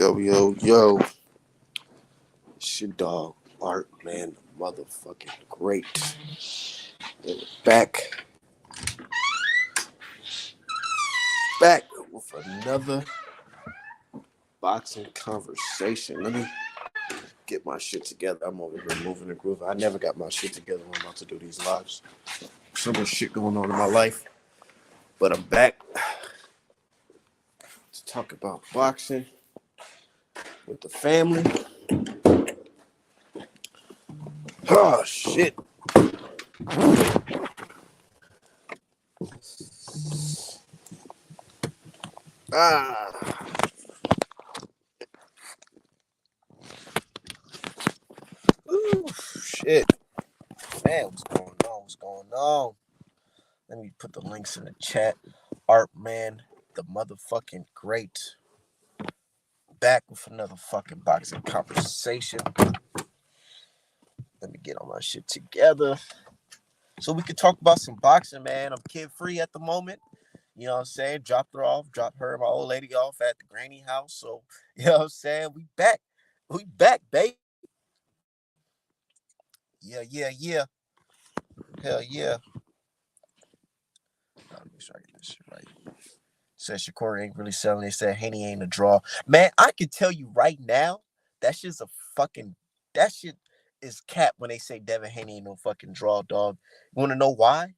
Yo. It's your dog, Art, man. Motherfucking great. And we're back with another boxing conversation. Let me get my shit together. I'm over here moving and grooving. I never got my shit together when I'm about to do these lives. So much shit going on in my life. But I'm back to talk about boxing with the family. Oh, shit. Ah. Ooh, shit. Man, what's going on? What's going on? Let me put the links in the chat. Art, man, the motherfucking great. Back with another fucking boxing conversation. Let me get all my shit together so we can talk about some boxing, man. I'm kid free at the moment. You know what I'm saying? Dropped her and my old lady off at the granny house. So, you know what I'm saying? We back, babe. Yeah. Hell yeah. Let me make sure I get this shit right. Said Shakur ain't really selling. They said Haney ain't a draw. Man, I can tell you right now, that shit's a fucking, that shit is cap when they say Devin Haney ain't no fucking draw, dog. You want to know why?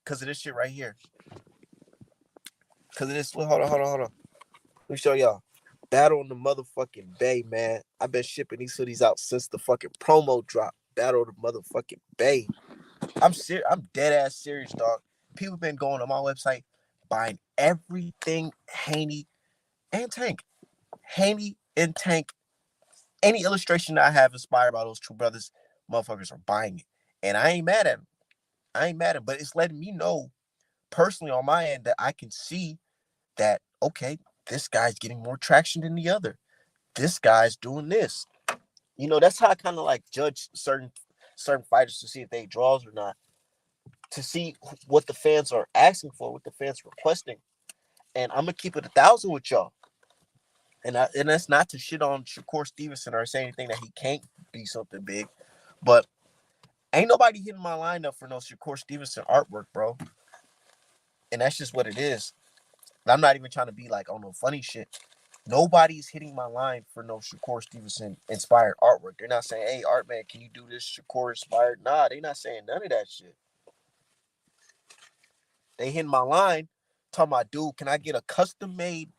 Because of this shit right here. Because of this. Hold on. Let me show y'all. Battle on the motherfucking Bay, man. I've been shipping these hoodies out since the fucking promo drop. Battle on the motherfucking Bay. I'm dead ass serious, dog. People been going on my website buying everything Haney and Tank. Haney and Tank. Any illustration that I have inspired by those two brothers, motherfuckers are buying it. And I ain't mad at them. But it's letting me know personally on my end that I can see that, okay, this guy's getting more traction than the other. This guy's doing this. You know, that's how I kind of like judge certain fighters to see if they draws or not. To see what the fans are asking for, what the fans are requesting. And I'm gonna keep it 1,000 with y'all. And that's not to shit on Shakur Stevenson or say anything that he can't be something big. But ain't nobody hitting my line up for no Shakur Stevenson artwork, bro. And that's just what it is. I'm not even trying to be like on no funny shit. Nobody's hitting my line for no Shakur Stevenson inspired artwork. They're not saying, hey, Art Man, can you do this Shakur inspired? Nah, they're not saying none of that shit. They hitting my line, talking about, dude, can I get a custom made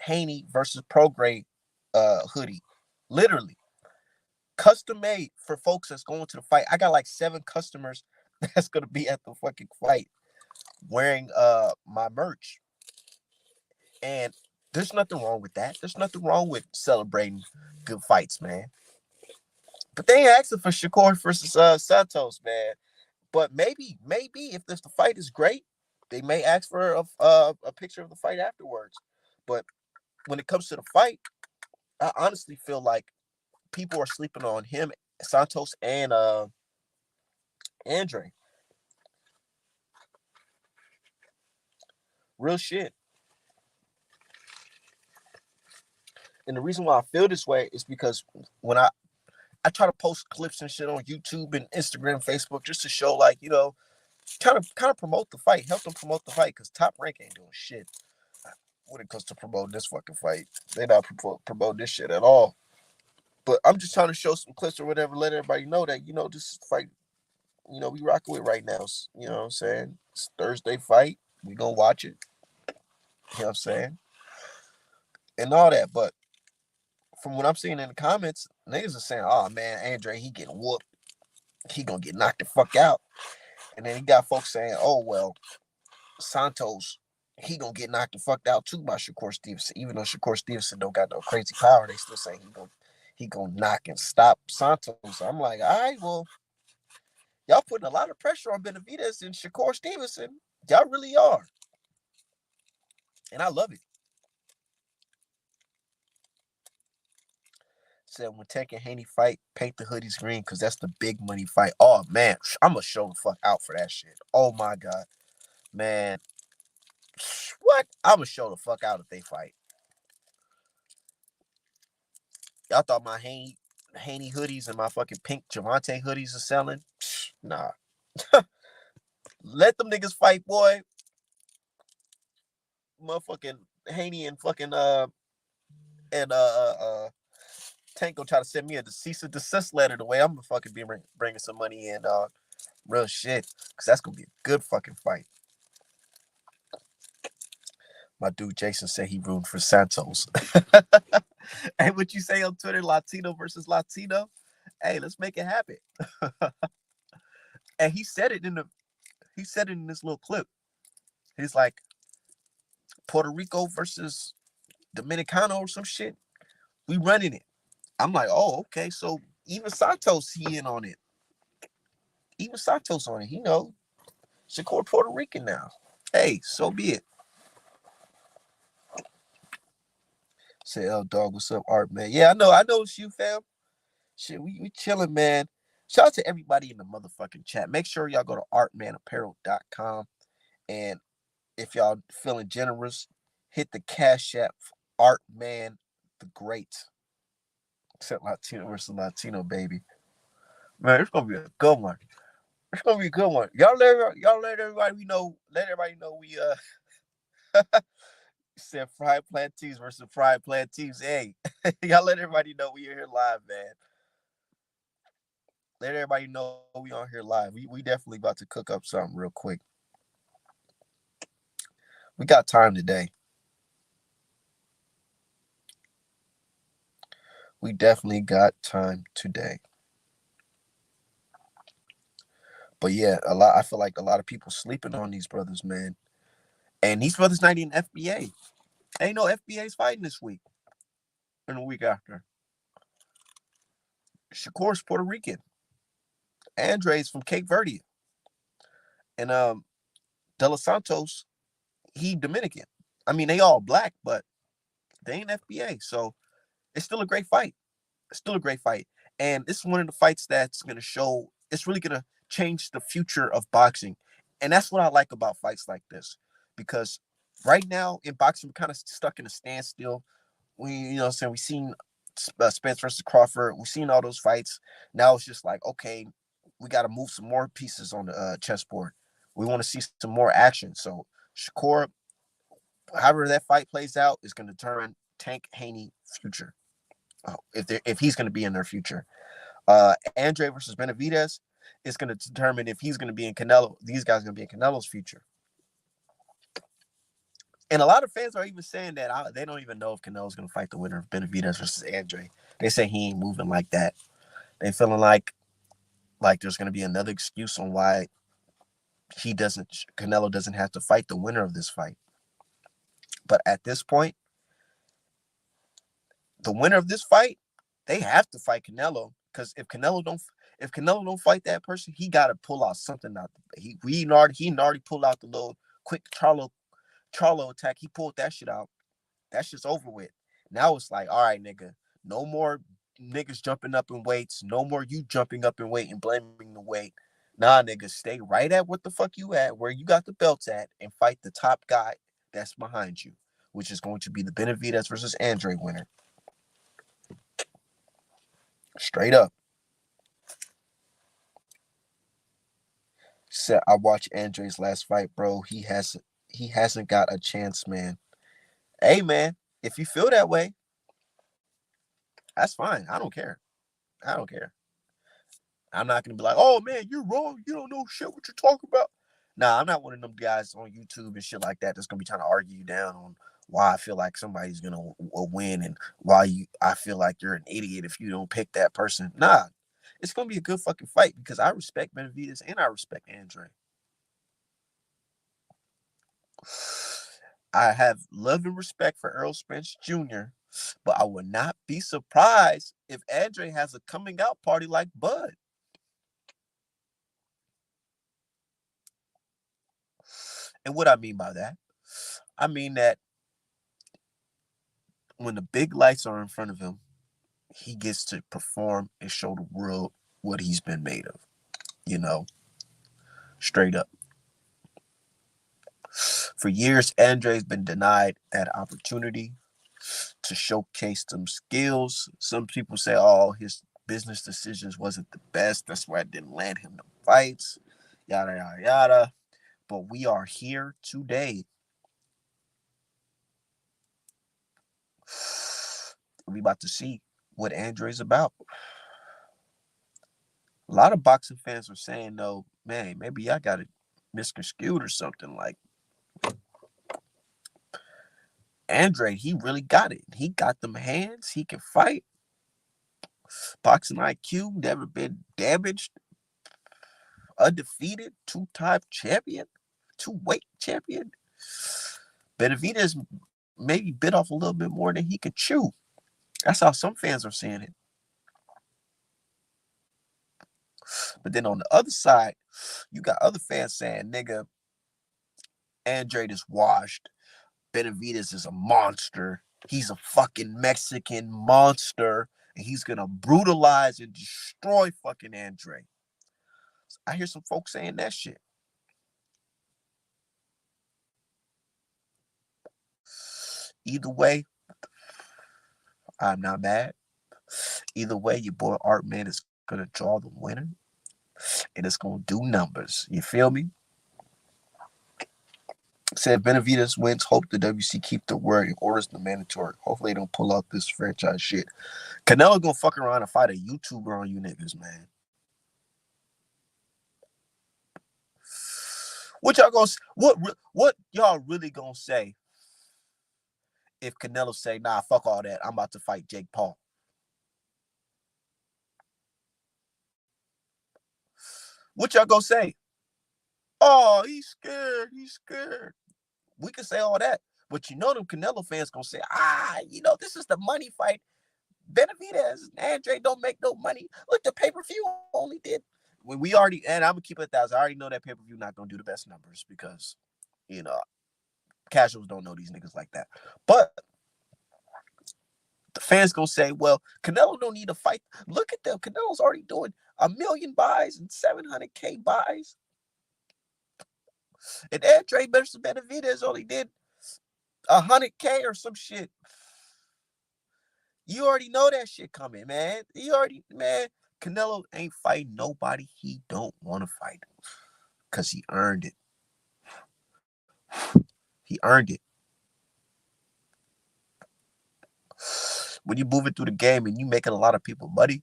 Haney versus Pro Grade hoodie? Literally. Custom made for folks that's going to the fight. I got like 7 customers that's gonna be at the fucking fight wearing my merch. And there's nothing wrong with that. There's nothing wrong with celebrating good fights, man. But they ain't asking for Shakur versus Santos, man. But maybe if the fight is great, they may ask for a picture of the fight afterwards. But when it comes to the fight, I honestly feel like people are sleeping on him, Santos, and Andrade. Real shit. And the reason why I feel this way is because when I try to post clips and shit on YouTube and Instagram, Facebook, just to show, like, you know, kind of promote the fight, help them promote the fight, because Top Rank ain't doing shit when it comes to promoting this fucking fight. They not promote this shit at all. But I'm just trying to show some clips or whatever, let everybody know that, you know, this fight, you know, we rocking with right now. You know what I'm saying? It's Thursday fight. We gonna watch it. You know what I'm saying? And all that. But from what I'm seeing in the comments, niggas are saying, oh man, Andre, he getting whooped. He gonna get knocked the fuck out. And then he got folks saying, oh well, Santos, he gonna get knocked the fuck out too by Shakur Stevenson. Even though Shakur Stevenson don't got no crazy power, they still saying he gonna knock and stop Santos. I'm like, all right, well, y'all putting a lot of pressure on Benavidez and Shakur Stevenson. Y'all really are. And I love it. Said when taking Haney fight, paint the hoodies green because that's the big money fight. Oh man, I'm gonna show the fuck out for that shit. Oh my god, man, what? I'm gonna show the fuck out if they fight. Y'all thought my Haney hoodies and my fucking pink Javante hoodies are selling? Nah. Let them niggas fight, boy. Motherfucking Haney and fucking and Tank gonna try to send me a cease and desist letter the way I'm gonna fucking be bringing some money in, dog. Real shit. Because that's gonna be a good fucking fight. My dude Jason said he rooted for Santos. Hey, what you say on Twitter? Latino versus Latino? Hey, let's make it happen. And he said it in this little clip. He's like, Puerto Rico versus Dominicano or some shit. We running it. I'm like, oh, okay. So even Santos, he in on it. Even Santos on it. He know Shakur Puerto Rican now. Hey, so be it. Say, oh, dog, what's up, Art, man? Yeah, I know it's you, fam. Shit, we chilling, man. Shout out to everybody in the motherfucking chat. Make sure y'all go to artmanapparel.com. And if y'all feeling generous, hit the Cash App Artman the Great. Except Latino versus Latino, baby. Man, it's gonna be a good one. It's gonna be a good one. Y'all let everybody know. Let everybody know we said fried plantains versus fried plantains. Hey, y'all let everybody know we are here live, man. Let everybody know we on here live. We definitely about to cook up something real quick. We got time today. We definitely got time today. But yeah, I feel like a lot of people sleeping on these brothers, man. And these brothers not even FBA. Ain't no FBA's fighting this week. And the week after. Shakur's Puerto Rican. Andrade's from Cape Verde. And De Los Santos, he Dominican. I mean, they all black, but they ain't FBA. So it's still a great fight. It's still a great fight. And this is one of the fights that's going to show, it's really going to change the future of boxing. And that's what I like about fights like this. Because right now in boxing, we're kind of stuck in a standstill. We've seen Spence versus Crawford. We've seen all those fights. Now it's just like, okay, we got to move some more pieces on the chessboard. We want to see some more action. So Shakur, however that fight plays out, is going to determine Tank Haney future. If he's going to be in their future. Andrade versus Benavidez is going to determine if he's going to be in Canelo. These guys are going to be in Canelo's future. And a lot of fans are even saying that they don't even know if Canelo's going to fight the winner of Benavidez versus Andrade. They say he ain't moving like that. They feeling like there's going to be another excuse on why Canelo doesn't have to fight the winner of this fight. But at this point, the winner of this fight, they have to fight Canelo, because if Canelo don't fight that person, he got to pull out something out. He already pulled out the little quick Charlo attack. He pulled that shit out. That shit's over with. Now it's like, all right, nigga, no more niggas jumping up in weights. No more you jumping up in weight and blaming the weight. Nah, nigga, stay right at what the fuck you at, where you got the belts at, and fight the top guy that's behind you, which is going to be the Benavidez versus Andrade winner. Straight up. Said I watched Andrade's last fight, bro. He hasn't got a chance, man. Hey, man, if you feel that way, that's fine. I don't care. I'm not gonna be like, oh man, you're wrong. You don't know shit what you're talking about. Nah, I'm not one of them guys on YouTube and shit like that that's gonna be trying to argue you down on why I feel like somebody's gonna win and why I feel like you're an idiot if you don't pick that person. Nah, it's gonna be a good fucking fight because I respect Benavidez and I respect Andre. I have love and respect for Earl Spence Jr., but I would not be surprised if Andre has a coming out party like Bud. And what I mean by that, I mean that when the big lights are in front of him, he gets to perform and show the world what he's been made of. Straight up. For years, Andre's been denied that opportunity to showcase some skills. Some people say, oh, his business decisions wasn't the best. That's why I didn't land him the fights. Yada, yada, yada. But we are here today. We about to see what Andrade's about. A lot of boxing fans were saying, though, man, maybe I got it misconstrued or something. Like, Andrade, he really got it. He got them hands. He can fight. Boxing IQ, never been damaged. Undefeated, two-time champion, two-weight champion. Benavidez maybe bit off a little bit more than he could chew. That's how some fans are saying it. But then on the other side, you got other fans saying, nigga, Andrade is washed. Benavidez is a monster. He's a fucking Mexican monster. And he's going to brutalize and destroy fucking Andrade. I hear some folks saying that shit. Either way, I'm not mad. Either way, your boy Artman is going to draw the winner. And it's going to do numbers. You feel me? Said Benavidez wins. Hope the WC keep the word and orders the mandatory. Hopefully they don't pull out this franchise shit. Canelo gonna fuck around and fight a YouTuber on you niggas, man. What y'all gonna? What y'all really gonna say if Canelo say, nah, fuck all that, I'm about to fight Jake Paul? What y'all gonna say? Oh, he's scared. He's scared. We can say all that, but you know them Canelo fans gonna say, this is the money fight. Benavidez and Andrade don't make no money. Look, the pay-per-view only did. When we already, and I'm gonna keep it 1,000. I already know that pay-per-view not gonna do the best numbers because, casuals don't know these niggas like that. But the fans gonna say, well, Canelo don't need to fight. Look at them. Canelo's already doing 1 million buys and 700K buys. And Andrade versus Benavidez only did 100K or some shit. You already know that shit coming, man. Canelo ain't fighting nobody he don't want to fight. Because he earned it. He earned it. When you moving through the game and you making a lot of people money,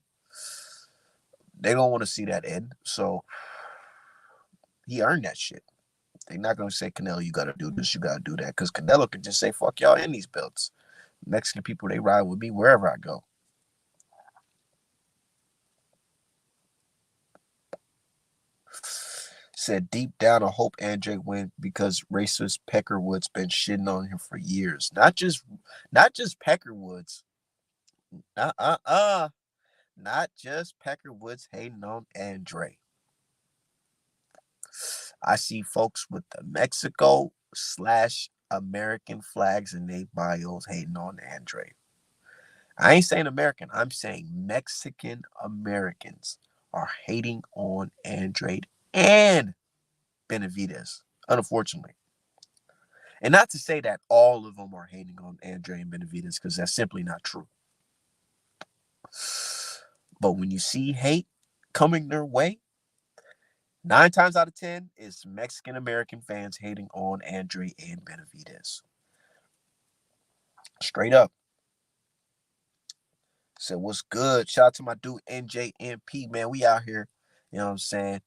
they don't want to see that end. So he earned that shit. They're not going to say, Canelo, you got to do this, you got to do that. Because Canelo can just say, fuck y'all in these belts. Mexican people, they ride with me wherever I go. Said deep down, I hope Andrade win because racist Peckerwood's been shitting on him for years. Not just Peckerwood's. Not just Peckerwood's hating on Andrade. I see folks with the Mexico/American flags in their bios hating on Andrade. I ain't saying American. I'm saying Mexican Americans are hating on Andrade and Benavidez, unfortunately. And not to say that all of them are hating on Andrade and Benavidez, because that's simply not true. But when you see hate coming their way, 9 times out of 10 is Mexican American fans hating on Andrade and Benavidez. Straight up. So what's good? Shout out to my dude NJMP, man. We out here, you know what I'm saying,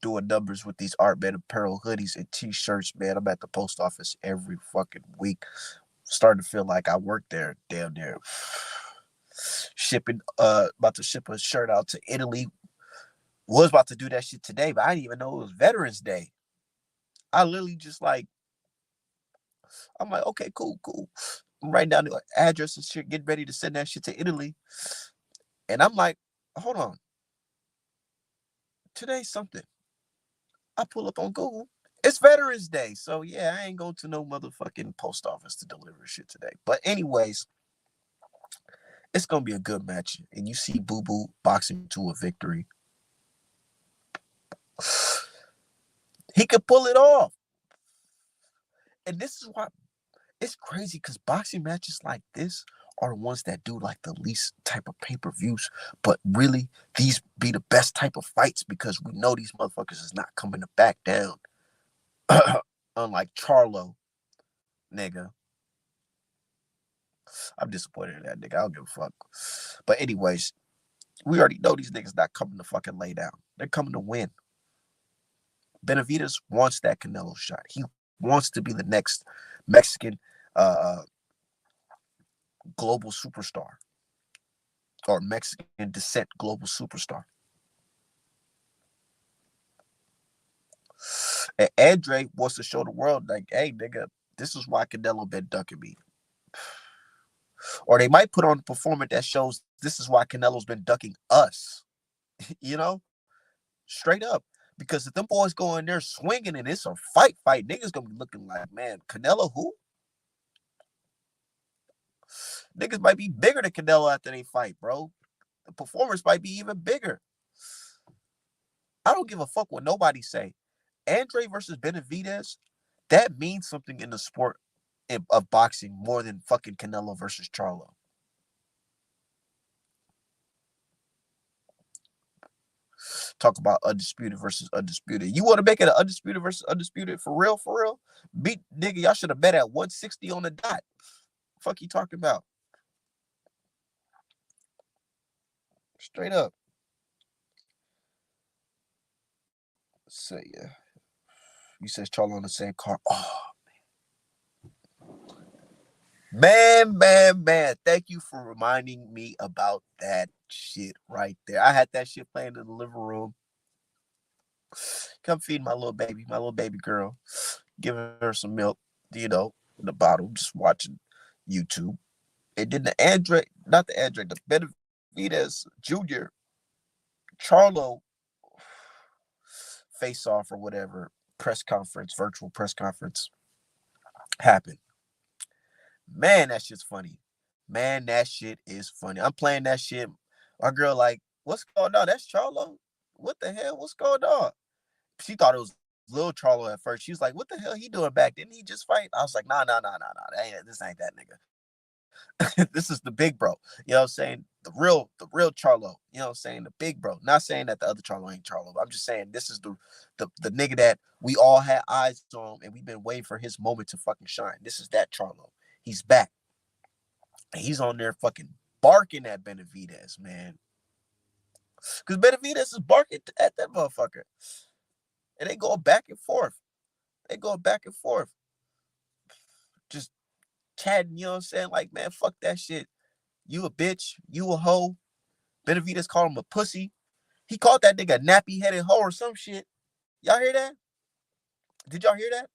doing numbers with these Art Man Apparel hoodies and t-shirts, man. I'm at the post office every fucking week. Starting to feel like I work there damn near. About to ship a shirt out to Italy. Was about to do that shit today, but I didn't even know it was Veterans Day. I literally just I'm like, okay, cool. I'm writing down the address and shit, getting ready to send that shit to Italy. And I'm like, hold on. Today's something. I pull up on Google. It's Veterans Day. So yeah, I ain't going to no motherfucking post office to deliver shit today. But anyways, it's going to be a good match. And you see Boo Boo boxing to a victory. He could pull it off. And this is why It's crazy because boxing matches like this are the ones that do like the least type of pay-per-views, but really these be the best type of fights because we know these motherfuckers is not coming to back down. Unlike Charlo, nigga. I'm disappointed in that nigga. I don't give a fuck. But anyways, we already know these niggas not coming to fucking lay down. They're coming to win. Benavidez wants that Canelo shot. He wants to be the next Mexican uh, global superstar or Mexican descent global superstar. And Andrade wants to show the world, like, hey, nigga, this is why Canelo been ducking me. Or they might put on a performance that shows this is why Canelo's been ducking us. You know, straight up. Because if them boys go in there swinging and it's a fight, niggas gonna be looking like, man, Canelo who? Niggas might be bigger than Canelo after they fight, bro. The performance might be even bigger. I don't give a fuck what nobody say. Andrade versus Benavidez, that means something in the sport of boxing more than fucking Canelo versus Charlo. Talk about undisputed versus undisputed. You want to make it an undisputed versus undisputed for real, for real? Beat nigga, y'all should have bet at 160 on the dot. Fuck you talking about? Straight up. Say yeah. You says Charlo on the same car. Oh man. Thank you for reminding me about that shit right there. I had that shit playing in the living room. Come feed my little baby girl. Giving her some milk, in the bottle, just watching YouTube. And then the Benavidez Jr. Charlo face off or whatever virtual press conference happened. Man, that shit's funny. Man, that shit is funny. I'm playing that shit. My girl like, what's going on? That's Charlo. What the hell? What's going on? She thought it was little Charlo at first. She was like, what the hell he doing back? Didn't he just fight? I was like, nah. This ain't that nigga. This is the big bro. You know what I'm saying? The real Charlo. You know what I'm saying? The big bro. Not saying that the other Charlo ain't Charlo. I'm just saying this is the nigga that we all had eyes on and we've been waiting for his moment to fucking shine. This is that Charlo. He's back. And he's on there fucking barking at Benavidez, man. Because Benavidez is barking at that motherfucker. And they go back and forth. Just chatting, you know what I'm saying? Like, man, fuck that shit. You a bitch. You a hoe. Benavidez called him a pussy. He called that nigga a nappy-headed hoe or some shit. Y'all hear that? Did y'all hear that?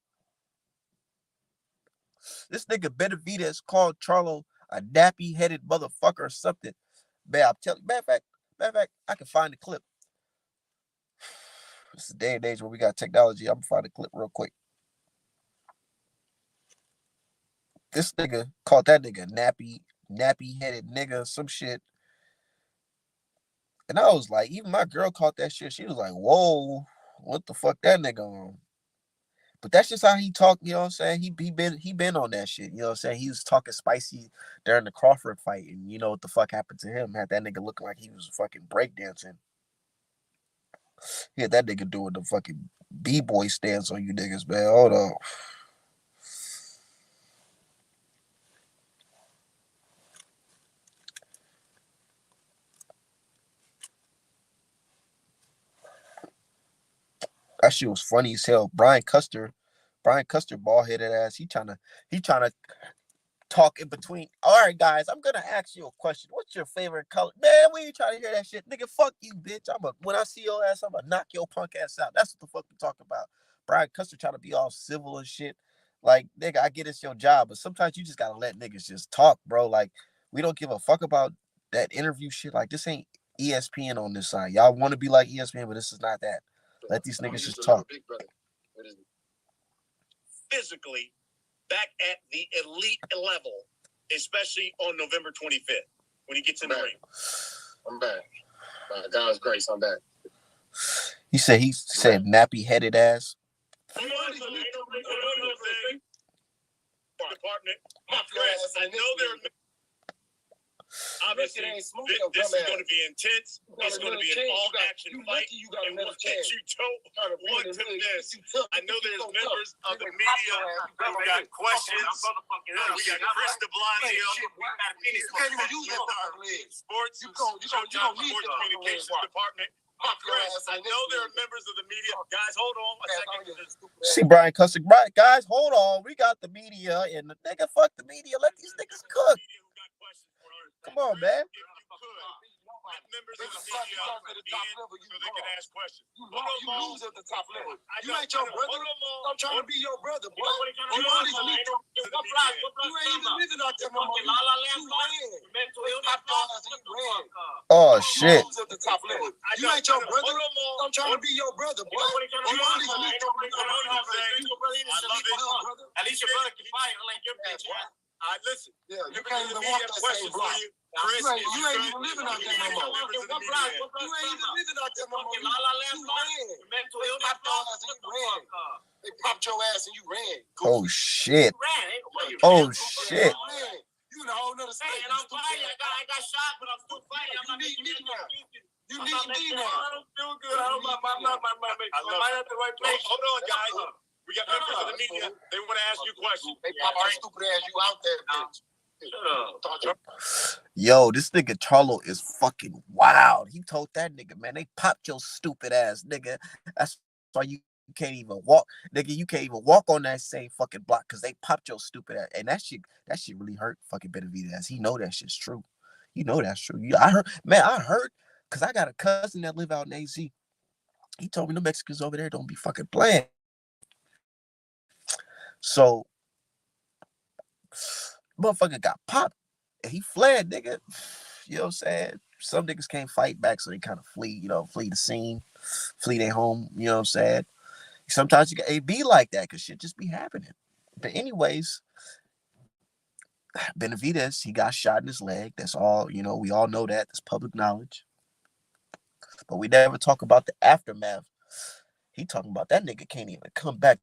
This nigga Benavidez called Charlo a nappy-headed motherfucker or something. Man, I'm telling you. Matter of fact, I can find the clip. It's a day and age where we got technology. I'm gonna find the clip real quick. This nigga called that nigga nappy-headed nigga, some shit. And I was like, even my girl caught that shit. She was like, whoa, what the fuck that nigga on? But that's just how he talked, you know what I'm saying? He been on that shit, you know what I'm saying? He was talking spicy during the Crawford fight, and you know what the fuck happened to him? Had that nigga looking like he was fucking breakdancing. He had that nigga doing the fucking B-boy stance on you niggas, man. Hold on. That shit was funny as hell. Brian Custer, bald headed ass. He trying to talk in between. All right, guys, I'm gonna ask you a question. What's your favorite color? Man, we ain't trying to hear that shit. Nigga, fuck you, bitch. When I see your ass, I'm gonna knock your punk ass out. That's what the fuck we talking about. Brian Custer trying to be all civil and shit. Like, nigga, I get it's your job, but sometimes you just gotta let niggas just talk, bro. Like, we don't give a fuck about that interview shit. Like, this ain't ESPN on this side. Y'all want to be like ESPN, but this is not that. Let these niggas just talk. Physically back at the elite level, especially on November 25th when he gets in the ring. I'm back. By God's grace, I'm back. He said nappy headed ass. department. Chris, I know there are. Obviously, this is going to be intense. It's going to be an all-action fight, and we'll get you don't want to miss. I know there's members of the media who got questions. We got Chris de Blasio. Sports Communications Department. Chris, I know there are members of the media. Guys, hold on a second. See Brian cussing. Brian, guys, hold on. We got the media, and the nigga, fuck the media. Let these niggas cook. Come on, man. Members of the media so they can ask questions. You lose at the top level. You ain't your brother. I'm trying to be your brother, boy. You ain't even living out there no more. You ran. Oh shit. At the top level. You ain't your brother. I'm trying to be your brother, boy. At least your brother can fight like your bitch. Listen, you can't even walk that same block. Chris, you ain't even living out there no more. You ain't even living out there no more. You ran. They popped your ass and you ran. Oh shit. Oh shit. You in a whole nother state. And I'm fighting. I got shot, but I'm still fighting. I'm not making me now. You need me now. I don't feel good. I'm not at the right place. Hold on, guys. We got members of the media. They want to ask you questions. They pop our stupid ass you out there, bitch. Yo, this nigga Charlo is fucking wild. He told that nigga, man, they popped your stupid ass, nigga. That's why you can't even walk, nigga. You can't even walk on that same fucking block because they popped your stupid ass. And that shit really hurt fucking Benavidez. He know that shit's true. You know that's true. I heard, because I got a cousin that live out in AZ. He told me the Mexicans over there don't be fucking playing. So, motherfucker got popped and he fled, nigga. You know what I'm saying? Some niggas can't fight back, so they kind of flee, flee the scene, flee their home, you know what I'm saying? Sometimes it be like that because shit just be happening. But anyways, Benavidez, he got shot in his leg. That's all, we all know that. That's public knowledge. But we never talk about the aftermath. He talking about that nigga can't even come back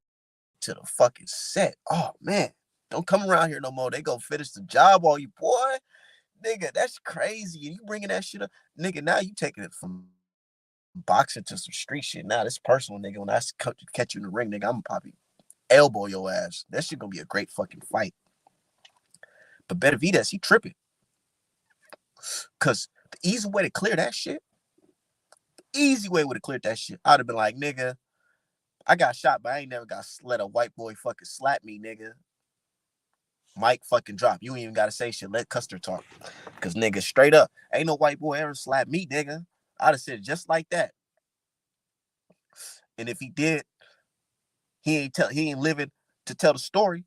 to the fucking set. Oh man, don't come around here no more. They gonna finish the job on you, boy. Nigga, that's crazy. And you bringing that shit up, nigga. Now you taking it from boxing to some street shit. Now this personal, nigga. When I catch you in the ring, nigga, I'm probably elbow your ass. That shit gonna be a great fucking fight. But Benavidez, he tripping. Cause the easy way to clear that shit, I'd have been like, nigga, I got shot, but I ain't never got let a white boy fucking slap me, nigga. Mike fucking drop. You ain't even gotta say shit. Let Custer talk. Cause nigga, straight up, ain't no white boy ever slapped me, nigga. I'd have said just like that. And if he did, he ain't living to tell the story.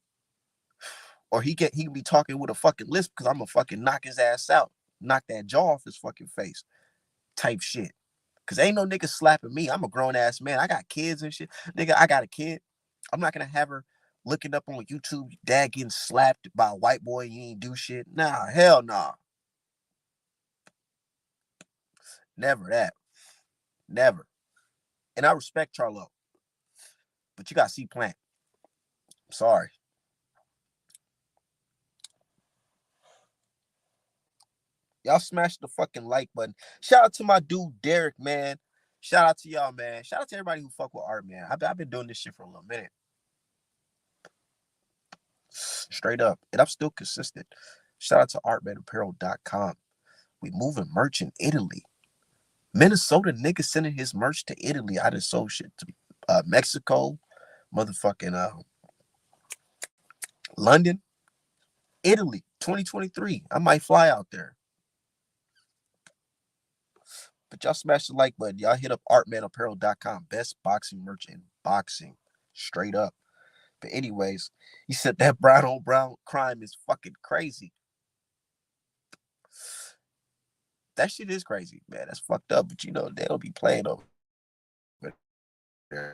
Or he can be talking with a fucking lisp because I'm gonna fucking knock his ass out. Knock that jaw off his fucking face. Type shit. Cause ain't no nigga slapping me. I'm a grown ass man. I got kids and shit. Nigga, I got a kid. I'm not gonna have her looking up on YouTube, dad getting slapped by a white boy, you ain't do shit. Nah, hell nah. Never that. Never. And I respect Charlo. But you got C Plant. Sorry. Y'all smash the fucking like button. Shout out to my dude Derek, man. Shout out to y'all, man. Shout out to everybody who fuck with art, man. I've been doing this shit for a little minute. Straight up. And I'm still consistent. Shout out to artmanapparel.com. We moving merch in Italy. Minnesota nigga sending his merch to Italy. I just sold shit to Mexico, motherfucking London, Italy, 2023. I might fly out there. But y'all smash the like button. Y'all hit up artmanapparel.com. Best boxing merch in boxing. Straight up. But anyways, he said that brown on brown crime is fucking crazy. That shit is crazy, man. That's fucked up. But they don't be playing over.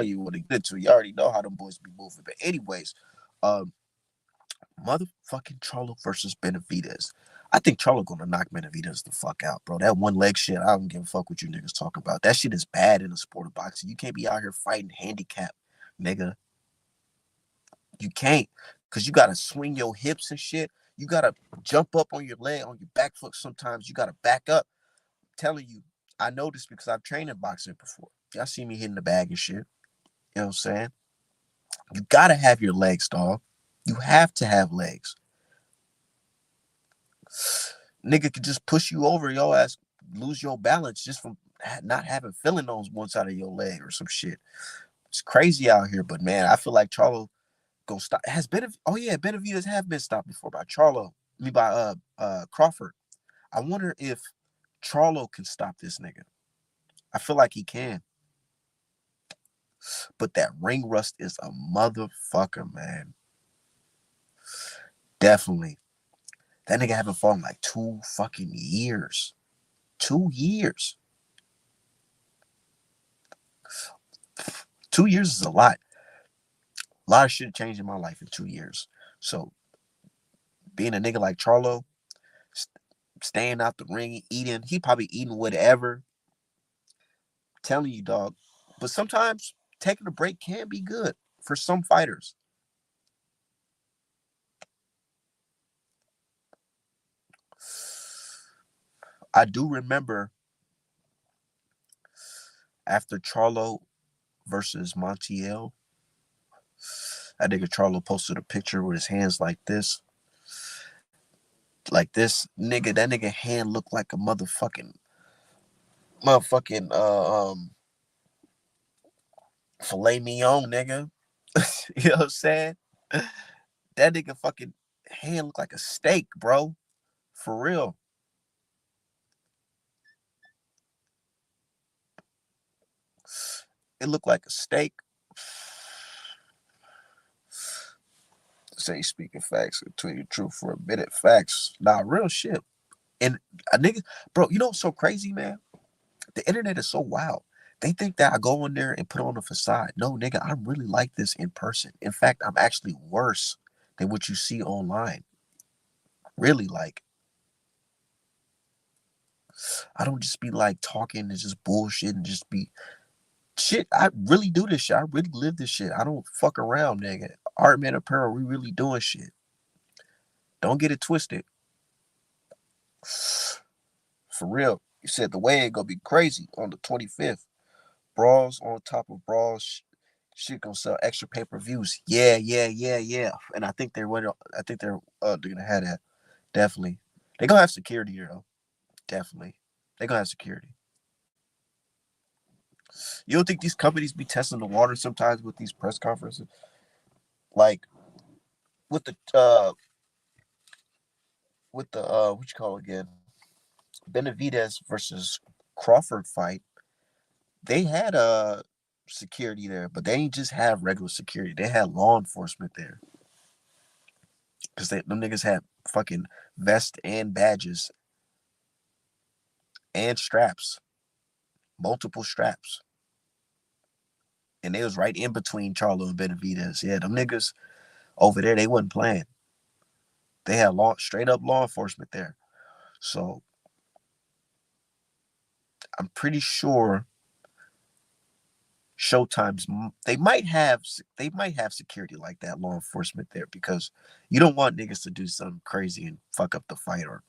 You want to get to. You already know how them boys be moving. But anyways, motherfucking Charlo versus Benavidez. I think Charlo gonna knock Benavidez the fuck out, bro. That one leg shit, I don't give a fuck what you niggas talking about. That shit is bad in the sport of boxing. You can't be out here fighting handicap, nigga. You can't. Cause you gotta swing your hips and shit. You gotta jump up on your leg, on your back foot. Sometimes you gotta back up. I'm telling you, I know this because I've trained in boxing before. Y'all see me hitting the bag and shit. You know what I'm saying? You gotta have your legs, dog. You have to have legs. Nigga could just push you over, your ass lose your balance just from not having feeling on one side of your leg or some shit. It's crazy out here, but man, I feel like Charlo gonna stop. Has Benavidez have been stopped before by Charlo. I mean by Crawford. I wonder if Charlo can stop this nigga. I feel like he can. But that ring rust is a motherfucker, man. Definitely. That nigga haven't fought in like 2 fucking years. 2 years. 2 years is a lot. A lot of shit changed in my life in 2 years. So being a nigga like Charlo, staying out the ring, eating, he probably eating whatever. Telling you, dog. But sometimes taking a break can be good for some fighters. I do remember after Charlo versus Montiel, that nigga Charlo posted a picture with his hands like this. Like this nigga, that nigga hand looked like a motherfucking filet mignon, nigga. You know what I'm saying? That nigga fucking hand looked like a steak, bro. For real. It looked like a steak. Say speaking facts, tell you the truth for a minute. Facts. Nah, real shit. And a nigga, bro, you know what's so crazy, man? The internet is so wild. They think that I go in there and put on a facade. No, nigga, I'm really like this in person. In fact, I'm actually worse than what you see online. Really, like, I don't just be like talking and just bullshit and just be shit. I really do this shit. I really live this shit. I don't fuck around, nigga. Art Man Apparel, we really doing shit. Don't get it twisted. For real. You said the way it gonna be crazy on the 25th. Brawls on top of brawls. Shit gonna sell extra pay-per-views. Yeah, yeah, yeah, yeah. And I think they're gonna have that. Definitely. They're gonna have security here though. Definitely. They're gonna have security. You don't think these companies be testing the water sometimes with these press conferences? Like with the what you call it again? Benavidez versus Crawford fight. They had security there, but they ain't just have regular security. They had law enforcement there. Because them niggas had fucking vests and badges and straps, multiple straps. And they was right in between Charlo and Benavidez. Yeah, them niggas over there, they wasn't playing. They had straight up law enforcement there. So I'm pretty sure Showtime's they might have security like that, law enforcement there, because you don't want niggas to do something crazy and fuck up the fight or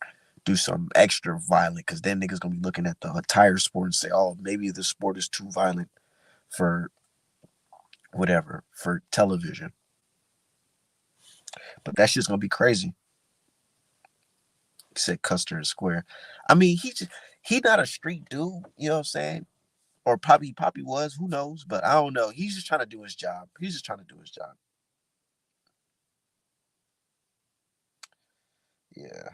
do something extra violent, because then niggas gonna be looking at the entire sport and say, oh, maybe the sport is too violent for whatever, for television. But that shit's gonna be crazy. He said Custer is square. I mean, he not a street dude, you know what I'm saying? Or probably was, who knows? But I don't know. He's just trying to do his job. He's just trying to do his job. Yeah.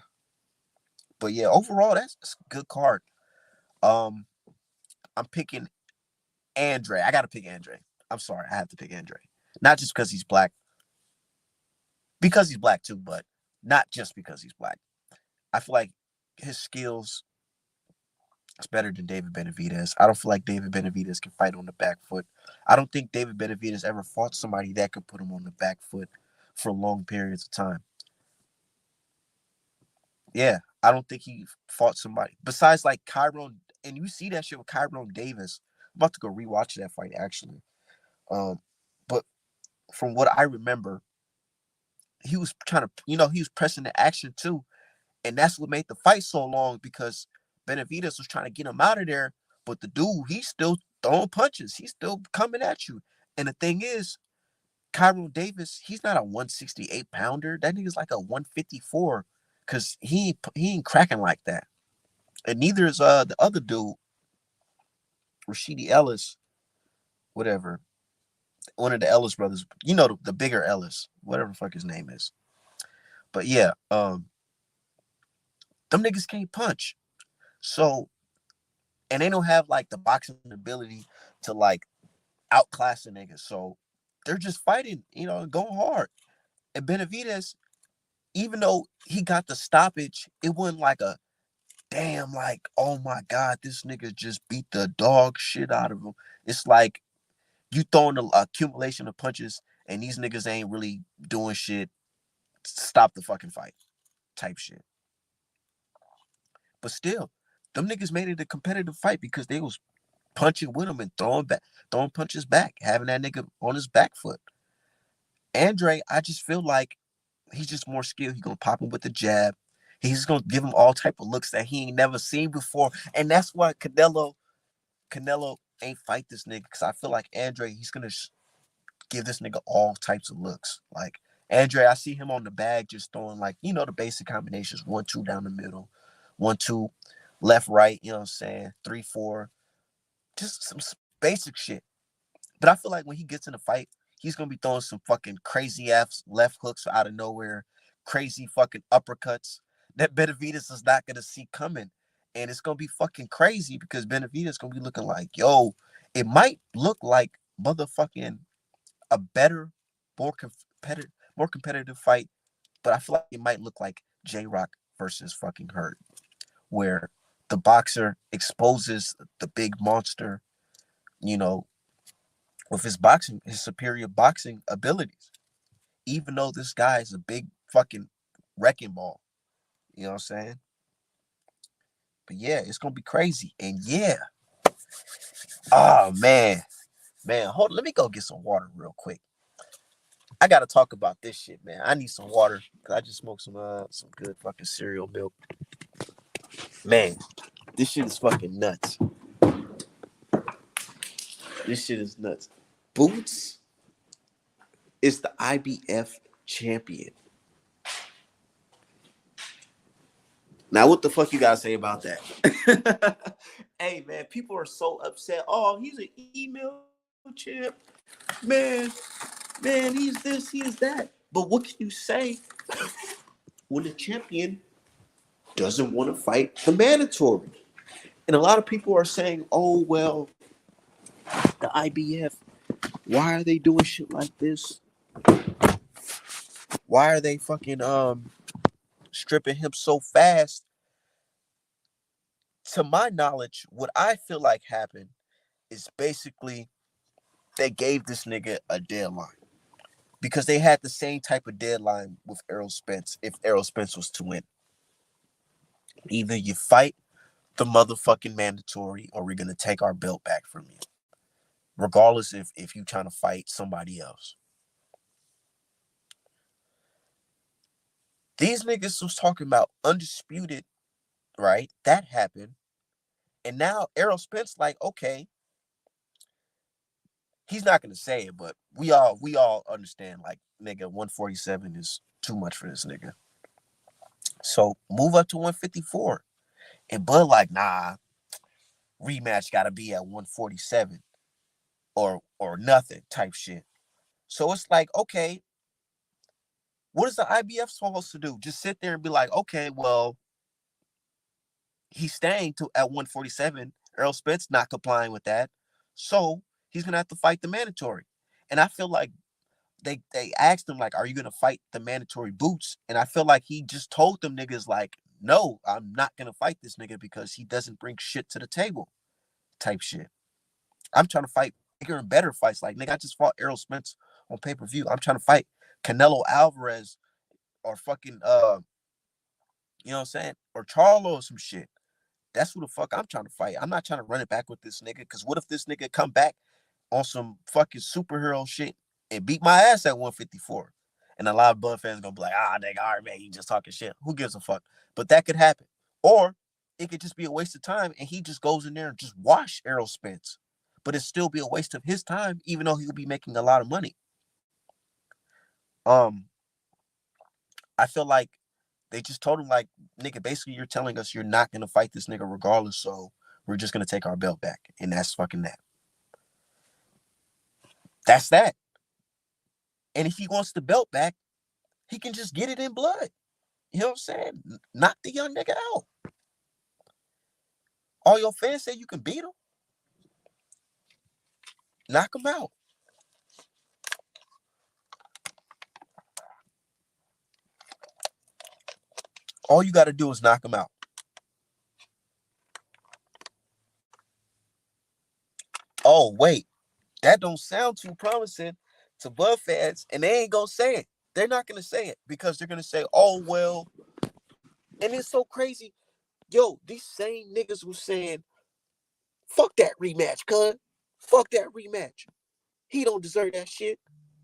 But yeah, overall, that's a good card. Um, I'm picking Andre. I gotta pick Andre. I'm sorry, I have to pick Andre. Not just because he's black too, but not just because he's black. I feel like his skills is better than David Benavidez. I don't feel like David Benavidez can fight on the back foot. I don't think David Benavidez ever fought somebody that could put him on the back foot for long periods of time. Yeah, I don't think he fought somebody besides like Kyron, and you see that shit with Kyron Davis. I'm about to go rewatch that fight actually. Um, but from what I remember, he was trying to, he was pressing the action too. And that's what made the fight so long because Benavidez was trying to get him out of there. But the dude, he's still throwing punches. He's still coming at you. And the thing is, Kyron Davis, he's not a 168 pounder. That nigga's like a 154 because he ain't cracking like that. And neither is the other dude, Rashidi Ellis, whatever. One of the Ellis brothers, the bigger Ellis, whatever the fuck his name is. But yeah, them niggas can't punch. So, and they don't have like the boxing ability to like outclass a nigga. So they're just fighting, and going hard. And Benavidez, even though he got the stoppage, it wasn't like a damn, like, oh my God, this nigga just beat the dog shit out of him. It's like you throwing an accumulation of punches and these niggas ain't really doing shit. Stop the fucking fight type shit. But still, them niggas made it a competitive fight because they was punching with him and throwing punches back, having that nigga on his back foot. Andre, I just feel like he's just more skilled. He gonna pop him with the jab. He's gonna give him all type of looks that he ain't never seen before, and that's why Canelo ain't fight this nigga because I feel like Andre, he's gonna give this nigga all types of looks. Like Andre, I see him on the bag just throwing like the basic combinations: 1-2 down the middle, 1-2 left right. You know what I'm saying? 3-4, just some basic shit. But I feel like when he gets in a fight, he's gonna be throwing some fucking crazy ass left hooks out of nowhere, crazy fucking uppercuts that Benavidez is not gonna see coming. And it's gonna be fucking crazy because Benavidez gonna be looking like, yo, it might look like motherfucking a better, more competitive fight, but I feel like it might look like J Rock versus fucking Hurt, where the boxer exposes the big monster, you know, with his superior boxing abilities. Even though this guy is a big fucking wrecking ball. You know what I'm saying? But yeah, it's gonna be crazy. And yeah, oh man, hold on, let me go get some water real quick. I gotta talk about this shit, man. I need some water because I just smoked some good fucking cereal milk. Man, this shit is fucking nuts. This shit is nuts. Boots is the IBF champion. Now, what the fuck you gotta say about that? Hey, man, people are so upset. Oh, he's an email champ. Man, he's this, he's that. But what can you say when the champion doesn't want to fight the mandatory? And a lot of people are saying, oh, well, the IBF, why are they doing shit like this? Why are they fucking stripping him so fast? To my knowledge, what I feel like happened is basically they gave this nigga a deadline because they had the same type of deadline with Errol Spence if Errol Spence was to win. Either you fight the motherfucking mandatory or we're going to take our belt back from you, regardless if you trying to fight somebody else. These niggas was talking about undisputed, right? That happened. And now Errol Spence like, okay, he's not gonna say it, but we all understand like nigga 147 is too much for this nigga. So move up to 154. And Bud like, nah, rematch gotta be at 147 or nothing type shit. So it's like, okay, what is the IBF supposed to do? Just sit there and be like, okay, well, he's staying to at 147. Errol Spence not complying with that. So he's gonna have to fight the mandatory. And I feel like they asked him like, "Are you gonna fight the mandatory boots?" And I feel like he just told them niggas like, "No, I'm not gonna fight this nigga because he doesn't bring shit to the table." Type shit. I'm trying to fight bigger and better fights. Like nigga, I just fought Errol Spence on pay per view. I'm trying to fight Canelo Alvarez or fucking you know what I'm saying, or Charlo or some shit. That's who the fuck I'm trying to fight. I'm not trying to run it back with this nigga because what if this nigga come back on some fucking superhero shit and beat my ass at 154? And a lot of Bud fans gonna be like, nigga, all right, man, you just talking shit. Who gives a fuck? But that could happen. Or it could just be a waste of time and he just goes in there and just wash Errol Spence. But it still be a waste of his time, even though he'll be making a lot of money. I feel like they just told him, like, nigga, basically you're telling us you're not gonna fight this nigga regardless, so we're just gonna take our belt back. And that's fucking that. That's that. And if he wants the belt back, he can just get it in blood. You know what I'm saying? Knock the young nigga out. All your fans say you can beat him. Knock him out. All you got to do is knock him out. Oh, wait. That don't sound too promising to Bud fans, and they ain't going to say it. They're not going to say it because they're going to say, oh, well. And it's so crazy. Yo, these same niggas was saying, fuck that rematch, cuz. Fuck that rematch. He don't deserve that shit.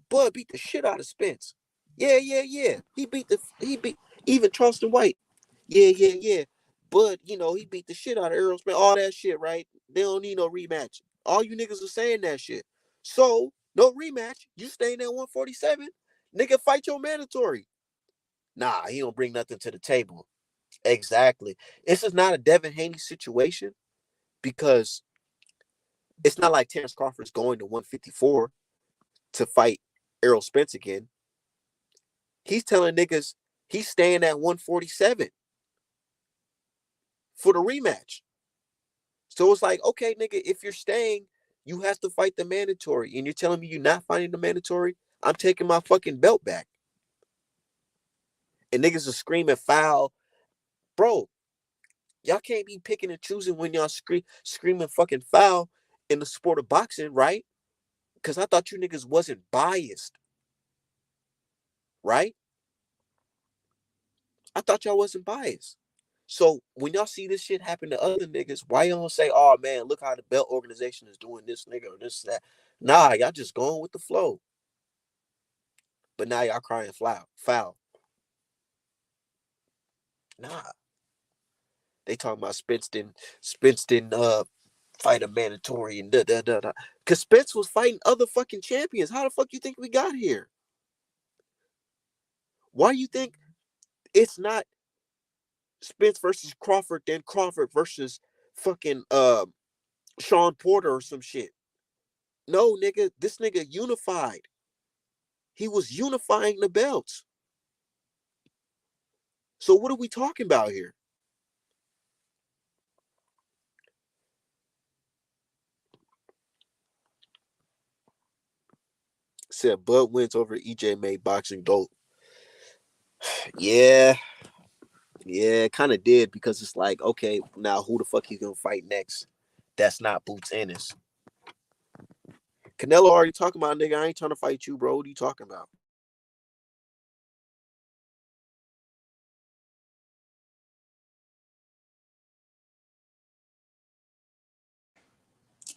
Bud beat the shit out of Spence. Yeah. He beat even Charleston White. Yeah. Bud, he beat the shit out of Errol Spence. All that shit, right? They don't need no rematch. All you niggas are saying that shit. So, no rematch. You staying at 147. Nigga, fight your mandatory. Nah, he don't bring nothing to the table. Exactly. This is not a Devin Haney situation because it's not like Terrence Crawford's going to 154 to fight Errol Spence again. He's telling niggas he's staying at 147 for the rematch. So it's like, okay, nigga, if you're staying, you have to fight the mandatory. And you're telling me you're not fighting the mandatory? I'm taking my fucking belt back. And niggas are screaming foul. Bro, y'all can't be picking and choosing when y'all screaming fucking foul in the sport of boxing, right? Because I thought you niggas wasn't biased, right? I thought y'all wasn't biased. So when y'all see this shit happen to other niggas, why y'all don't say, oh man, look how the belt organization is doing this nigga or this, that. Nah, y'all just going with the flow. But now y'all crying foul. Nah. They talking about Spence didn't fight a mandatory and da. Cause Spence was fighting other fucking champions. How the fuck you think we got here? Why you think it's not Spence versus Crawford, then Crawford versus fucking Sean Porter or some shit? No, nigga, this nigga unified. He was unifying the belts. So what are we talking about here? Said Bud wins over EJ made boxing dope. Yeah, kind of did because it's like, okay, now who the fuck he gonna fight next? That's not Boots Ennis. Canelo already talking about, nigga, I ain't trying to fight you, bro. What are you talking about?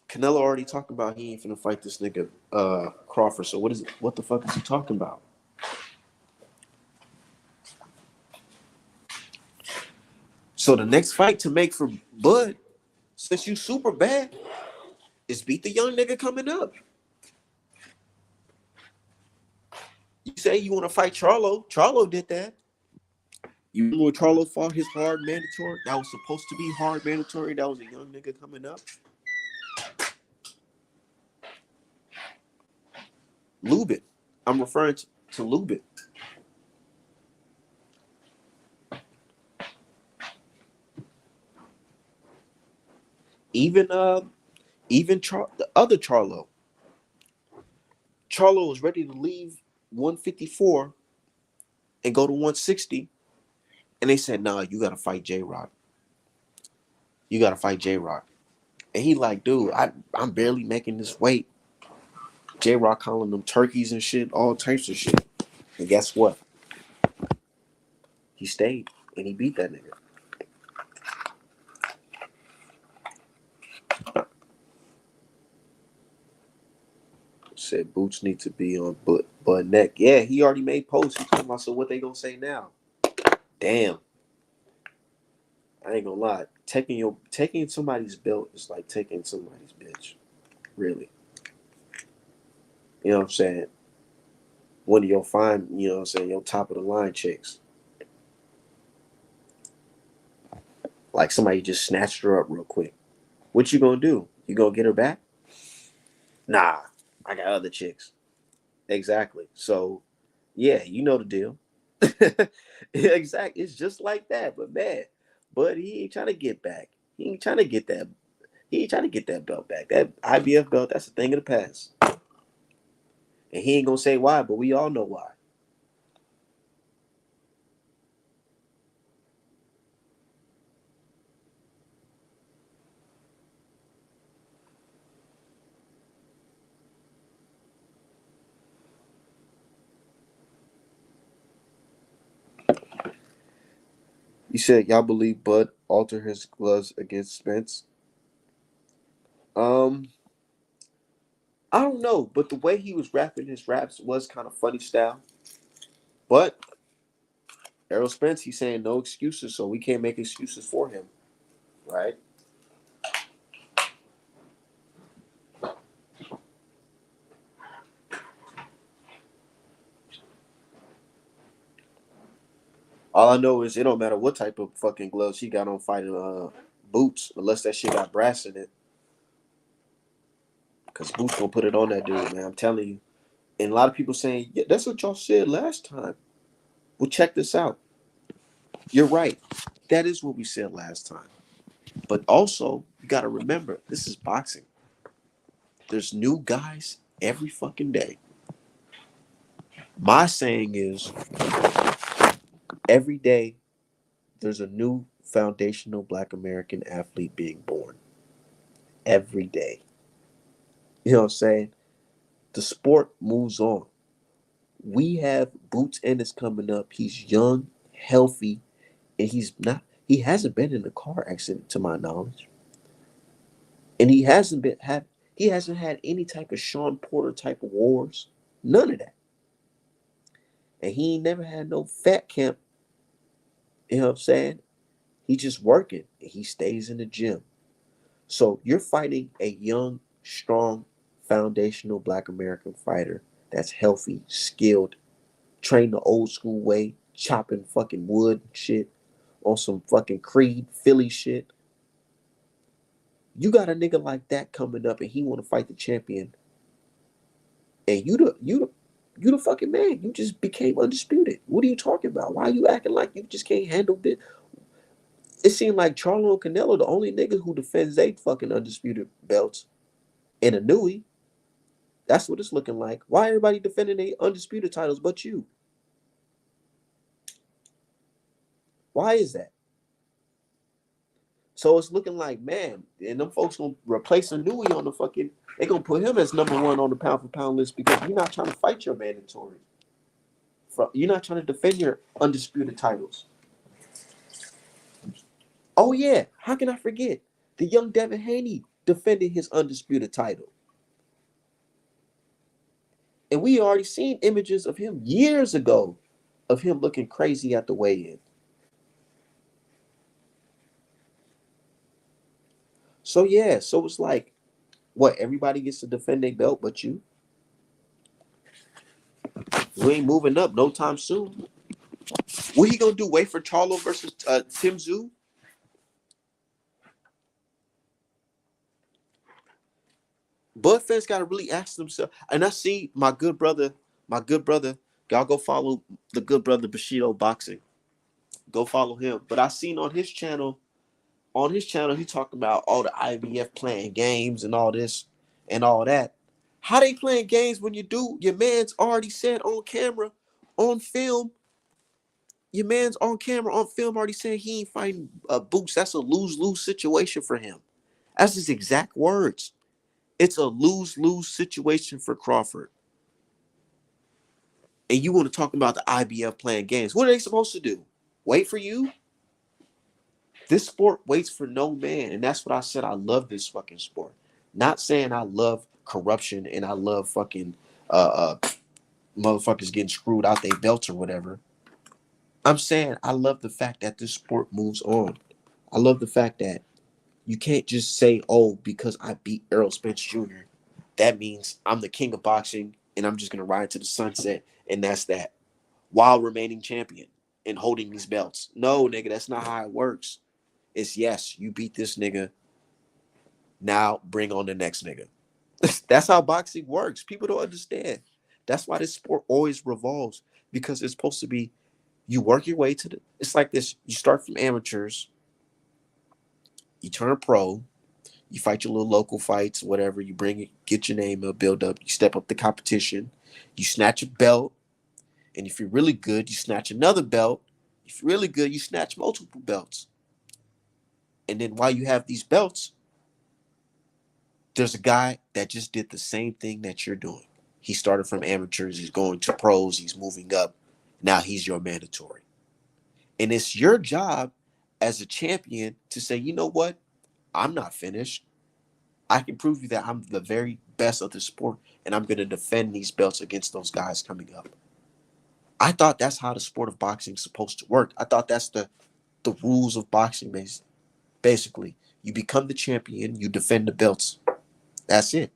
Canelo already talking about he ain't finna fight this nigga Crawford. So what the fuck is he talking about? So the next fight to make for Bud, since you super bad, is beat the young nigga coming up. You say you want to fight Charlo. Charlo did that. You remember when Charlo fought his hard mandatory? That was supposed to be hard mandatory. That was a young nigga coming up. Lubin. I'm referring to Lubin. Even the other Charlo. Charlo was ready to leave 154 and go to 160. And they said, nah, you gotta fight J Rock. You gotta fight J Rock. And he like, dude, I'm barely making this weight. J Rock calling them turkeys and shit, all types of shit. And guess what? He stayed and he beat that nigga. Said boots need to be on butt neck. Yeah, he already made posts. He talking about, so what they gonna say now? Damn, I ain't gonna lie. Taking somebody's belt is like taking somebody's bitch. Really, you know what I'm saying? One of your fine, you know what I'm saying, your top of the line chicks. Like somebody just snatched her up real quick. What you gonna do? You gonna get her back? Nah, I got other chicks. Exactly. So, yeah, you know the deal. Exactly. It's just like that. But man, but he ain't trying to get back. He ain't trying to get that. He ain't trying to get that belt back. That IBF belt, that's a thing of the past. And he ain't gonna say why, but we all know why. You said y'all believe Bud altered his gloves against Spence. Um, I don't know, but the way he was rapping his raps was kind of funny style. But Errol Spence, he's saying no excuses, so we can't make excuses for him, right? All I know is it don't matter what type of fucking gloves he got on fighting boots, unless that shit got brass in it. Cause boots gonna put it on that dude, man. I'm telling you. And a lot of people saying, yeah, that's what y'all said last time. Well, check this out. You're right. That is what we said last time. But also, you gotta remember, this is boxing. There's new guys every fucking day. My saying is every day there's a new foundational black American athlete being born. Every day. You know what I'm saying? The sport moves on. We have Boots Ennis coming up. He's young, healthy, and he hasn't been in a car accident to my knowledge. And he hasn't had any type of Sean Porter type of wars. None of that. And he ain't never had no fat camp. You know what I'm saying? He just working and he stays in the gym. So you're fighting a young, strong, foundational black American fighter that's healthy, skilled, trained the old school way, chopping fucking wood and shit on some fucking Creed Philly shit. You got a nigga like that coming up and he want to fight the champion, and you the fucking man. You just became undisputed. What are you talking about? Why are you acting like you just can't handle this? It seemed like Charlo and Canelo the only niggas who defends they fucking undisputed belts. And a Nui, that's what it's looking like. Why everybody defending their undisputed titles but you? Why is that? So it's looking like, man, and them folks gonna replace a Nui on the fucking. They gonna put him as number one on the pound for pound list because you're not trying to fight your mandatory. You're not trying to defend your undisputed titles. Oh yeah, how can I forget? The young Devin Haney defended his undisputed title, and we already seen images of him years ago, of him looking crazy at the weigh-in. So yeah, so it's like, what? Everybody gets to defend their belt, but you. You ain't moving up no time soon. What he gonna do? Wait for Charlo versus Tim Zoo? Bud fans gotta really ask themselves. And I see my good brother. Y'all go follow the good brother Bushido Boxing. Go follow him. But I seen on his channel, he talked about all the IBF playing games and all this and all that. How they playing games when you do? Your man's already said on camera, on film. Your man's on camera, on film, already said he ain't fighting Boots. That's a lose-lose situation for him. That's his exact words. It's a lose-lose situation for Crawford. And you want to talk about the IBF playing games. What are they supposed to do? Wait for you? This sport waits for no man. And that's what I said. I love this fucking sport. Not saying I love corruption and I love fucking motherfuckers getting screwed out their belts or whatever. I'm saying I love the fact that this sport moves on. I love the fact that you can't just say, oh, because I beat Errol Spence Jr., that means I'm the king of boxing and I'm just gonna ride to the sunset and that's that. While remaining champion and holding these belts. No, nigga, that's not how it works. It's yes, you beat this nigga. Now bring on the next nigga. That's how boxing works. People don't understand. That's why this sport always revolves because it's supposed to be you work your way to the. It's like this. You start from amateurs, you turn pro, you fight your little local fights, whatever. You bring it, get your name up, build up. You step up the competition, you snatch a belt, and if you're really good, you snatch another belt. If you're really good, you snatch multiple belts. And then while you have these belts, there's a guy that just did the same thing that you're doing. He started from amateurs, he's going to pros, he's moving up. Now he's your mandatory. And it's your job as a champion to say, you know what? I'm not finished. I can prove you that I'm the very best of the sport and I'm going to defend these belts against those guys coming up. I thought that's how the sport of boxing is supposed to work. I thought that's the rules of boxing basically. You become the champion, you defend the belts. That's it.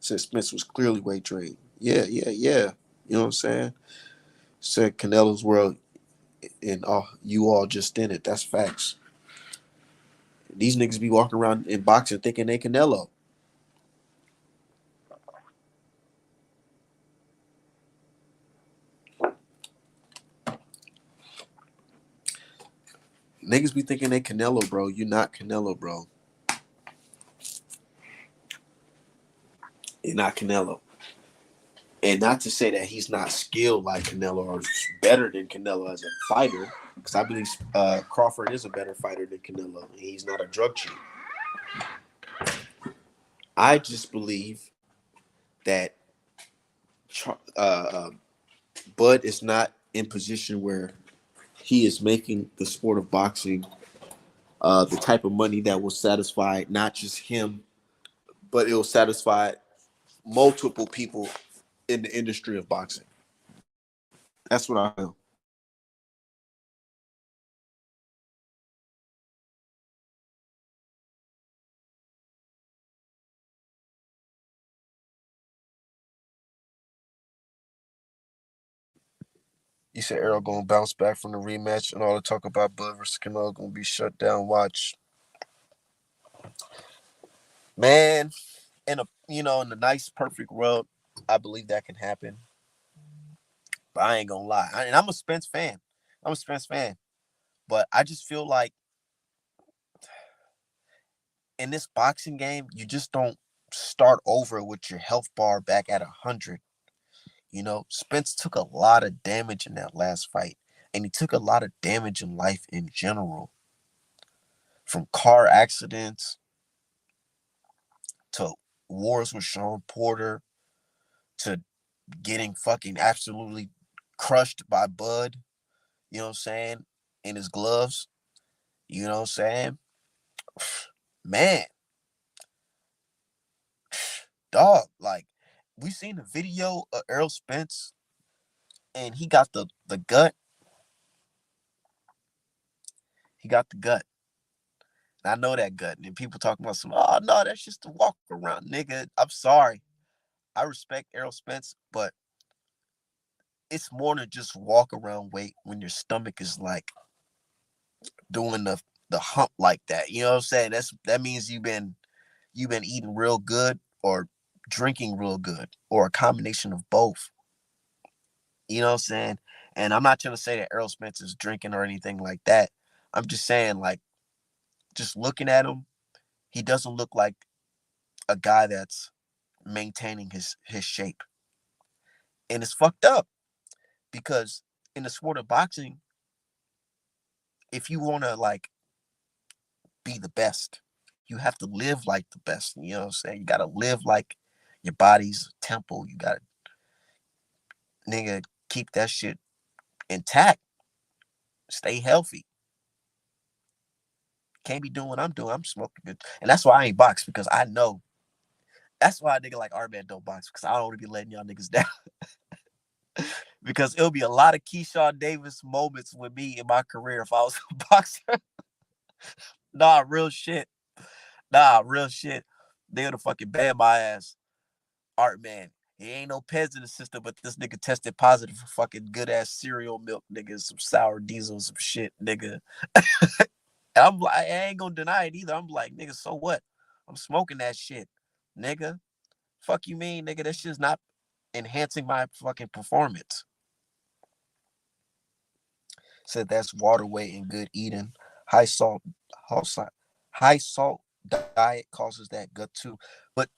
Said Spence was clearly weight trained. Yeah, yeah, yeah. You know what I'm saying? Said Canelo's world and you all just in it. That's facts. These niggas be walking around in boxing thinking they Canelo. Niggas be thinking they Canelo, bro. You not Canelo, bro. You're not Canelo. And not to say that he's not skilled like Canelo or better than Canelo as a fighter, because I believe Crawford is a better fighter than Canelo. He's not a drug cheat. I just believe that Bud is not in position where he is making the sport of boxing the type of money that will satisfy not just him, but it will satisfy multiple people in the industry of boxing. That's what I feel. You said Errol gonna bounce back from the rematch and all the talk about Bud versus Canelo gonna be shut down. Watch, man. In a in the nice perfect world, I believe that can happen. But I ain't gonna lie, and I'm a Spence fan. I'm a Spence fan, but I just feel like in this boxing game, you just don't start over with your health bar back at 100. Spence took a lot of damage in that last fight, and he took a lot of damage in life in general, from car accidents to wars with Sean Porter to getting fucking absolutely crushed by Bud. You know what I'm saying? In his gloves. You know what I'm saying? Man, dog. Like we seen the video of Errol Spence, and he got the gut. He got the gut. And I know that gut. And people talking about some, oh no, that's just a walk around, nigga. I'm sorry. I respect Errol Spence, but it's more than just walk around weight when your stomach is like doing the hump like that. You know what I'm saying? That means you've been eating real good or drinking real good or a combination of both. You know what I'm saying? And I'm not trying to say that Errol Spence is drinking or anything like that. I'm just saying, like, just looking at him, he doesn't look like a guy that's maintaining his shape. And it's fucked up because in the sport of boxing, if you want to like be the best, you have to live like the best. You know what I'm saying? You got to live like your body's a temple. You got to, nigga, keep that shit intact. Stay healthy. Can't be doing what I'm doing. I'm smoking good. And that's why I ain't box, because I know. That's why a nigga like Arman don't box, because I don't want to be letting y'all niggas down. Because it'll be a lot of Keyshawn Davis moments with me in my career if I was a boxer. Nah, real shit. Nah, real shit. They would have fucking banned my ass. Art man. He ain't no peds in the system, but this nigga tested positive for fucking good ass cereal milk, nigga. Some sour diesel, some shit, nigga. I'm like, I ain't gonna deny it either. I'm like, nigga, so what? I'm smoking that shit, nigga. Fuck you mean, nigga? That shit's not enhancing my fucking performance. Said that's water weight and good eating. High salt, high salt diet causes that gut too. But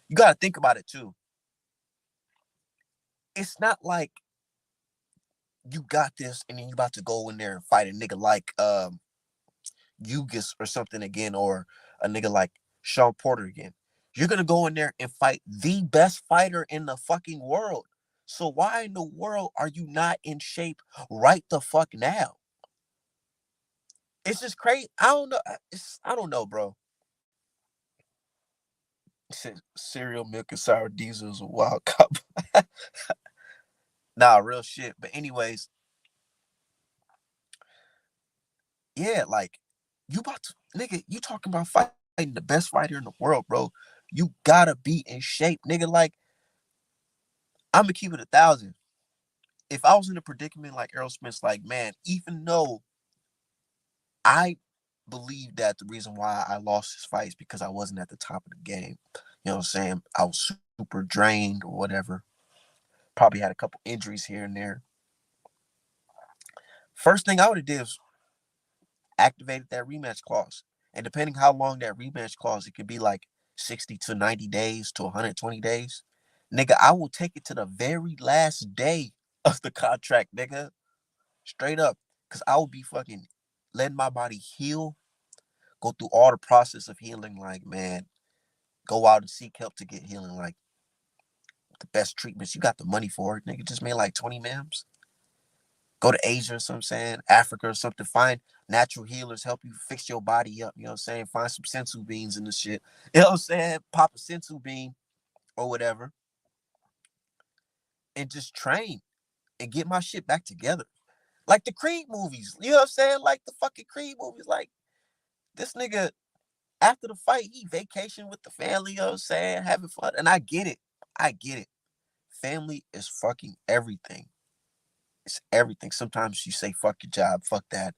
you gotta think about it too. It's not like you got this and then you about to go in there and fight a nigga like Yugis or something again, or a nigga like Sean Porter again. You're gonna go in there and fight the best fighter in the fucking world. So why in the world are you not in shape right the fuck now? It's just crazy. I don't know. I don't know, bro. Cereal milk and sour diesel is a wild cup. Nah, real shit. But anyways, yeah, like you about to nigga, you talking about fighting the best fighter in the world, bro. You gotta be in shape, nigga. Like, I'm gonna keep it 1,000. If I was in a predicament like Errol Smith's, like, man, even though I believe that the reason why I lost this fight is because I wasn't at the top of the game. You know what I'm saying? I was super drained or whatever. Probably had a couple injuries here and there. First thing I would have did was activated that rematch clause. And depending how long that rematch clause, it could be like 60 to 90 days to 120 days. Nigga, I will take it to the very last day of the contract, nigga. Straight up. Cause I will be fucking letting my body heal, go through all the process of healing, like, man, go out and seek help to get healing, like the best treatments. You got the money for it, nigga. Just made like 20 mams. Go to Asia or something, saying Africa or something. Find natural healers, help you fix your body up. You know what I'm saying? Find some sensu beans in the shit. You know what I'm saying? Pop a sensu bean or whatever, and just train and get my shit back together. Like the Creed movies. You know what I'm saying? Like the fucking Creed movies. Like this nigga, after the fight, he vacation with the family. You know what I'm saying? Having fun. And I get it. I get it. Family is fucking everything. It's everything. Sometimes you say fuck your job, fuck that.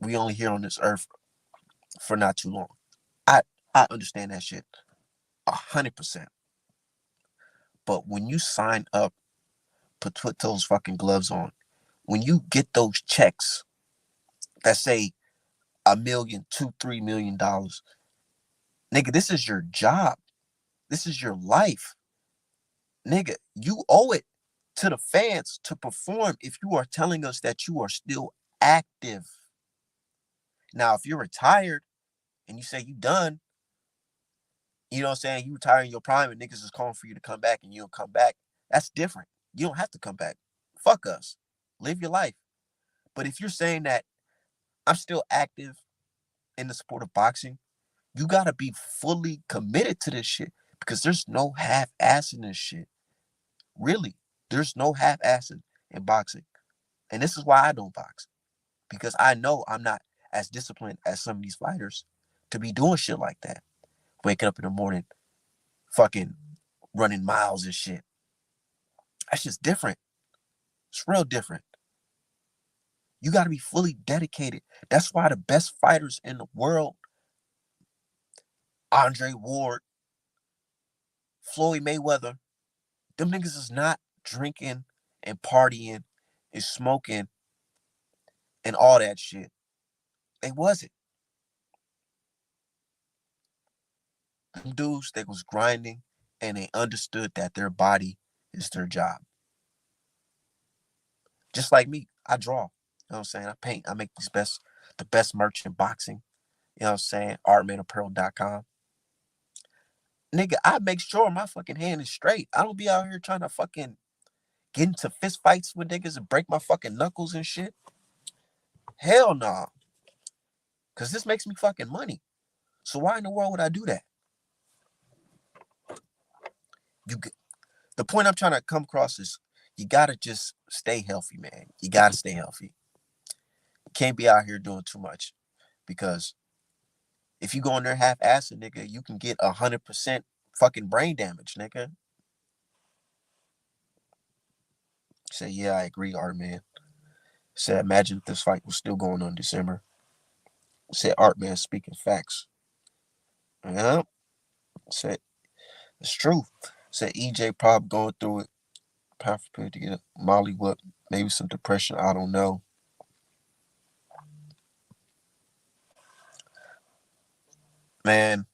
We only here on this earth for not too long. I I understand that shit 100%. But when you sign up, put those fucking gloves on, when you get those checks that say a million, $2, $3 million, nigga, this is your job. This is your life, nigga. You owe it to the fans to perform if you are telling us that you are still active. Now, if you're retired and you say you done, you know what I'm saying? You retire in your prime and niggas is calling for you to come back and you don't come back. That's different. You don't have to come back. Fuck us. Live your life. But if you're saying that I'm still active in the sport of boxing, you gotta be fully committed to this shit because there's no half-ass in this shit. Really. There's no half-assing in boxing. And this is why I don't box. Because I know I'm not as disciplined as some of these fighters to be doing shit like that. Waking up in the morning, fucking running miles and shit. That's just different. It's real different. You got to be fully dedicated. That's why the best fighters in the world, Andre Ward, Floyd Mayweather, them niggas is not drinking and partying and smoking and all that shit. They wasn't. Them dudes, they was grinding and they understood that their body is their job. Just like me, I draw. You know what I'm saying? I paint. I make the best merch in boxing. You know what I'm saying? Artmanapparel.com. Nigga, I make sure my fucking hand is straight. I don't be out here trying to fucking get into fist fights with niggas and break my fucking knuckles and shit. Hell no. Nah. Because this makes me fucking money. So why in the world would I do that? You, the point I'm trying to come across is you gotta just stay healthy, man. You gotta stay healthy. You can't be out here doing too much because if you go in there half-assed, nigga, you can get 100% fucking brain damage, nigga. Say, yeah, I agree, Art Man. Said, imagine if this fight was still going on in December. Said, Art Man speaking facts. Yeah. Said, it's true. Said, EJ probably going through it. Pound for pound to get a Molly whip. Maybe some depression. I don't know. Man,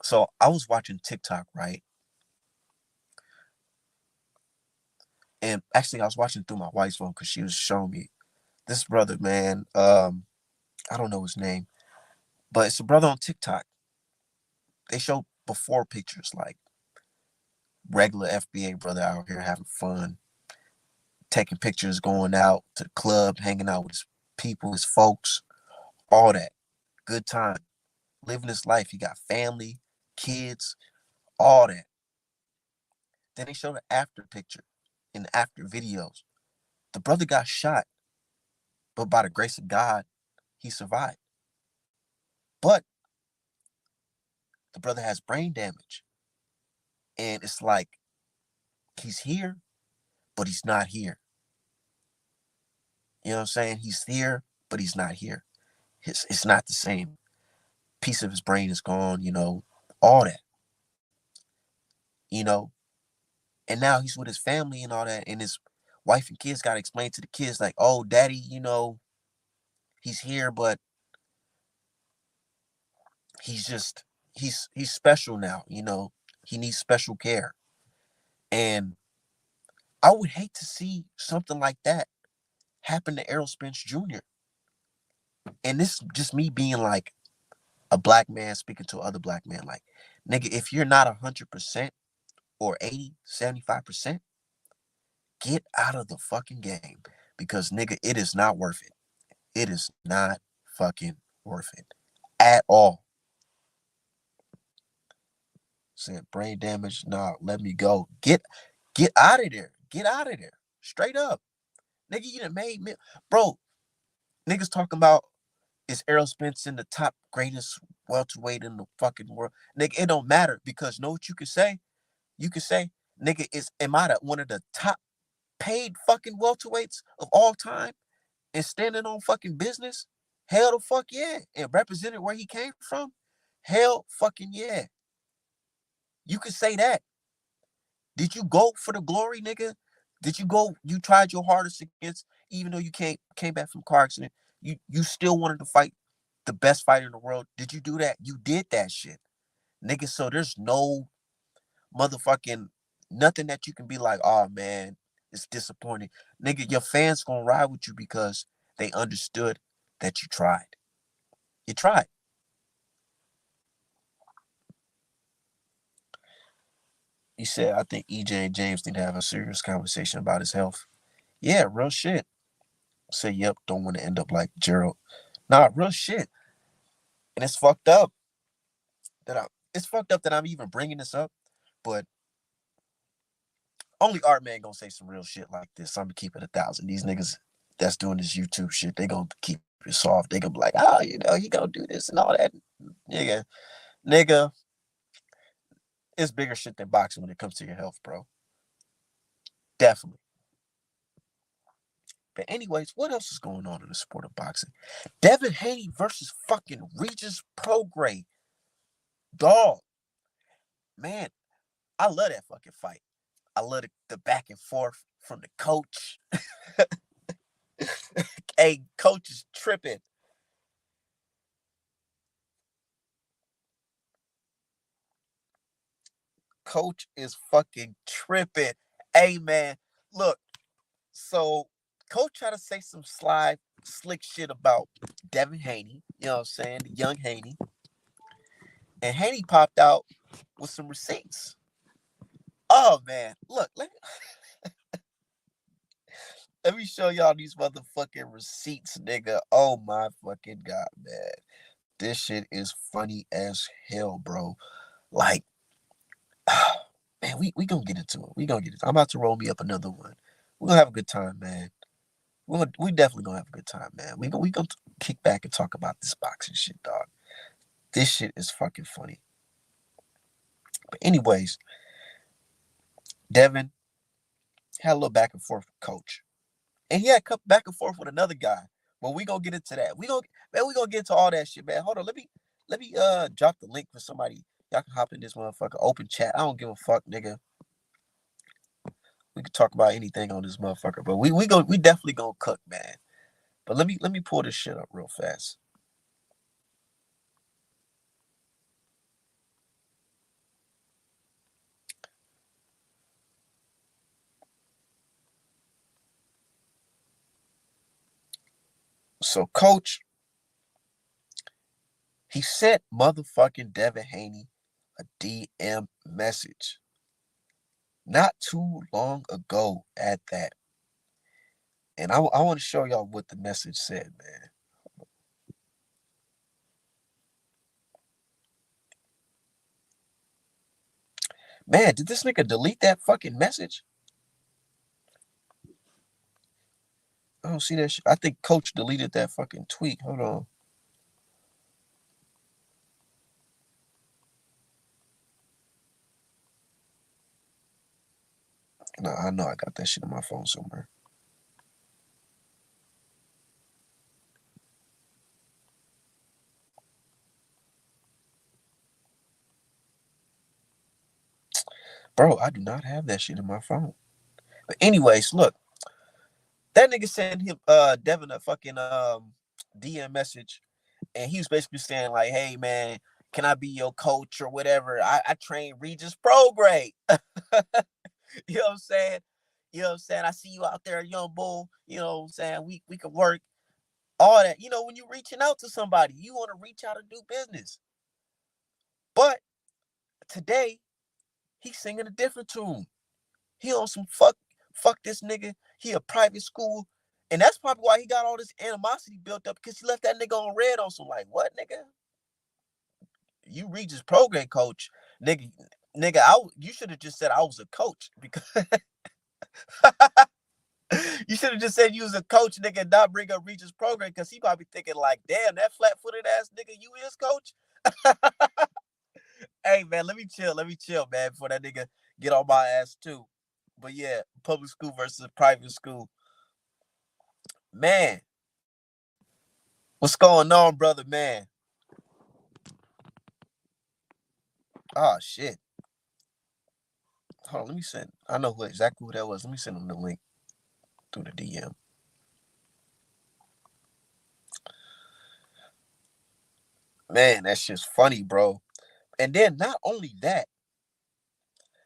so I was watching TikTok, right? And actually, I was watching through my wife's phone because she was showing me this brother, man. I don't know his name, but it's a brother on TikTok. They show before pictures, like regular FBA brother out here having fun, taking pictures, going out to the club, hanging out with his people, his folks, all that. Good time. Living his life. He got family, kids, all that. Then they show the after picture and the after videos. The brother got shot, but by the grace of God, he survived. But the brother has brain damage. And it's like he's here, but he's not here. You know what I'm saying? He's here, but he's not here. It's not the same. Piece of his brain is gone, all that, you know. And now he's with his family and all that. And his wife and kids got to explain to the kids, like, oh, daddy, he's here, but he's just, he's special now, he needs special care. And I would hate to see something like that happen to Errol Spence Jr. And this is just me being like a black man speaking to other black man. Like, nigga, if you're not 100% or 80, 75%, get out of the fucking game because, nigga, it is not worth it. It is not fucking worth it at all. Said brain damage. Nah, let me go. Get out of there. Get out of there. Straight up. Nigga, you done made me. Bro, niggas talking about is Errol Spence in the top greatest welterweight in the fucking world? Nigga, it don't matter because know what you can say? You can say, nigga, am I one of the top paid fucking welterweights of all time and standing on fucking business? Hell the fuck yeah. And represented where he came from? Hell fucking yeah. You can say that. Did you go for the glory, nigga? You tried your hardest against, even though you came back from car accident, you still wanted to fight the best fighter in the world. Did you do that? You did that shit. Nigga, so there's no motherfucking nothing that you can be like, oh man, it's disappointing. Nigga, your fans gonna ride with you because they understood that you tried. You tried. He said, I think EJ and James need to have a serious conversation about his health. Yeah, real shit. Say, yep, don't want to end up like Gerald. Nah, real shit. And it's fucked up that I'm even bringing this up, but only Art Man gonna say some real shit like this. I'm gonna keep it 1,000. These niggas that's doing this YouTube shit, they gonna keep it soft. They gonna be like, oh, he gonna do this and all that. Nigga, it's bigger shit than boxing when it comes to your health, bro. Definitely. But anyways, what else is going on in the sport of boxing? Devin Haney versus fucking Regis Prograis. Dog. Man, I love that fucking fight. I love the back and forth from the coach. Hey, coach is tripping. Coach is fucking tripping. Hey, man, look. So, coach tried to say some slick shit about Devin Haney. You know what I'm saying? The young Haney. And Haney popped out with some receipts. Oh, man. Look. Let me show y'all these motherfucking receipts, nigga. Oh my fucking god, man. This shit is funny as hell, bro. Like, man, we gonna get into it. We gonna get it. I'm about to roll me up another one. We're gonna have a good time, man. We definitely gonna have a good time, man. We gonna kick back and talk about this boxing shit, dog. This shit is fucking funny. But anyways, Devin had a little back and forth with Coach, and he had come back and forth with another guy. But we gonna get into that. We gonna get into all that shit, man. Hold on, let me drop the link for somebody. Y'all can hop in this motherfucker open chat. I don't give a fuck, nigga. We can talk about anything on this motherfucker, but we definitely gonna cook, man. But let me pull this shit up real fast. So Coach, he sent motherfucking Devin Haney a DM message not too long ago at that. And I want to show y'all what the message said, man. Man, did this nigga delete that fucking message? I don't see that shit. I think Coach deleted that fucking tweet. Hold on. No, I know I got that shit on my phone somewhere. Bro, I do not have that shit in my phone. But anyways, look. That nigga sent him Devin a fucking DM message, and he was basically saying like, "Hey man, can I be your coach or whatever? I train Regis Pro grade." You know what I'm saying? You know what I'm saying? I see you out there, young bull. You know what I'm saying? We can work all that. You know, when you're reaching out to somebody, you want to reach out and do business. But today, he's singing a different tune. He on some fuck this nigga. He a private school. And that's probably why he got all this animosity built up, because he left that nigga on red on some like, what, nigga? You Regis program coach, nigga. Nigga, you should have just said I was a coach, because you should have just said you was a coach, nigga, and not bring up Regis program, because he probably thinking like, damn, that flat-footed ass nigga, you is coach? Hey, man, let me chill, man, before that nigga get on my ass, too. But yeah, public school versus private school. Man, what's going on, brother, man? Oh, shit. Hold on, let me send. I know exactly who that was. Let me send him the link through the DM. Man, that's just funny, bro. And then not only that,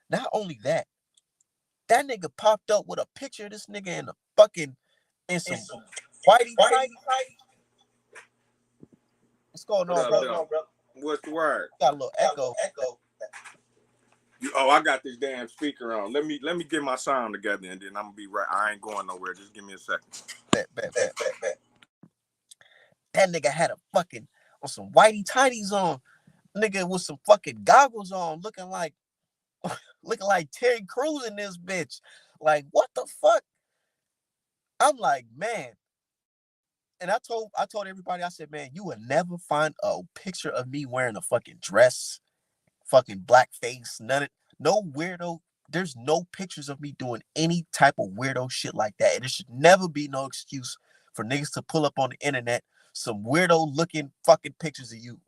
that nigga popped up with a picture of this nigga in some whitey tight. What's going on, brother? What's the word? Got a little echo. I got this damn speaker on. Let me get my sound together, and then I'm gonna be right. I ain't going nowhere. Just give me a second. Bet. That nigga had a fucking on some whitey tighties on, nigga, with some fucking goggles on, looking like Terry Crews in this bitch. Like, what the fuck? I'm like, man. And I told everybody, I said, man, you would never find a picture of me wearing a fucking dress, fucking blackface, no weirdo. There's no pictures of me doing any type of weirdo shit like that. And there should never be no excuse for niggas to pull up on the internet some weirdo looking fucking pictures of you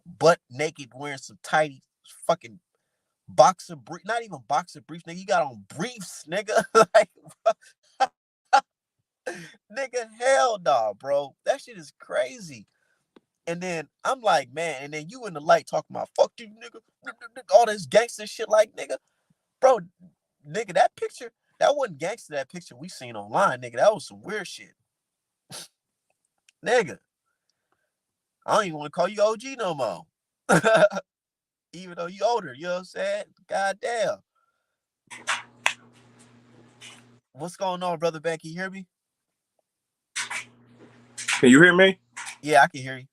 butt naked wearing some tidy fucking boxer brief, not even boxer briefs, nigga. You got on briefs, nigga. Like, nigga, hell nah, bro. That shit is crazy. And then I'm like, man, and then you in the light talking about fuck you, nigga, all this gangster shit, like, nigga, bro, nigga, that wasn't gangster. That picture we seen online, nigga, that was some weird shit, nigga. I don't even want to call you OG no more, even though you older. You know what I'm saying? God damn. What's going on, brother Ben? Can you hear me? Can you hear me? Yeah, I can hear you.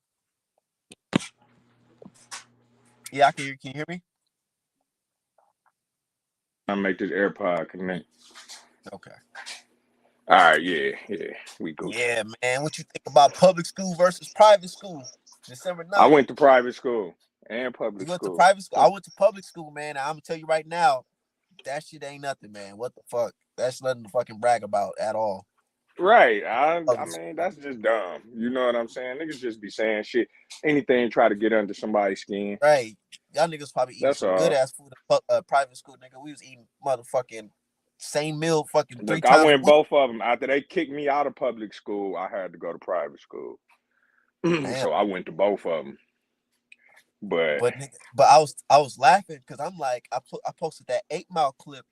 Yeah, I can hear you. Can you hear me? I make this AirPod connect. Okay. All right, yeah, we Gucci. Yeah, man. What you think about public school versus private school? December I 9th. went to private school and You public went to school. private school? I went to public school, man. I'm gonna tell you right now, that shit ain't nothing, man. What the fuck? That's nothing to fucking brag about at all. Right. I Public mean, school. that's just dumb. You know what I'm saying? Niggas just be saying shit, anything try to get under somebody's skin. Right. Y'all niggas probably eating That's some good all. ass food in private school, nigga. We was eating motherfucking same meal fucking three Look, I times a went week. both of them. After they kicked me out of public school, I had to go to private school. Damn. So I went to both of them. But But nigga, but I was laughing because I'm like, I posted that 8 Mile clip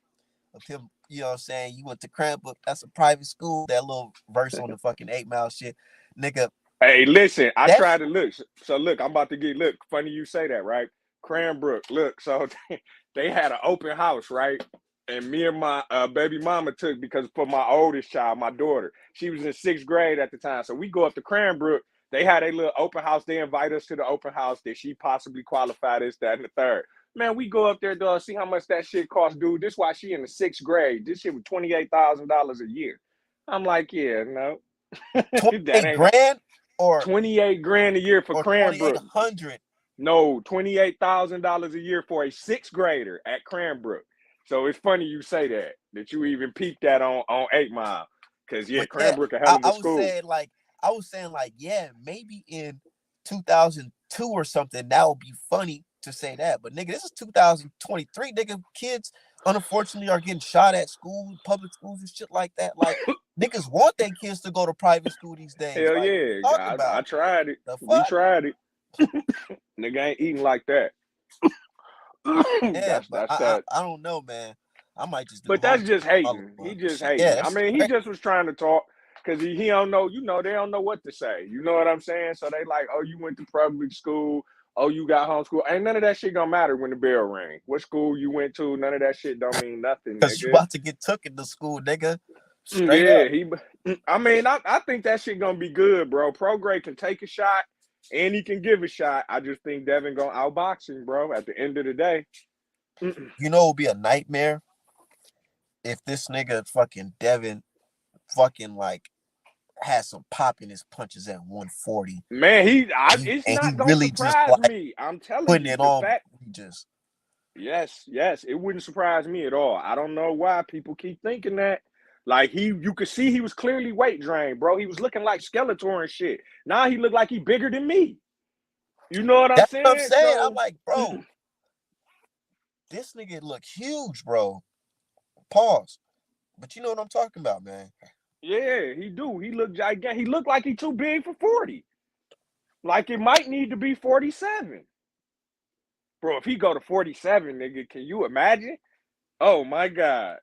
of him, you know what I'm saying? You went to Cranbrook, that's a private school, that little verse on the fucking 8 Mile shit. Nigga, hey, listen, I that tried shit, to look. So look, I'm about to get look. Funny you say that, right? Cranbrook. Look, so they had an open house, right? And me and my baby mama took because for my oldest child, my daughter, she was in 6th grade at the time. So we go up to Cranbrook. They had a little open house. They invite us to the open house. That she possibly qualified this, that, and the third. Man, we go up there, dog. See how much that shit costs, dude. This why she in the 6th grade. This shit was $28,000 a year. I'm like, yeah, no, that 28 ain't grand or 28 grand a year for or 28 Cranbrook. hundred. No, $28,000 a year for a 6th grader at Cranbrook. So it's funny you say that you even peeped that on 8 Mile. Cause yeah, But yeah, Cranbrook a hell I, of I a was school. saying like I was saying like, yeah, maybe in 2002 or something, that would be funny to say that. But nigga, this is 2023. Nigga, kids unfortunately are getting shot at school, public schools and shit like that. Like niggas want their kids to go to private school these days. Hell Like, what yeah. you talking I about? tried it. The We fuck? tried it. Nigga ain't eating like that. Yeah, that's but that's I that. I don't know, man. I might just do But that's homeschool just my hating. He little just shit. Yeah, hating. that I shit mean, he crazy. just was trying to talk because he don't know, they don't know what to say. You know what I'm saying? So they like, oh, you went to public school. Oh, you got homeschool. Ain't none of that shit gonna matter when the bell ring. What school you went to, none of that shit don't mean nothing, Cause you nigga. about to get took into school, nigga. Straight Yeah, up. I mean, I think that shit gonna be good, bro. Prograde can take a shot and he can give a shot. I just think Devin gonna outbox him, bro, at the end of the day. You know it would be a nightmare if this nigga fucking Devin fucking like had some pop in his punches at 140. Man, it's And he not gonna really just surprise like me. I'm telling putting you, it the on. fact. He just Yes, it wouldn't surprise me at all. I don't know why people keep thinking that. Like you could see he was clearly weight drained, bro. He was looking like Skeletor and shit. Now he looked like he bigger than me. You know what I'm that's what I'm saying? saying. I'm So like, bro, this nigga look huge, bro. Pause. But you know what I'm talking about, man. yeah, he do. He looked gigantic. He looked like he too big for 40. Like it might need to be 47. Bro, if he go to 47, nigga, can you imagine? Oh my God.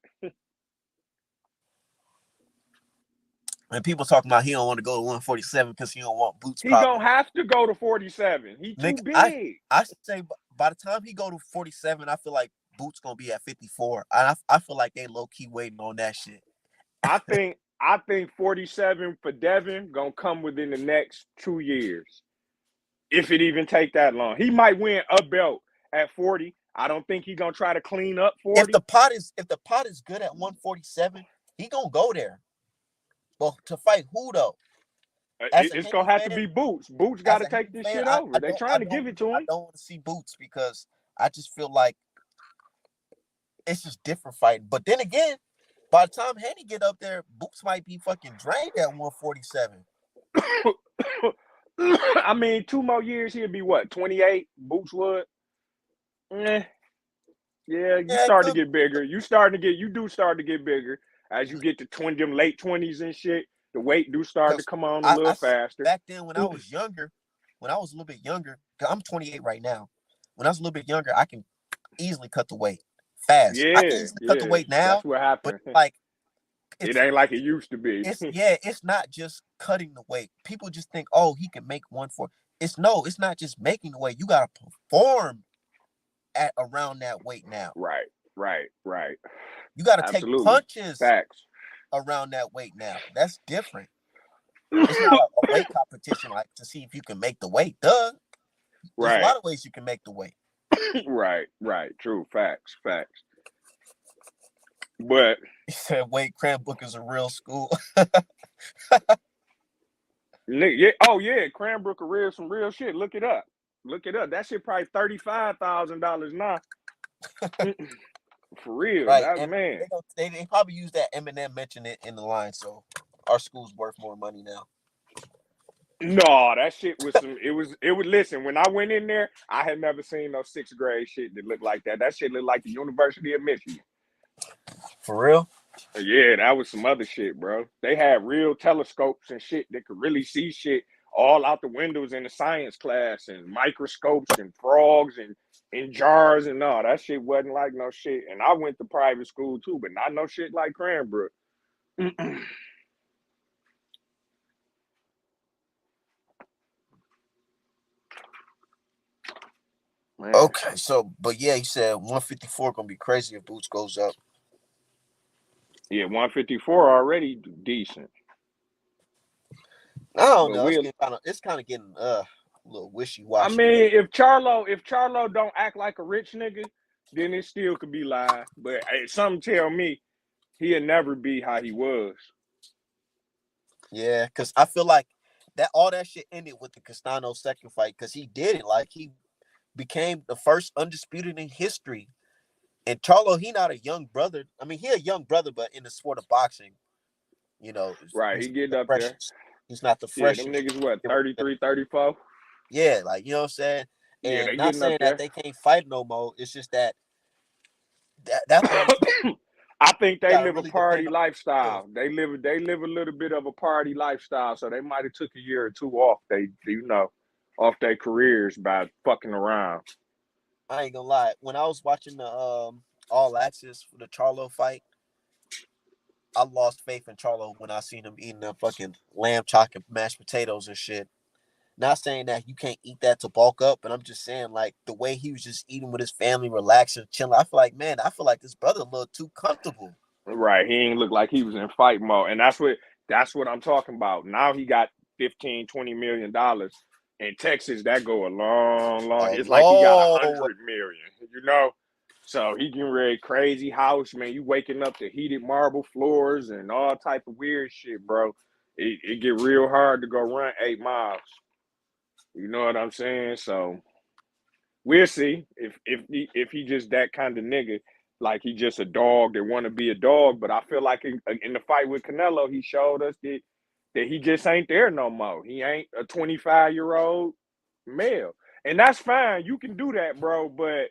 And people talking about he don't want to go to 147 because he don't want boots He probably. gonna have to go to 47. He too Nigga, I big. I say by the time he go to 47, I feel like Boots gonna be at 54. I feel like they low key waiting on that shit. I think 47 for Devin gonna come within the next 2 years. If it even take that long. He might win a belt at 40. I don't think he's gonna try to clean up If the 40. pot is good at 147, he gonna go there. Well, to fight who though? As a It's Henny gonna have to fan, be Boots. Boots gotta take this shit I, over. I They don't I trying to don't give it to I him. don't want to see Boots because I just feel like it's just different fighting. But then again, by the time Henny get up there, Boots might be fucking drained at 147. I mean, 2 more years, he'll be what, 28? Boots would? Eh, yeah, you Yeah, it start to could get bigger. You do start to get bigger as you get to them late 20s and shit. The weight do start to because come on a little I faster. back then when I was younger, when I was a little bit younger, because I'm 28 right now. When I was a little bit younger, I can easily cut the weight fast. I can Yeah, easily cut the yeah. weight now, That's what but happened. like It it's ain't like it used to be. it's yeah, it's not just cutting the weight. People just think, oh, he can make one for it's no, it's not just making the weight. You gotta perform at around that weight now. Right, right, right. You gotta take Absolutely. punches Facts. around that weight now. That's different. It's not a weight competition like to see if you can make the weight. Duh. There's a Right. lot of ways you can make the weight. Right. True. Facts. But He said weight Cranbrook is a real school. yeah, oh yeah, Cranbrook some real shit. Look it up. That shit probably $35,000 now. For real, Right. that And man. they probably use that Eminem mentioned it in the line, so our school's worth more money now. No, that shit was some. It was. Listen, when I went in there, I had never seen no sixth grade shit that looked like that. That shit looked like the University of Michigan. For real? Yeah, that was some other shit, bro. They had real telescopes and shit that could really see shit all out the windows in the science class, and microscopes and frogs and in jars and all. That shit wasn't like no shit. And I went to private school too, but not no shit like Cranbrook. Man. Okay, so but yeah, he said 154 gonna be crazy if Boots goes up. Yeah, 154 already decent. I don't But know. It's kind of getting a little wishy I washy. mean, if Charlo don't act like a rich nigga, then it still could be live. But something tell me he'll never be how he was. Yeah, because I feel like that all that shit ended with the Castano second fight because he did it. Like he became the first undisputed in history. And Charlo, he not a young brother. I mean, he a young brother, but in the sport of boxing, Right, he's he not getting the up there. freshest. He's not the Yeah, them freshest. niggas, what, 33, 34? Yeah, like you know what I'm saying. Yeah, And they not getting up saying that there. they can't fight no more. It's just that's one of those things I think you they gotta live a really depend party on skills. lifestyle. They live a little bit of a party lifestyle, so they might have took a year or two off off their careers by fucking around. I ain't gonna lie. When I was watching the All Access for the Charlo fight, I lost faith in Charlo when I seen him eating the fucking lamb chop and mashed potatoes and shit. Not saying that you can't eat that to bulk up, but I'm just saying like the way he was just eating with his family, relaxing, chilling. I feel like this brother a little too comfortable. Right. He ain't look like he was in fight mode. And that's what I'm talking about. Now he got 15, $20 million. In Texas, that go a long. A It's like he got long way. 100 million. So he can read crazy house, man. You waking up to heated marble floors and all type of weird shit, bro. It get real hard to go run 8 miles. You know what I'm saying? So we'll see if he just that kind of nigga, like he just a dog that want to be a dog. But I feel like in the fight with Canelo, he showed us that he just ain't there no more. He ain't a 25-year-old male, and that's fine. You can do that, bro. But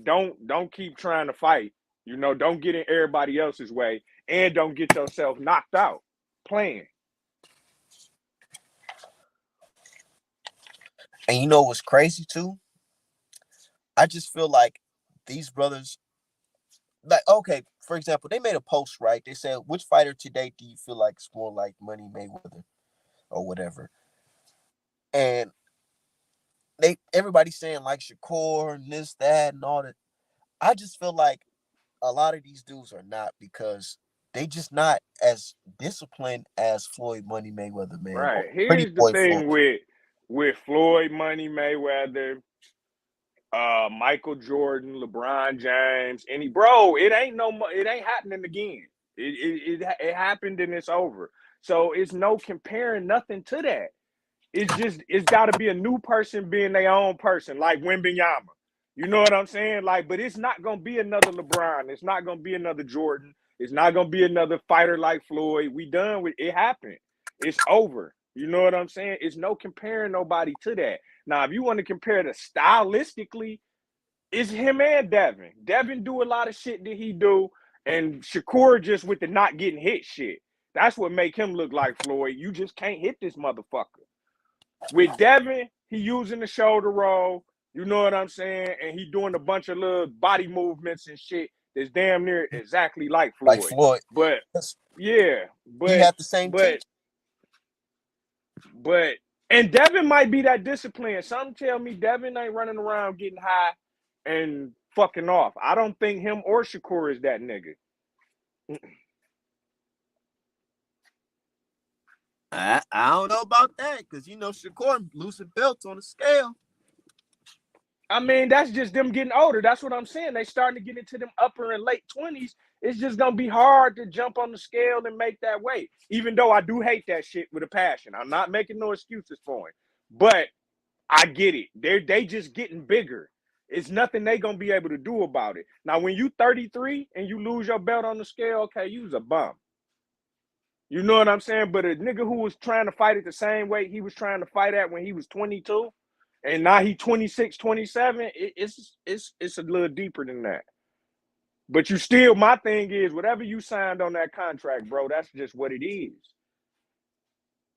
don't keep trying to fight. Don't get in everybody else's way, and don't get yourself knocked out playing. And you know what's crazy too? I just feel like these brothers, like okay, for example, they made a post, right? They said, which fighter today do you feel like is more like Money Mayweather or whatever? And everybody's saying like Shakur and this, that, and all that. I just feel like a lot of these dudes are not because they just not as disciplined as Floyd Money Mayweather, man, or Right. Pretty Here's the Boy Floyd. thing with Floyd Money Mayweather, Michael Jordan, LeBron James, it ain't it ain't happening again. It happened and it's over. So it's no comparing nothing to that. It's got to be a new person being their own person, like Wembenyama. You know what I'm saying? Like, but it's not gonna be another LeBron. It's not gonna be another Jordan. It's not gonna be another fighter like Floyd. We done with it. Happened. It's over. You know what I'm saying? It's no comparing nobody to that. Now, if you want to compare it stylistically, it's him and Devin. Devin do a lot of shit that he do, and Shakur just with the not getting hit shit. That's what make him look like Floyd. You just can't hit this motherfucker. With Devin, he using the shoulder roll. You know what I'm saying? And he doing a bunch of little body movements and shit that's damn near exactly like Like Floyd. Floyd, But yeah, he but had the same but teach. but and Devin might be that disciplined. Some tell me Devin ain't running around getting high and fucking off. I don't think him or Shakur is that nigga. I don't know about that because you know Shakur losing belts on the scale. I mean, that's just them getting older. That's what I'm saying. They starting to get into them upper and late 20s. It's just gonna be hard to jump on the scale and make that weight. Even though I do hate that shit with a passion. I'm not making no excuses for it. But I get it. They just getting bigger. It's nothing they gonna be able to do about it. Now, when you 33 and you lose your belt on the scale, okay, you was a bum. You know what I'm saying? But a nigga who was trying to fight at the same weight he was trying to fight at when he was 22, and now he 26, 27, it's a little deeper than that. But you still, my thing is, whatever you signed on that contract, bro, that's just what it is.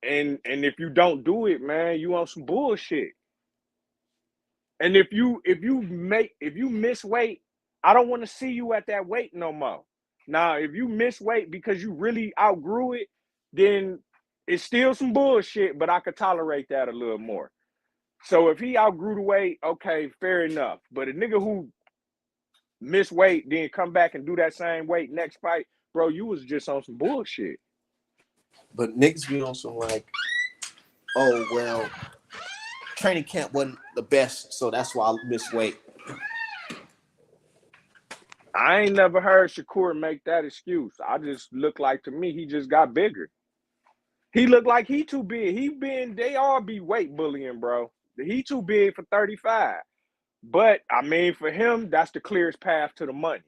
And if you don't do it, man, you on some bullshit. And if you miss weight, I don't want to see you at that weight no more. Now, if you miss weight because you really outgrew it, then it's still some bullshit, but I could tolerate that a little more. So if he outgrew the weight, okay, fair enough. But a nigga who miss weight, then come back and do that same weight next fight, bro, you was just on some bullshit. But niggas be on some like, oh well, training camp wasn't the best, so that's why I missed weight. I ain't never heard Shakur make that excuse. I just look like, to me, he just got bigger. He looked like he too big. They all be weight bullying, bro. He too big for 35. But, I mean, for him, that's the clearest path to the money.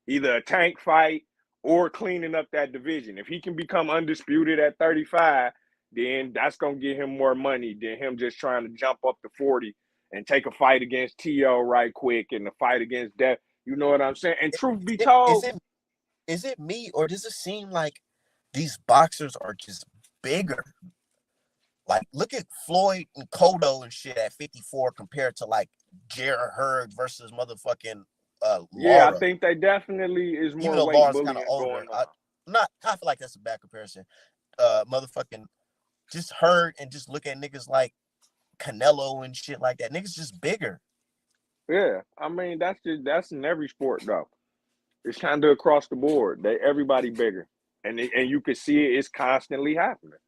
Either a tank fight or cleaning up that division. If he can become undisputed at 35, then that's going to get him more money than him just trying to jump up to 40 and take a fight against T.O. right quick and a fight against Death. You know what I'm saying? And truth be told, is it me or does it seem like these boxers are just bigger? Like, look at Floyd and Cotto and shit at 54 compared to like Jarrett Hurd versus motherfucking yeah, I Lara. think they definitely is Even more though weight Lara's kind bullying of older, going on. I feel like that's a bad comparison. Motherfucking just Hurd and just look at niggas like Canelo and shit like that. Niggas just bigger. Yeah, I mean that's in every sport though. It's kind of across the board. Everybody bigger, and you can see it. It's constantly happening.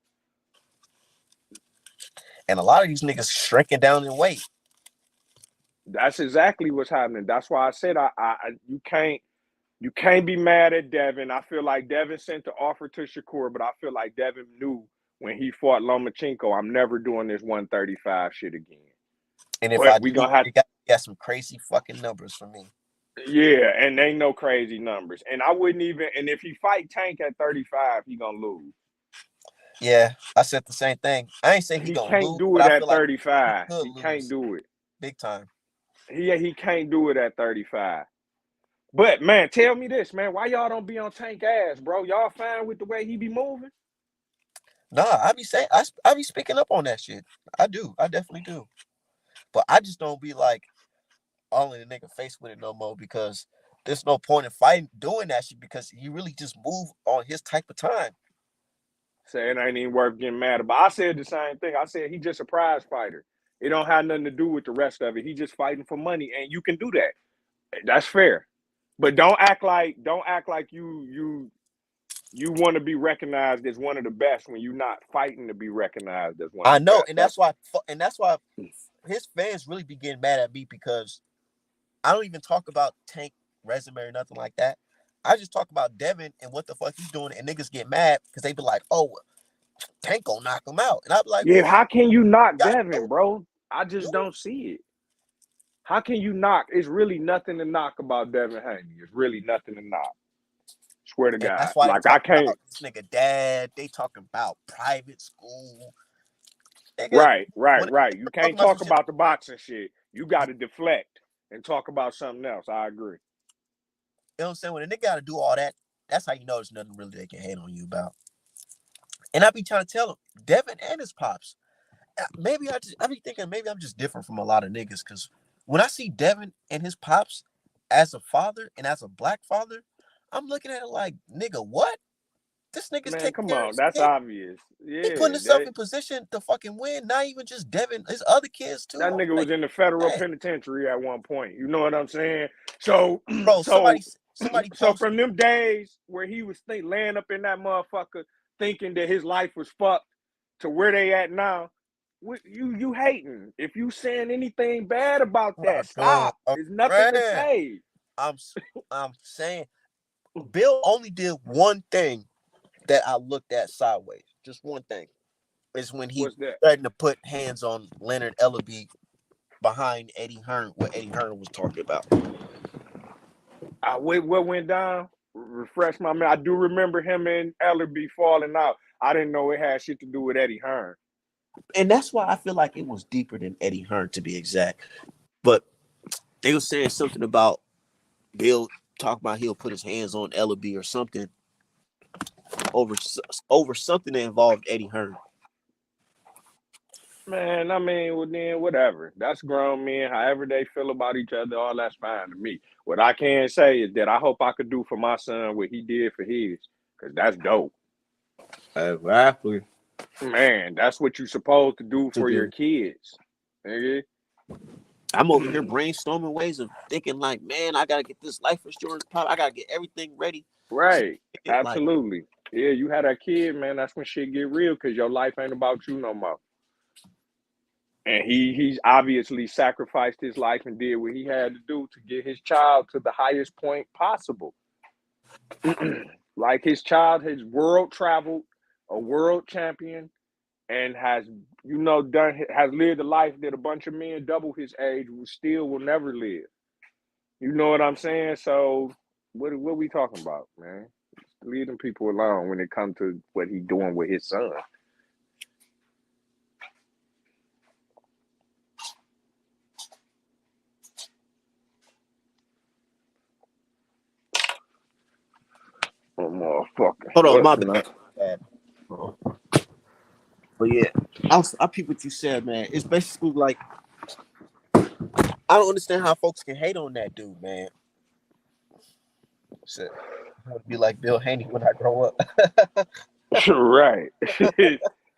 And a lot of these niggas shrinking down in weight. That's exactly what's happening. That's why I said you can't be mad at Devin. I feel like Devin sent the offer to Shakur, but I feel like Devin knew when he fought Lomachenko, I'm never doing this 135 shit again. And if But I we do, gonna have you got some crazy fucking numbers for me. Yeah, and ain't no crazy numbers. And I wouldn't even. And if he fight Tank at 35, he gonna lose. Yeah, I said the same thing. I ain't saying he gonna can't lose, do but it I at feel like 35. he could He lose can't do it. big time. He can't do it at 35. But man, tell me this, man. Why y'all don't be on Tank ass, bro? Y'all fine with the way he be moving? Nah, I be saying I be speaking up on that shit. I do. I definitely do. But I just don't be like all in the nigga face with it no more because there's no point in fighting doing that shit because you really just move on his type of time. Say it ain't even worth getting mad about. I said the same thing. I said he just a prize fighter. It don't have nothing to do with the rest of it. He just fighting for money, and you can do that. That's fair. But don't act like you want to be recognized as one of the best when you're not fighting to be recognized as one of I the know, best. and that's why his fans really be getting mad at me because I don't even talk about Tank resume or nothing like that. I just talk about Devin and what the fuck he's doing, and niggas get mad because they be like, "Oh, Tank gonna knock him out," and I be like, Yeah, "Well, how can you knock got Devin, no bro? I just do." don't see it. How can you knock? It's really nothing to knock about Devin Haney. It's really nothing to knock. Swear to And God. that's why they Like I talk can't. about this nigga dad. They talking about private school. Nigga, Right. when You talking can't about some talk shit, about the boxing shit. You got to deflect and talk about something else. I agree. you know what I'm saying? When a nigga got to do all that, that's how you know there's nothing really they can hate on you about. And I be trying to tell him, Devin and his pops. Maybe I be thinking maybe I'm just different from a lot of niggas because when I see Devin and his pops as a father and as a black father, I'm looking at it like, nigga, what? This nigga's Man, taking come care of on. his That's kid. obvious. He putting Yeah, himself in position to fucking win. Not even just Devin, his other kids too. that I'm nigga like, was in the federal man, penitentiary at one point. You know what I'm saying? So, bro, so, somebody so from posted. them days where he was laying up in that motherfucker thinking that his life was fucked to where they at now. You hating. If you saying anything bad about that, Bro, stop. There's nothing to man, say. I'm saying Bill only did one thing that I looked at sideways. Just one thing. Is when he What's that? threatened to put hands on Leonard Ellaby behind Eddie Hearn, what Eddie Hearn was talking about. What went down? Refresh my memory. I do remember him and Ellerby falling out. I didn't know it had shit to do with Eddie Hearn. And that's why I feel like it was deeper than Eddie Hearn, to be exact. But they were saying something about Bill talking about he'll put his hands on Ellaby or something over over something that involved Eddie Hearn. Man, I mean, well then whatever. That's grown men. However they feel about each other, all that's fine to me. What I can say is that I hope I could do for my son what he did for his, because that's dope. Exactly. Man, that's what you're supposed to do To for your do. kids. Nigga. I'm over here brainstorming ways of thinking like, man, I gotta get this life insurance pop. I gotta get everything ready. So Right. it like, Absolutely. Yeah, you had that kid, man. That's when shit get real because your life ain't about you no more. And he's obviously sacrificed his life and did what he had to do to get his child to the highest point possible. Like his child has world traveled, a world champion, and has done has lived a life that a bunch of men double his age will never live. You know what I'm saying? So what we talking about, man? Leave them people alone when it comes to what he doing with his son. Oh motherfucker. hold on, What my man? bad. But yeah, I peep what you said, man. It's basically like I don't understand how folks can hate on that dude, man. Shit, I want to be like Bill Haney when I grow up. Right.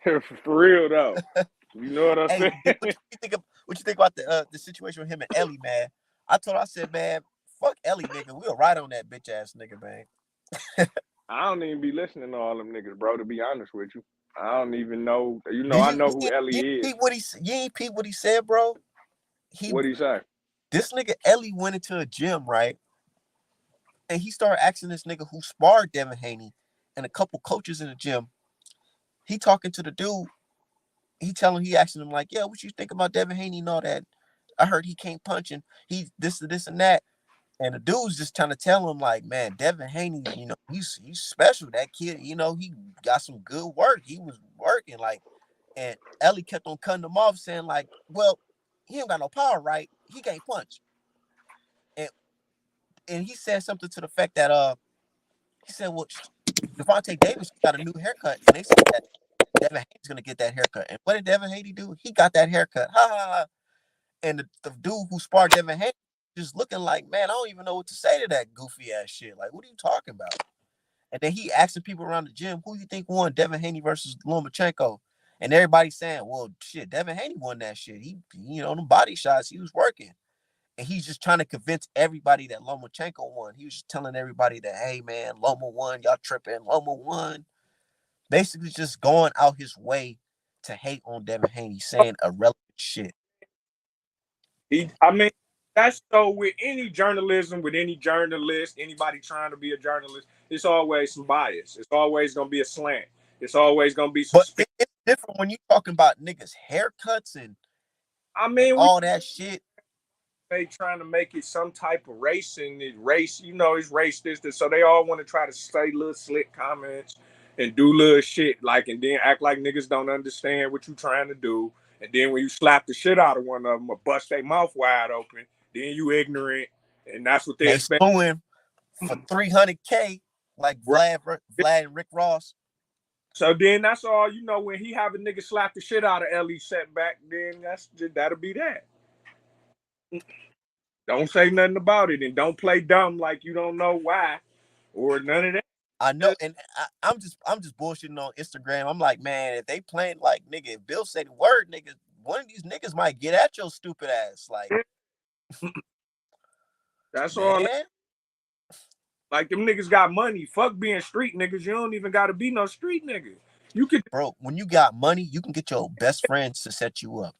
For real though. You know what I'm Hey, saying? what you think of what you think about the situation with him and Ellie, man? I said, man, fuck Ellie, nigga. We'll ride on that bitch ass nigga, man. I don't even be listening to all them niggas, bro, to be honest with you. I don't even know. Did I you know who you Ellie ain't is. peep what you ain't peep what he said, bro? He What'd he say? This nigga Ellie went into a gym, right? And he started asking this nigga who sparred Devin Haney and a couple coaches in the gym. He talking to the dude. He asking him like, yeah, what you think about Devin Haney and all that? I heard he can't punch and he this and that. And the dude's just trying to tell him like, man, Devin Haney, he's special. That kid, he got some good work. He was working like, and Ellie kept on cutting him off, saying like, well, he ain't got no power, right? He can't punch. And he said something to the fact that he said, well, Devontae Davis got a new haircut, and they said that Devin Haney's gonna get that haircut. And what did Devin Haney do? He got that haircut. Ha ha ha. And the dude who sparred Devin Haney just looking like, man, I don't even know what to say to that goofy ass shit. Like, what are you talking about? And then he asking people around the gym, who you think won, Devin Haney versus Lomachenko? And everybody's saying, well, shit, Devin Haney won that shit. Them body shots, he was working. And he's just trying to convince everybody that Lomachenko won. He was just telling everybody that, hey, man, Loma won. Y'all tripping. Loma won. Basically just going out his way to hate on Devin Haney, saying irrelevant shit. I mean, that's so with any journalism, with any journalist, anybody trying to be a journalist, it's always some bias. It's always gonna be a slant. It's always gonna be some But spin. it's different when you talking about niggas' haircuts and I mean, all that shit. they trying to make it some type of race and it race, it's race this. So they all want to try to say little slick comments and do little shit like and then act like niggas don't understand what you trying to do. And then when you slap the shit out of one of them or bust their mouth wide open, then you ignorant. And that's what they They expect. suing for 300K like Right. Vlad and Rick Ross. So then that's all when he have a nigga slap the shit out of Ellie setback, then that'll be that. Don't say nothing about it and don't play dumb like you don't know why or none of that. I know, and I'm just bullshitting on Instagram. I'm like, man, if they playing like nigga, if Bill say the word, nigga, one of these niggas might get at your stupid ass. Like, That's all. man, Like them niggas got money. Fuck being street niggas. You don't even gotta be no street nigga. You could Bro, when you got money, you can get your best friends to set you up.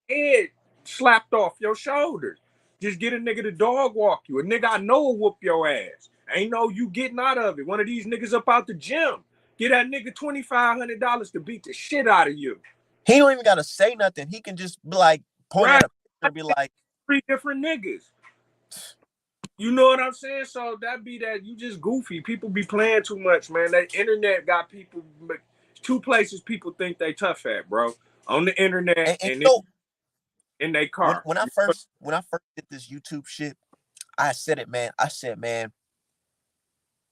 head slapped off your shoulder. Just get a nigga to dog walk you. A nigga I know will whoop your ass. Ain't no you getting out of it. One of these niggas up out the gym. Get that nigga $2,500 to beat the shit out of you. He don't even gotta say nothing. He can just be like point Right. at a picture and be like, 3 different niggas. You know what I'm saying? So that be that you just goofy. People be playing too much, man. That internet got people 2 places people think they tough at, bro. On the internet and and you know, in their when car. when I first did this YouTube shit, I said it, man. I said, man,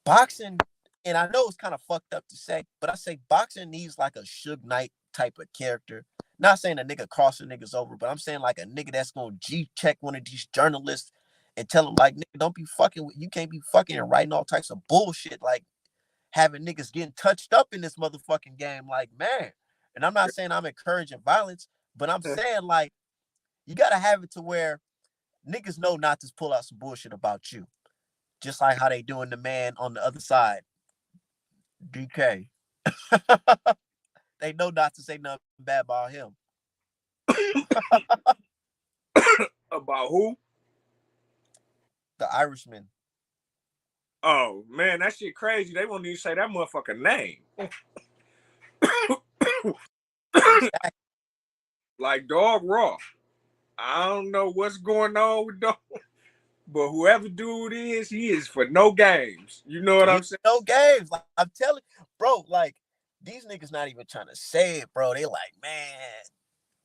boxing, and I know it's kind of fucked up to say, but I say boxing needs like a Suge Knight type of character. Not saying a nigga crossing niggas over, but I'm saying like a nigga that's gonna G check one of these journalists and tell them like, nigga, don't be fucking with, you can't be fucking and writing all types of bullshit, like having niggas getting touched up in this motherfucking game, like, man. And I'm not saying I'm encouraging violence, but I'm saying like you gotta have it to where niggas know not to pull out some bullshit about you. Just like how they doing the man on the other side, DK. They know not to say nothing bad about him. About who? The Irishman. Oh man, that shit crazy. They won't even say that motherfucker name. Exactly. Like Dog Raw. I don't know what's going on with Dog, but whoever dude is, he is for no games. You know what I'm saying? No games. Like I'm telling, bro. Like these niggas not even trying to say it, bro. They like, man,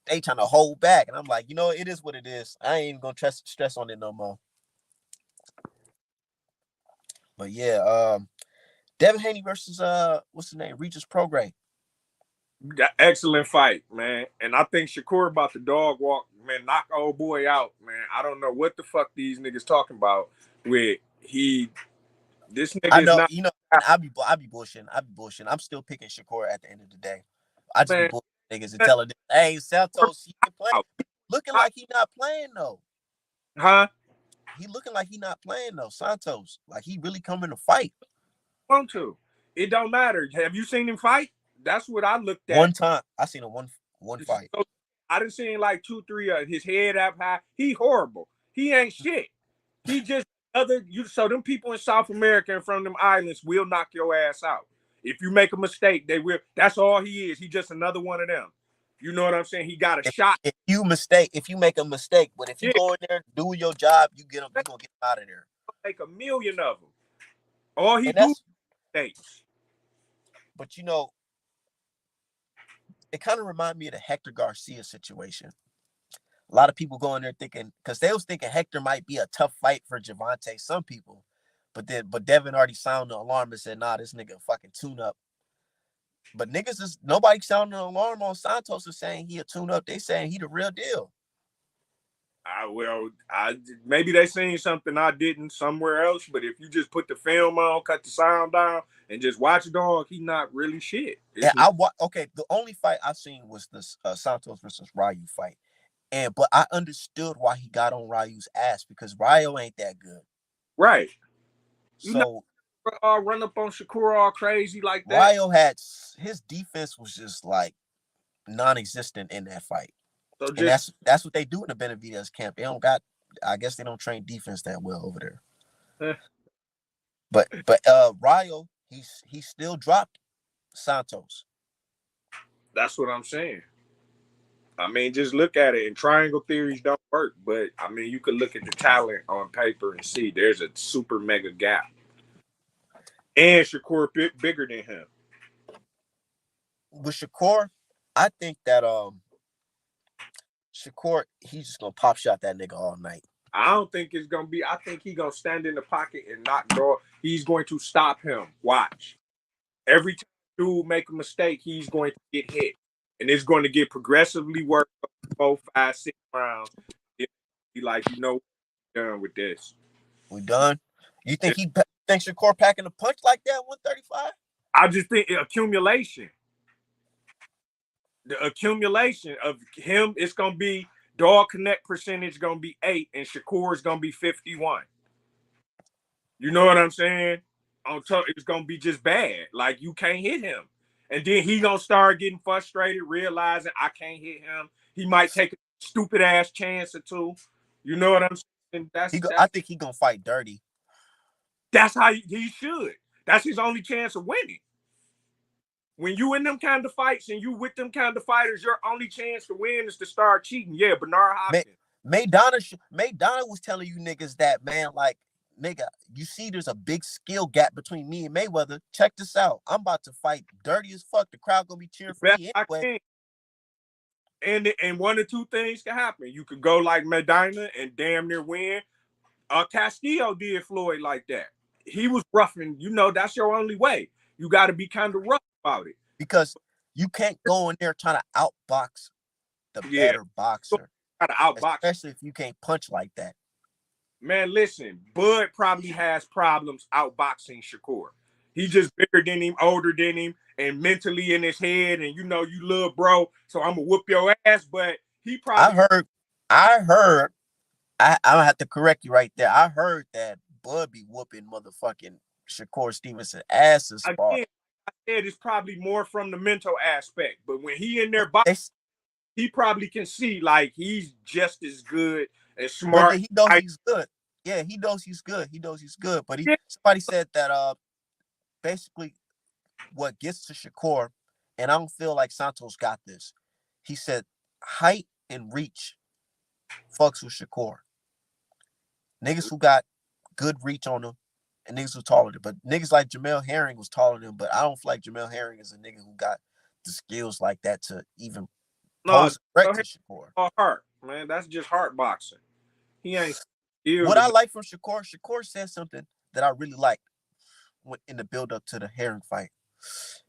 they trying to hold back, and I'm like, you know, it is what it is. I ain't even gonna stress on it no more. But yeah, Devin Haney versus what's his name, Regis Prograis. Excellent fight, man. And I think Shakur about the dog walk, man, knock old boy out, man. I don't know what the fuck these niggas talking about with this nigga I is know, not, you know, and I be bullshitting. I be bullshitting. I'm still picking Shakur at the end of the day. I just be man. bullshitting niggas and telling them, hey, Santos, he can play. Out. Looking like he not playing though. Huh? He looking like he not playing though. Santos, like he really coming to fight. Want to. It don't matter. Have you seen him fight? That's what I looked at. One time, I seen him one fight. So, I done seen like 2, 3 his head up high. He horrible. He ain't shit. He just other you. So them people in South America and from them islands will knock your ass out. If you make a mistake, they will. That's all he is. He just another one of them. You know what I'm saying? He got a shot. If you make a mistake, but if you Yeah, go in there, do your job, you get him. You gonna get him out of there. make a million of them. All he And do is that's, mistakes. but you know, it kind of reminded me of the Hector Garcia situation. A lot of people go in there thinking, because they was thinking Hector might be a tough fight for Javante. Some people, but Devin already sounded the alarm and said, nah, this nigga fucking tune up. But niggas is nobody sounding the alarm on Santos is saying he a tune up. They saying he the real deal. I maybe they seen something I didn't somewhere else. But if you just put the film on, cut the sound down, and just watch dog, he not really shit. And It's not, okay, the only fight I seen was this Santos versus Ryu fight. But I understood why he got on Ryu's ass because Ryu ain't that good. right. You know, So run up on Shakur all crazy like that. Ryu had his defense was just like non-existent in that fight. So And just that's what they do in the Benavidez camp. They don't got, I guess they don't train defense that well over there. But Ryo, he still dropped Santos. that's what I'm saying. I mean, just look at it. And triangle theories don't work, but I mean, you could look at the talent on paper and see there's a super mega gap. And Shakur bigger than him. With Shakur, I think that Shakur, he's just gonna pop shot that nigga all night. I don't think it's gonna be. I think he's gonna stand in the pocket and knock door. He's going to stop him. Watch. Every time dude make a mistake, he's going to get hit, and it's going to get progressively worse. 4, 5, 6 rounds. Be like, you know, we're done with this. We done. You think he thinks Shakur packing a punch like that? 135. I just think accumulation. The accumulation of him, it's gonna be dog connect percentage gonna be 8, and Shakur is gonna be 51. You know what I'm saying? On top, it's gonna be just bad. Like you can't hit him, and then he gonna start getting frustrated, realizing I can't hit him. He might take a stupid ass chance or two. You know what I'm saying? I think he gonna fight dirty. That's how he should. That's his only chance of winning. When you in them kind of fights and you with them kind of fighters, your only chance to win is to start cheating. Yeah, Bernard Hopkins. Maidana was telling you niggas that, man, like, nigga, you see there's a big skill gap between me and Mayweather. Check this out. I'm about to fight dirty as fuck. The crowd gonna be cheering for me anyway. And one or two things can happen. You could go like Medina and damn near win. Castillo did Floyd like that. He was roughing. You know, that's your only way. You got to be kind of rough about it. Because you can't go in there trying to outbox the better boxer. Try to outbox, especially if you can't punch like that. Man, listen, Bud probably has problems outboxing Shakur. He's just bigger than him, older than him, and mentally in his head. And you know, you love bro, so I'm gonna whoop your ass. But he probably. I heard. I'm gonna have to correct you right there. I heard that Bud be whooping motherfucking Shakur Stevenson asses. Again, I said it's probably more from the mental aspect. But when he in there boxing, he probably can see like he's just as good and smart. He knows he's good. Yeah, he knows he's good. He knows he's good. But somebody said that basically what gets to Shakur, and I don't feel like Santos got this. He said height and reach fucks with Shakur. Niggas who got good reach on them and niggas who taller than, but niggas like Jamel Herring was taller than him, but I don't feel like Jamel Herring is a nigga who got the skills like that to even pose a threat to Shakur. Heart, man, that's just heart boxing. He ain't. What I like from Shakur said something that I really liked in the build up to the Herring fight.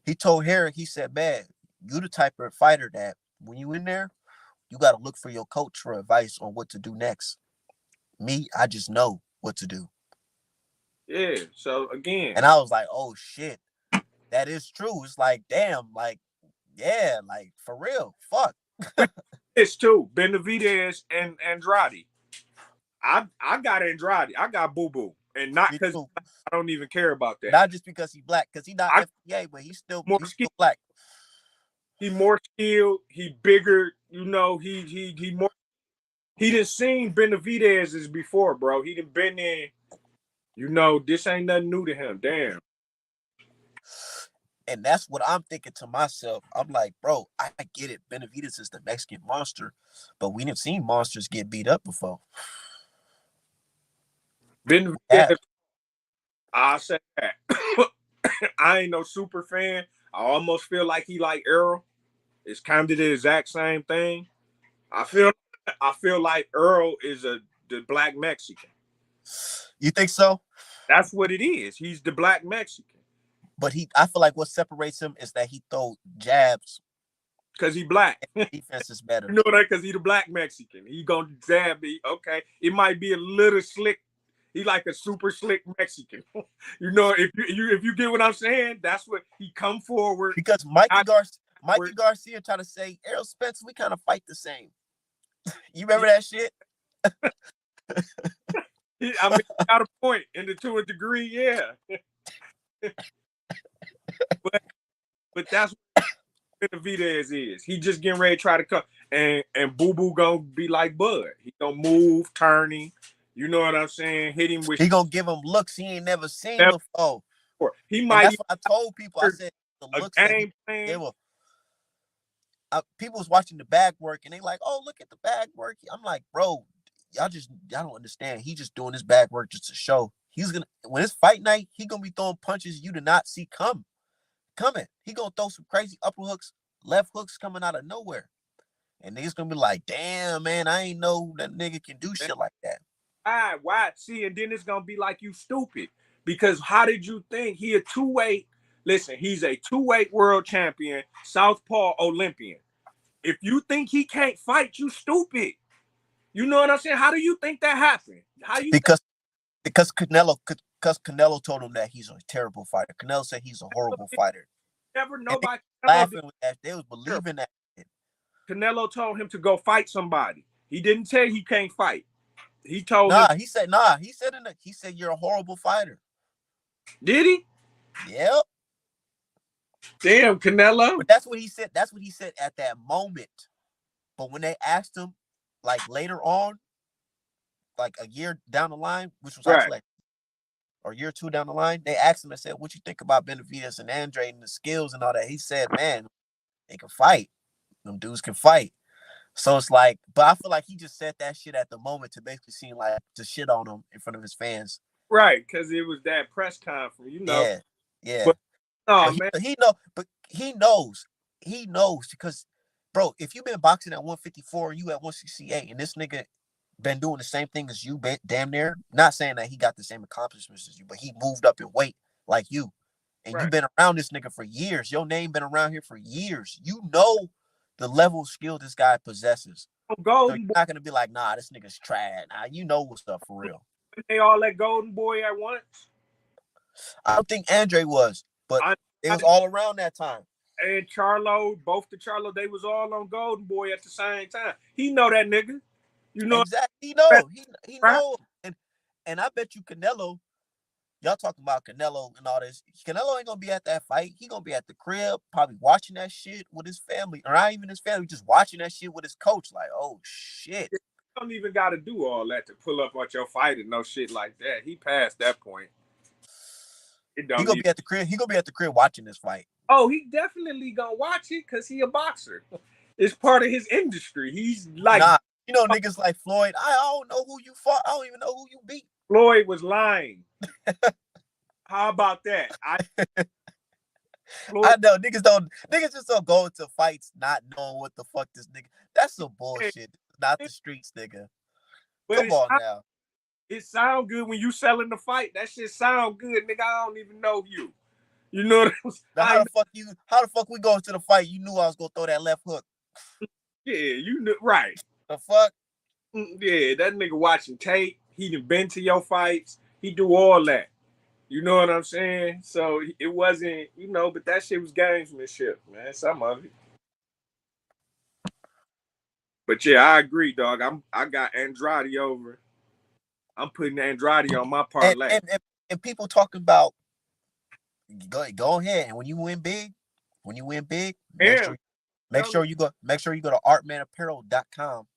He told Herring, he said, man, you the type of fighter that when you in there, you got to look for your coach for advice on what to do next. Me, I just know what to do. Yeah, so again. And I was like, oh shit, that is true. It's like, damn, like, yeah, like for real, fuck. It's too. Benavidez and Andrade. I got Andrade. I got Boo Boo. And not because I don't even care about that. Not just because he's black, because he's not FBA, but he's still black. He more skilled, he bigger, you know, he more. He done seen Benavidez's before, bro. He done been in, you know, this ain't nothing new to him. Damn. And that's what I'm thinking to myself. I'm like, bro, I get it. Benavidez is the Mexican monster, but we didn't seen monsters get beat up before. Benavidez, I'll say that. I ain't no super fan. I almost feel like he like Earl. It's kind of the exact same thing. I feel like Earl is the black Mexican. You think so? That's what it is. He's the black Mexican. But I feel like what separates him is that he throw jabs. Because he black. Defense is better. You know that? Because he the black Mexican. He gonna jab me. Okay. It might be a little slick. He like a super slick Mexican. You know, if you get what I'm saying, that's what he come forward. Because Mikey Garcia tried to say, Errol Spence, we kind of fight the same. You remember that shit? I mean, got a point. And to a degree, yeah. but that's what Benavidez is. He just getting ready to try to come. And Boo Boo gonna be like Bud. He gonna move, turning. You know what I'm saying? Hit him with. He gonna give him looks he ain't never seen before. He might. That's what I told people. I said the looks that they were. People was watching the bag work and they like, oh, look at the bag work. I'm like, bro, y'all don't understand. He just doing his bag work just to show. He's gonna, when it's fight night, he gonna be throwing punches you did not see coming. He gonna throw some crazy upper hooks, left hooks coming out of nowhere, and niggas gonna be like, damn, man, I ain't know that nigga can do shit like that. Why? See, and then it's gonna be like, you stupid, because how did you think he a two-weight? Listen, he's a two-weight world champion, Southpaw Olympian. If you think he can't fight, you stupid. You know what I'm saying? How do you think that happened? Because Canelo told him that he's a terrible fighter. Canelo said he's a horrible fighter. Nobody laughing with that. They was believing that. Canelo told him to go fight somebody. He didn't say he can't fight. He told him. He said he said you're a horrible fighter. Did he? Yep. Damn, Canelo. But that's what he said. That's what he said at that moment. But when they asked him, like later on, like a year down the line, which was Right. actually like or a year or two down the line, they asked him and said, "What you think about Benavidez and Andrade and the skills and all that?" He said, "Man, they can fight. Them dudes can fight." So it's like, but I feel like he just said that shit at the moment to basically seem like to shit on him in front of his fans. Right, because it was that press conference, Yeah, yeah. But oh But man, he knows. He knows because, bro, if you've been boxing at 154 and you at 168, and this nigga been doing the same thing as you, damn near. Not saying that he got the same accomplishments as you, but he moved up in weight like you, and you've right. been around this nigga for years. Your name been around here for years. You know the level of skill this guy possesses. So you're Golden Boy, not gonna be like, nah, this nigga's trash. Nah, you know what's up for real. they all that Golden Boy at once. I don't think Andre was, but I, it I was all around that time. and Charlo, both the Charlo, they was all on Golden Boy at the same time. He know that nigga. You know, Exactly. He know. He right? know. And I bet you Canelo, y'all talking about Canelo and all this. Canelo ain't gonna be at that fight. He gonna be at the crib, probably watching that shit with his family, or not even his family, just watching that shit with his coach. Like, oh shit. You don't even got to do all that to pull up on your fight and no shit like that. He passed that point. It He don't gonna even. be at the crib. He gonna be at the crib watching this fight. Oh, he definitely gonna watch it because he a boxer. It's part of his industry. He's like Nah, you know niggas like Floyd. I don't know who you fought. I don't even know who you beat. Floyd was lying. How about that? I know niggas just don't go into fights not knowing what the fuck this nigga. That's some bullshit. Not the streets, nigga. But Come on now. it sound good when you selling the fight. That shit sound good, nigga. I don't even know you. You know what I'm Now saying? how the fuck we go into the fight? You knew I was gonna throw that left hook. Yeah, you knew right. The fuck? Yeah, that nigga watching tape. He done been to your fights. He do all that. You know what I'm saying? So it wasn't, but that shit was gamesmanship, man. Some of it. But yeah, I agree, dog. I got Andrade over. I'm putting Andrade on my And parlay. and people talking about go ahead. And when you win big, Yeah. make sure you go to artmanapparel.com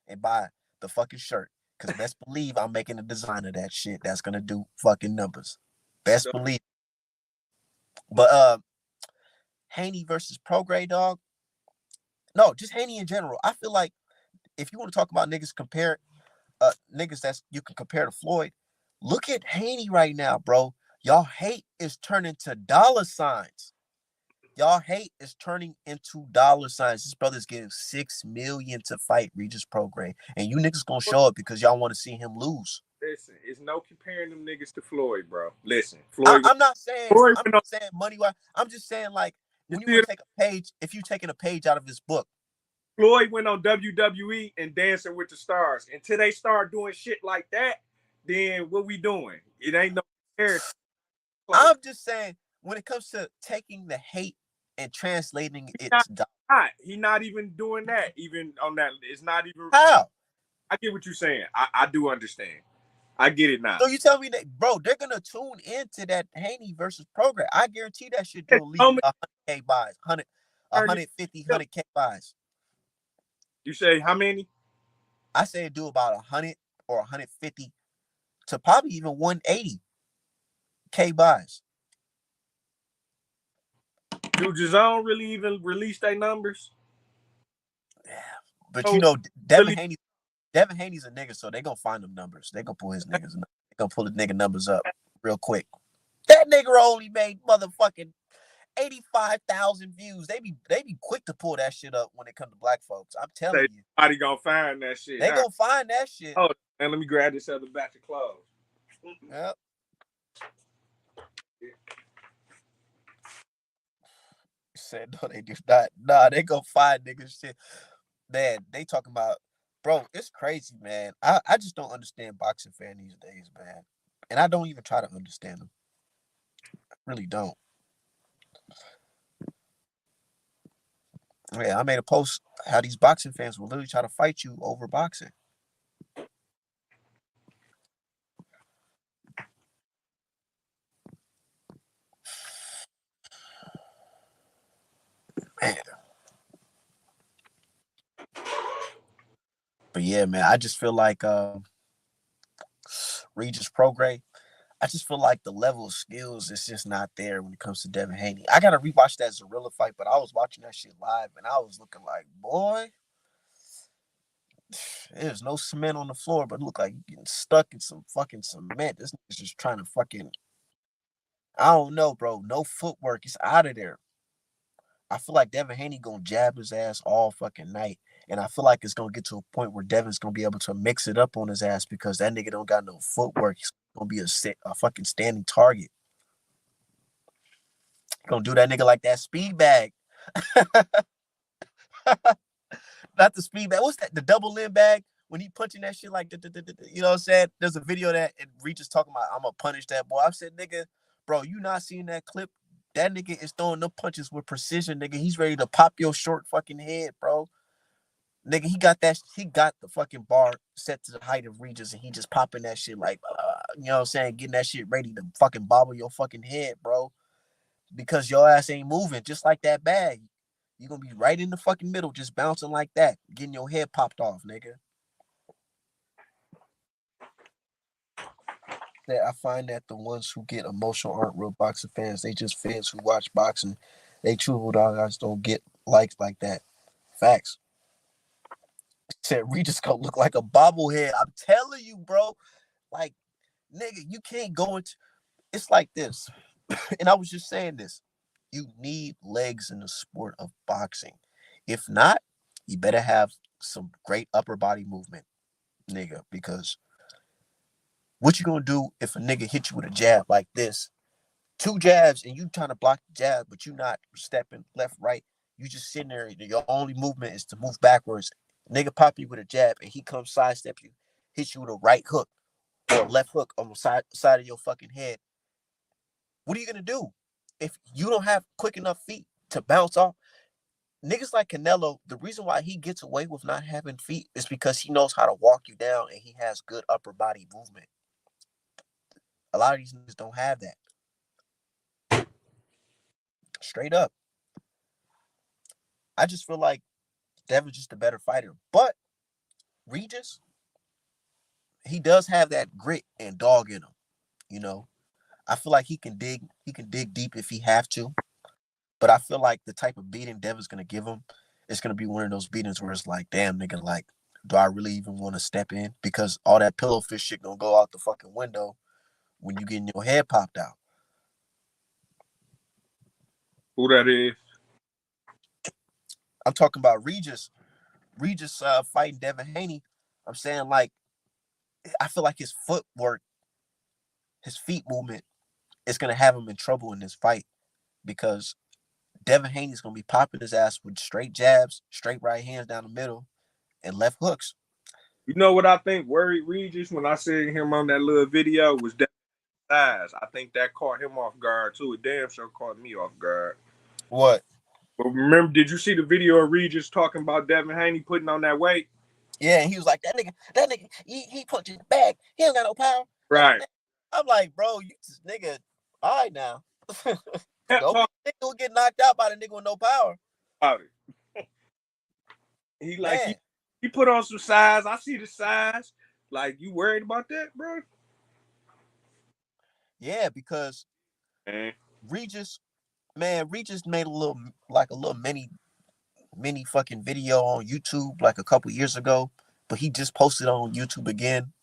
and buy the fucking shirt. Cause best believe I'm making a design of that shit that's gonna do fucking numbers. Best believe. But Haney versus Prograis, dog. No, just Haney in general. I feel like if you want to talk about niggas that's you can compare to Floyd, look at Haney right now, bro. Y'all hate is turning to dollar signs. Y'all hate is turning into dollar signs. This brother's getting $6 million to fight Regis Prograis, and you niggas gonna show up because y'all want to see him lose. Listen, it's no comparing them niggas to Floyd, bro. Listen, I'm not saying money wise. I'm just saying like when you want to take a page, if you're taking a page out of his book. Floyd went on WWE and Dancing with the Stars. Until they start doing shit like that, then what we doing? It ain't no comparison. I'm just saying when it comes to taking the hate and translating it to He not even doing that. Even on that, it's not even. how. I get what you're saying. I do understand. I get it now. So you tell me that, bro, they're gonna tune into that Haney versus Prograis. I guarantee that shit do at least 100K buys, 150, 100K buys. You say how many? I say do about 100 or 150 to probably even 180K buys. Do Jazone really even release their numbers? Yeah, but Devin Haney's a nigga, so they gonna find them numbers. They gonna pull his niggas. They gonna pull the nigga numbers up real quick. That nigga only made motherfucking 85,000 views. They be quick to pull that shit up when it comes to black folks. I'm telling you. Somebody gonna find that shit. They gonna find that shit. Oh, and let me grab this other batch of clothes. Yep. Said no, they do not. Nah, they gonna find niggas shit. Man, they talking about, bro, it's crazy, man. I just don't understand boxing fan these days, man. And I don't even try to understand them. I really don't. Yeah, I made a post how these boxing fans will literally try to fight you over boxing. Yeah, man. I just feel like Regis Prograis. I just feel like the level of skills is just not there when it comes to Devin Haney. I gotta rewatch that Zorilla fight, but I was watching that shit live and I was looking like, boy, there's no cement on the floor, but it looked like you getting stuck in some fucking cement. This nigga's just trying to fucking, I don't know, bro. No footwork. It's out of there. I feel like Devin Haney gonna jab his ass all fucking night. And I feel like it's gonna get to a point where Devin's gonna be able to mix it up on his ass because that nigga don't got no footwork. He's gonna be a fucking standing target. Gonna do that nigga like that speed bag. Not the speed bag. What's that? The double limb bag? When he punching that shit like, you know what I'm saying? There's a video that it reaches talking about, I'm gonna punish that boy. I said, nigga, bro, you not seeing that clip? That nigga is throwing them punches with precision, nigga. He's ready to pop your short fucking head, bro. Nigga, he got the fucking bar set to the height of Regis and he just popping that shit like, you know what I'm saying? Getting that shit ready to fucking bobble your fucking head, bro. Because your ass ain't moving, just like that bag. You're gonna be right in the fucking middle, just bouncing like that, getting your head popped off, nigga. That I find that the ones who get emotional aren't real boxing fans. They just fans who watch boxing. They true guys don't get likes like that. Facts. Said Regis gonna look like a bobblehead. I'm telling you, bro. Like, nigga, you can't go into. It's like this, and I was just saying this. You need legs in the sport of boxing. If not, you better have some great upper body movement, nigga. Because what you gonna do if a nigga hit you with a jab like this? Two jabs and you trying to block the jab, but you not stepping left, right. You just sitting there. Your only movement is to move backwards. Nigga pop you with a jab and he comes sidestep you, hit you with a right hook or a left hook on the side of your fucking head. What are you gonna do if you don't have quick enough feet to bounce off? Niggas like Canelo, the reason why he gets away with not having feet is because he knows how to walk you down and he has good upper body movement. A lot of these niggas don't have that. Straight up. I just feel like Devin's just a better fighter. But Regis, he does have that grit and dog in him. You know, I feel like he can dig deep if he have to. But I feel like the type of beating Devin's gonna give him is gonna be one of those beatings where it's like, damn nigga, like, do I really even want to step in? Because all that pillow fish shit gonna go out the fucking window when you getting your head popped out. Who that is? I'm talking about Regis. Regis fighting Devin Haney. I'm saying, like, I feel like his footwork, his feet movement is gonna have him in trouble in this fight because Devin Haney's gonna be popping his ass with straight jabs, straight right hands down the middle, and left hooks. You know what I think worried Regis when I seen him on that little video was that size. I think that caught him off guard too. It damn sure caught me off guard. What? But remember, did you see the video of Regis talking about Devin Haney putting on that weight? Yeah, and he was like, that nigga, he punches the bag. He don't got no power. Right. I'm like, bro, you this nigga, all right now. Kept Don't talking be nigga will get knocked out by the nigga with no power. about it. He like Man, he put on some size. I see the size. Like, you worried about that, bro? yeah, because Man. Regis, man, Regis made a little mini fucking video on YouTube like a couple years ago, but he just posted on YouTube again.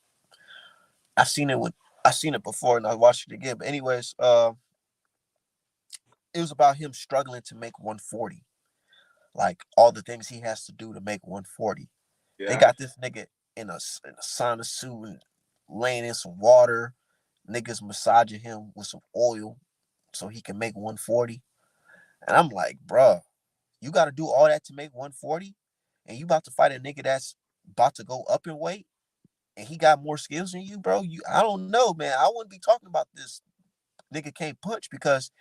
I seen it when I seen it before and I watched it again. But anyways, it was about him struggling to make 140. Like all the things he has to do to make 140. They Yeah. got this nigga in a sauna suit and laying in some water. Niggas massaging him with some oil so he can make 140. And I'm like, bruh, you got to do all that to make 140? And you about to fight a nigga that's about to go up in weight? And he got more skills than you, bro? I don't know, man. I wouldn't be talking about this nigga can't punch because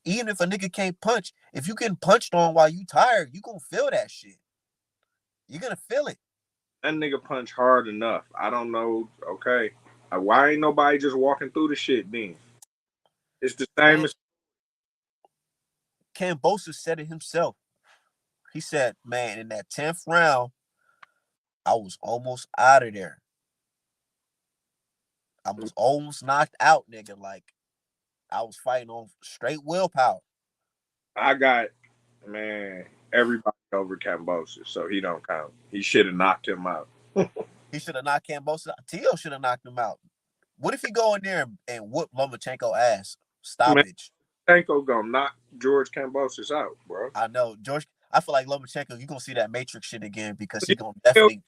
even if a nigga can't punch, if you getting punched on while you tired, you gonna feel that shit. You're gonna feel it. That nigga punch hard enough. I don't know. Okay. Why ain't nobody just walking through the shit then? It's the same Man, as Cambosa said it himself. He said, man, in that 10th round, I was almost out of there. I was almost knocked out, nigga. Like I was fighting on straight willpower. I got, man, everybody over Cambosis, so he don't count. He should have knocked him out. He should have knocked Cambosa. Tio should have knocked him out. What if he go in there and whoop Lomachenko ass? Man, Stoppage. Lomachenko gonna knock George Cambosis out, bro. I know. George, I feel like Lomachenko, you gonna see that Matrix shit again because he gonna definitely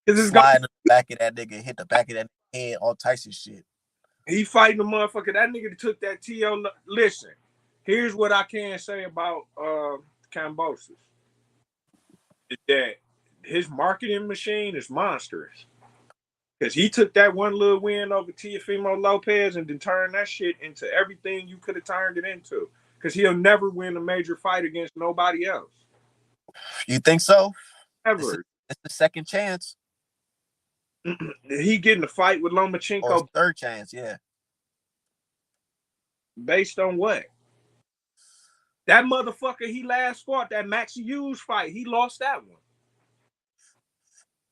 slide in the back of that nigga, hit the back of that head, all types of shit. He fighting the motherfucker. That nigga that took that TO. Listen, here's what I can say about Cambosis. Is that his marketing machine is monstrous. Because he took that one little win over Teofimo Lopez and then turned that shit into everything you could have turned it into. Because he'll never win a major fight against nobody else. You think so? Ever. It's the second chance. He getting a fight with Lomachenko. Or third chance, yeah. Based on what? That motherfucker he last fought, that Max Hughes fight, he lost that one.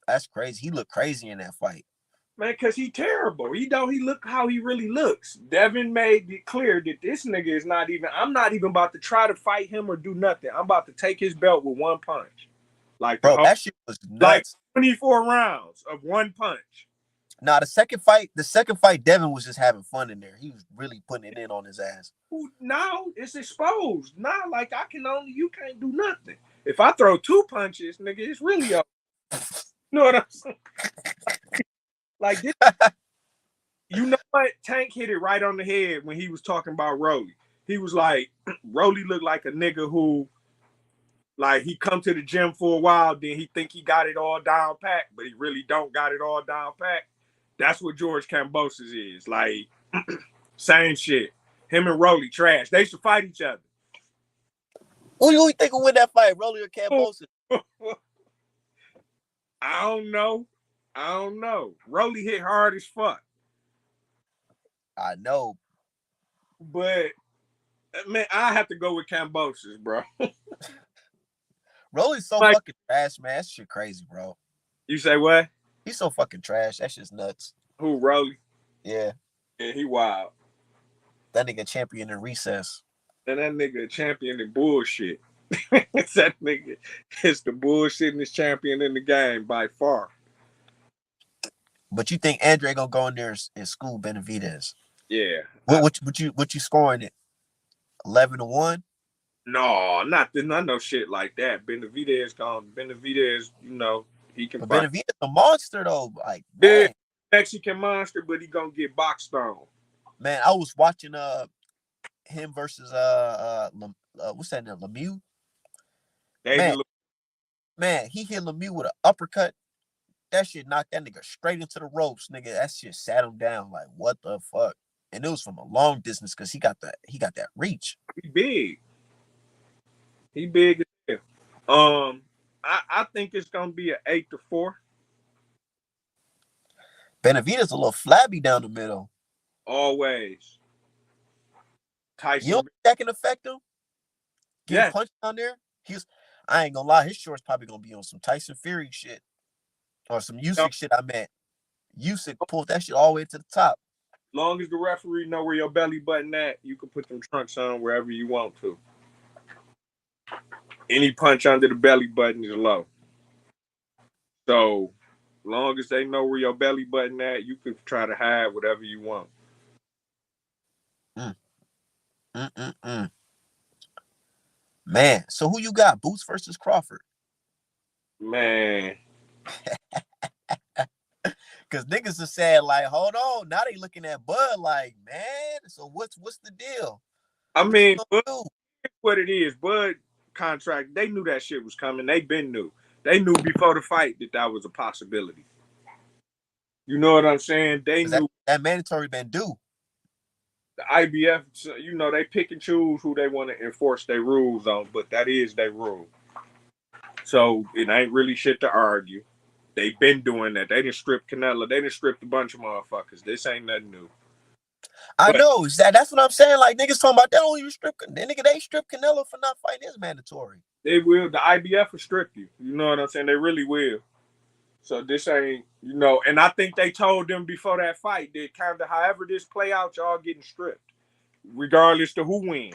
That's crazy. He looked crazy in that fight. Man, because he terrible. He look how he really looks. Devin made it clear that this nigga is not even, I'm not even about to try to fight him or do nothing. I'm about to take his belt with one punch. Like, bro, that shit was nuts. Like 24 rounds of one punch. Nah, the second fight, Devin was just having fun in there. He was really putting it in on his ass. Now it's exposed. Now, like, you can't do nothing. If I throw two punches, nigga, it's really up. You know what I'm saying? Like this, you know what? Tank hit it right on the head when he was talking about Rolly. He was like, Rolly looked like a nigga who, like, he come to the gym for a while, then he think he got it all down pat, but he really don't got it all down pat. That's what George Cambosis is. Like, same shit. Him and Rolly trash. They should fight each other. Who do you think will win that fight, Rolly or Cambosis? I don't know. Rolly hit hard as fuck. I know. But, man, I have to go with Cambosis, bro. Rolly's so fucking trash, man. That shit crazy, bro. You say what? He's so fucking trash. That shit's nuts. Who, Rolly? Yeah. Yeah, he wild. That nigga champion in recess. And that nigga champion in bullshit. That nigga is the bullshittingest champion in the game by far. But you think Andrade gonna go in there and school Benavidez? Yeah. What you scoring it? 11-1? No, not no shit like that. Benavidez, you know, he can but fight. Benavidez a monster though. Like, yeah, Mexican monster, but he gonna get boxed on. Man, I was watching him versus what's that name? Lemieux? Man, he hit Lemieux with an uppercut. That shit knocked that nigga straight into the ropes, nigga. That shit sat him down. Like, what the fuck? And it was from a long distance because he got that reach. He big. He big as hell. I think it's gonna be an 8-4. Benavidez a little flabby down the middle. Always. Tyson. You don't think that can affect him? Get a punch down there? I ain't gonna lie, his short's probably gonna be on some Tyson Fury shit. Or some Usyk shit, I meant. Usyk pulled that shit all the way to the top. Long as the referee know where your belly button at, you can put them trunks on wherever you want to. Any punch under the belly button is low. So, long as they know where your belly button at, you can try to hide whatever you want. Man, so who you got? Boots versus Crawford? Man. Because niggas are saying, like, hold on. Now they looking at Bud like, man, so what's the deal? I mean, Bud, what it is, Bud contract, they knew that shit was coming. They been knew. They knew before the fight that was a possibility. You know what I'm saying? They knew. That mandatory been due. The IBF, you know, they pick and choose who they want to enforce their rules on, but that is their rule. So it ain't really shit to argue. They've been doing that. They didn't strip Canelo. They didn't strip a bunch of motherfuckers. This ain't nothing new. I know. That's what I'm saying. Like, niggas talking about they don't even strip. They strip Canelo for not fighting. It's mandatory. They will. The IBF will strip you. You know what I'm saying? They really will. So this ain't, and I think they told them before that fight that kind of however this play out, y'all getting stripped, regardless to who win.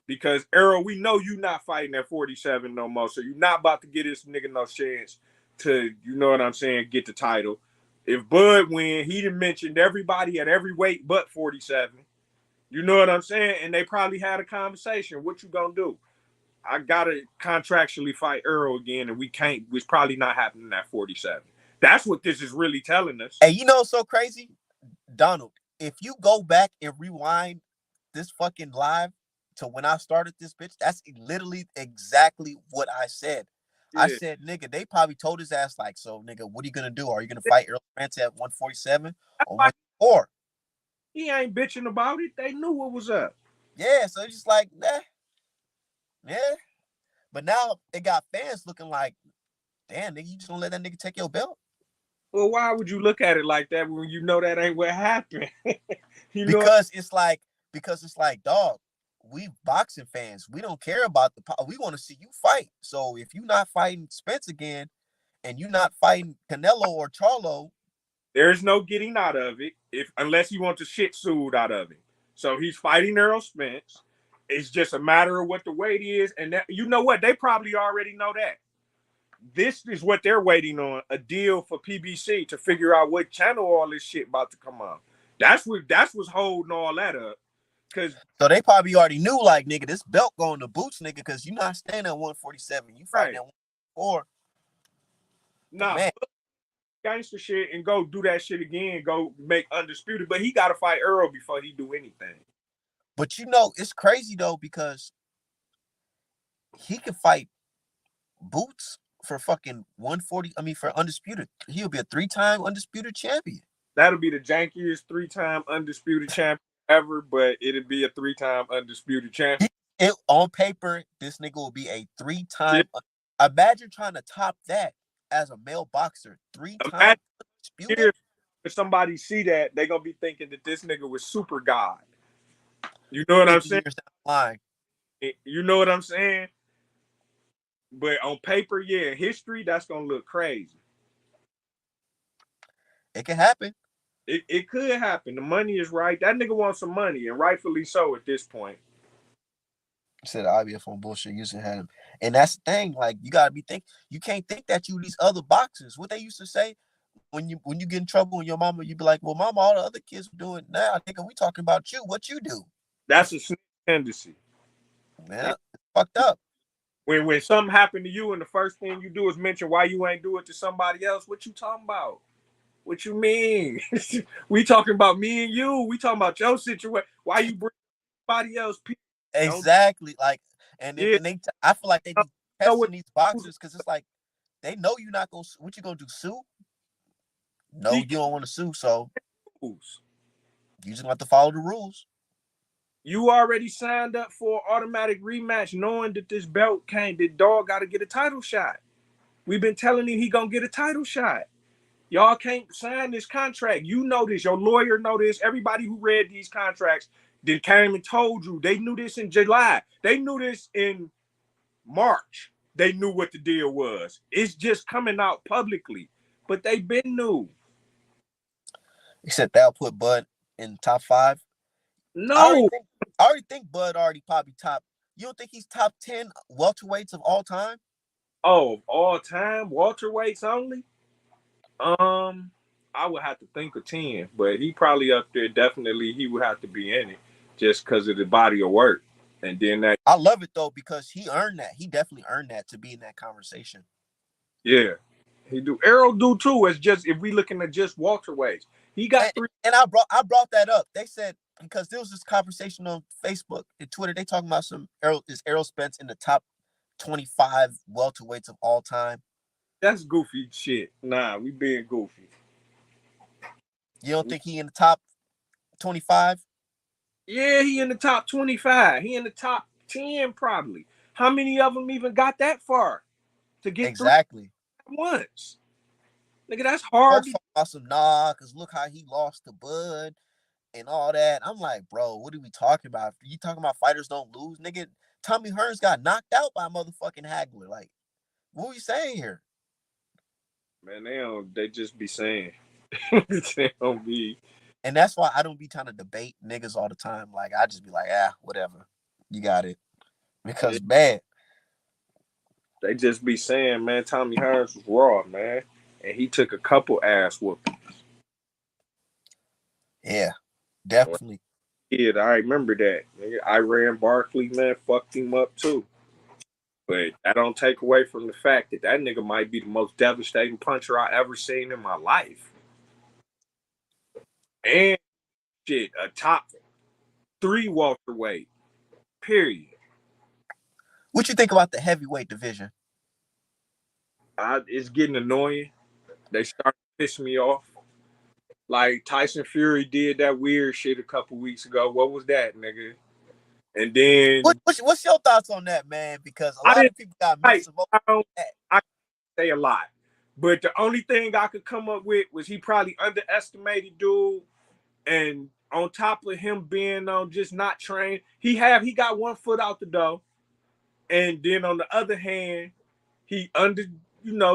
Because Errol, we know you not fighting at 47 no more, so you're not about to get this nigga no chance to, you know what I'm saying, get the title. If Bud win, he done mentioned everybody at every weight but 47. You know what I'm saying? And they probably had a conversation. What you gonna do? I gotta contractually fight Earl again, and we can't. It's probably not happening at 47. That's what this is really telling us. Hey, you know what's so crazy, Donald? If you go back and rewind this fucking live to when I started this bitch, that's literally exactly what I said. I Yeah, said, nigga, they probably told his ass like, so nigga, what are you gonna do? Are you gonna fight Earl Spence at 147 or like, 104? he ain't bitching about it. They knew what was up. Yeah, so it's just like, nah, yeah. But now it got fans looking like, damn, nigga, you just gonna let that nigga take your belt? Well, why would you look at it like that when you know that ain't what happened? you know, Because it's like, dog, we boxing fans, we don't care about we want to see you fight. So if you're not fighting Spence again and you're not fighting Canelo or Charlo, there's no getting out of it unless he wants to shit sued out of it. So he's fighting Errol Spence. It's just a matter of what the weight is, and that, you know what? They probably already know that. This is what they're waiting on—a deal for PBC to figure out what channel all this shit about to come on. That's what's holding all that up. Cause so they probably already knew, like, nigga, this belt going to Boots, nigga, because you're not staying at 147, you fighting right, at 104. But nah, man, gangster shit and go do that shit again. Go make undisputed, but he got to fight Earl before he do anything. but it's crazy though, because he could fight Boots for fucking 140. I mean, for undisputed, he'll be a 3-time undisputed champion. That'll be the jankiest 3-time undisputed champion ever, but it'll be a 3-time undisputed champion. On paper, this nigga will be a 3-time. Yeah. Imagine trying to top that as a male boxer. 3-time undisputed. If somebody see that, they're gonna be thinking that this nigga was super god. You know what I'm 50 saying? years down the line. You know what I'm saying? But on paper, yeah, history, that's gonna look crazy. It can happen. It could happen. The money is right. That nigga wants some money, and rightfully so at this point. Said IBF on bullshit used to have him. And that's the thing. Like, you gotta you can't think that you these other boxers. What they used to say when you get in trouble and your mama, you be like, well, mama, all the other kids were doing now. Nigga, we talking about you. What you do? That's a snitch tendency. Yeah, it's fucked up. When something happened to you and the first thing you do is mention why you ain't do it to somebody else, what you talking about? What you mean? We talking about me and you. We talking about your situation. Why you bring somebody else? Exactly. Like, and Yeah, I feel like they be know what testing these boxers because it's like they know you're not gonna. What you gonna do? Sue? No, you don't want to sue, so you just have to follow the rules. you already signed up for an automatic rematch, knowing that this belt came. The dog got to get a title shot. We've been telling him he gonna get a title shot. Y'all can't sign this contract. You know this. Your lawyer know this. Everybody who read these contracts then came and told you. They knew this in July. They knew this in March. They knew what the deal was. It's just coming out publicly, but they been knew. Except that'll put Bud in top 5. No. I already think Bud already probably top. You don't think he's top 10 welterweights of all time? Oh, all time welterweights only. I would have to think of 10, but he probably up there. Definitely, he would have to be in it just because of the body of work. And then that, I love it though because he earned that. He definitely earned that to be in that conversation. yeah, he do. Errol do too. It's just if we looking at just welterweights, he got 3. And I brought that up. They said because there was this conversation on Facebook and Twitter. They talking about Errol Spence in the top 25 welterweights of all time. That's goofy shit. Nah, we being goofy. You don't think he in the top 25? Yeah, he in the top 25. He in the top 10 probably. How many of them even got that far to get 3 Exactly. at once? Nigga, that's hard. Folks talking about some because look how he lost to Bud and all that. I'm like, bro, what are we talking about? You talking about fighters don't lose, nigga? Tommy Hearns got knocked out by motherfucking Hagler. Like, what are we saying here? Man, they just be saying. They don't be. And that's why I don't be trying to debate niggas all the time. Like I just be like, whatever. You got it. Yeah, Because man, they just be saying, man, Tommy Hearns was raw, man. And he took a couple ass whoopings. yeah, definitely. Yeah, I remember that. Iran Barkley, man, fucked him up too. But that don't take away from the fact that that nigga might be the most devastating puncher I ever seen in my life. And shit, a top 3 welterweight. Period. What you think about the heavyweight division? It's getting annoying. They start to piss me off. Like Tyson Fury did that weird shit a couple weeks ago. What was that, nigga? And then What's your thoughts on that, man? Because a I lot didn't of people got like mixed emotions. I say a lot. But the only thing I could come up with was he probably underestimated dude. And on top of him being on just not trained, he got 1 foot out the door. And then on the other hand, he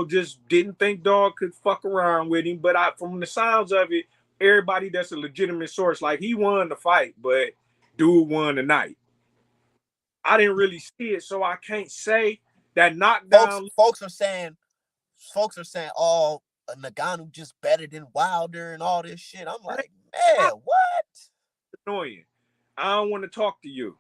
just didn't think dog could fuck around with him. But from the sounds of it, everybody that's a legitimate source, like he won the fight, but dude won the night. I didn't really see it, so I can't say that Folks, knockdown. folks are saying, oh, Nagano just better than Wilder and all this shit. I'm like, man, what? Annoying. I don't want to talk to you.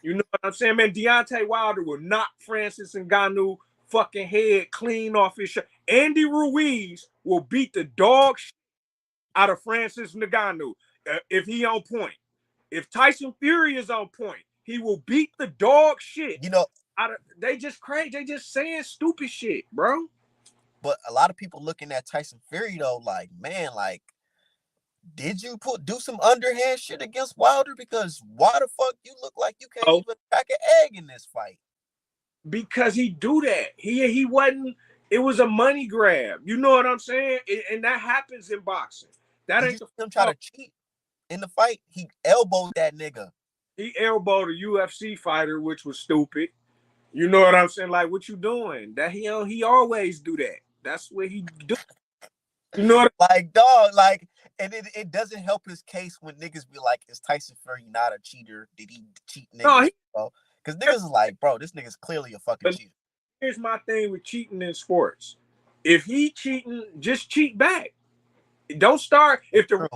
You know what I'm saying, man? Deontay Wilder will knock Francis Ngannou fucking head clean off his shirt. Andy Ruiz will beat the dog shit out of Francis Ngannou if he on point. If Tyson Fury is on point, he will beat the dog shit You know, out of. They just crazy. They just saying stupid shit, bro. but a lot of people looking at Tyson Fury though, like, man, like, did you do some underhand shit against Wilder? Because why the fuck you look like you can't Oh, even crack an egg in this fight? because he do that. He wasn't. It was a money grab. You know what I'm saying? And that happens in boxing. That Did you ain't the see him try fault. to cheat in the fight? He elbowed that nigga. He elbowed a UFC fighter, which was stupid. You know what I'm saying? Like, what you doing? That he always do that. That's what he do. You know what? Like, dog, like, and it doesn't help his case when niggas be like, is Tyson Fury not a cheater? Did he cheat No, niggas? Bro? Because niggas is like, bro, this nigga's clearly a fucking cheater. here's my thing with cheating in sports. If he cheating, just cheat back. Don't start if the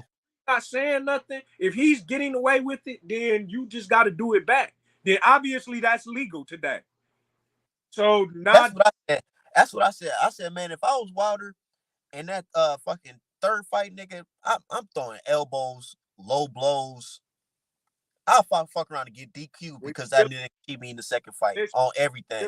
not saying nothing. If he's getting away with it, then you just got to do it back. Then obviously that's legal today. So That's not what I said. That's what I said. I said, man, if I was Wilder in that fucking third fight, nigga, I'm throwing elbows, low blows. I'll fuck around and get DQ when because you that nigga keep me in the second fight feel on everything.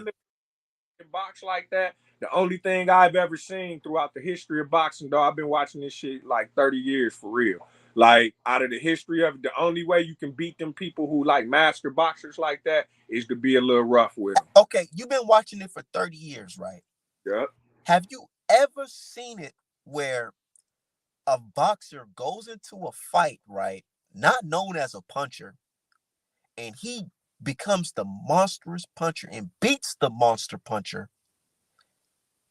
in box like that. The only thing I've ever seen throughout the history of boxing, though, I've been watching this shit like 30 years for real. Like out of the history of it, the only way you can beat them people who like master boxers like that is to be a little rough with them. Okay, you've been watching it for 30 years, right? Yep. Have you ever seen it where a boxer goes into a fight, right? Not known as a puncher, and he becomes the monstrous puncher and beats the monster puncher.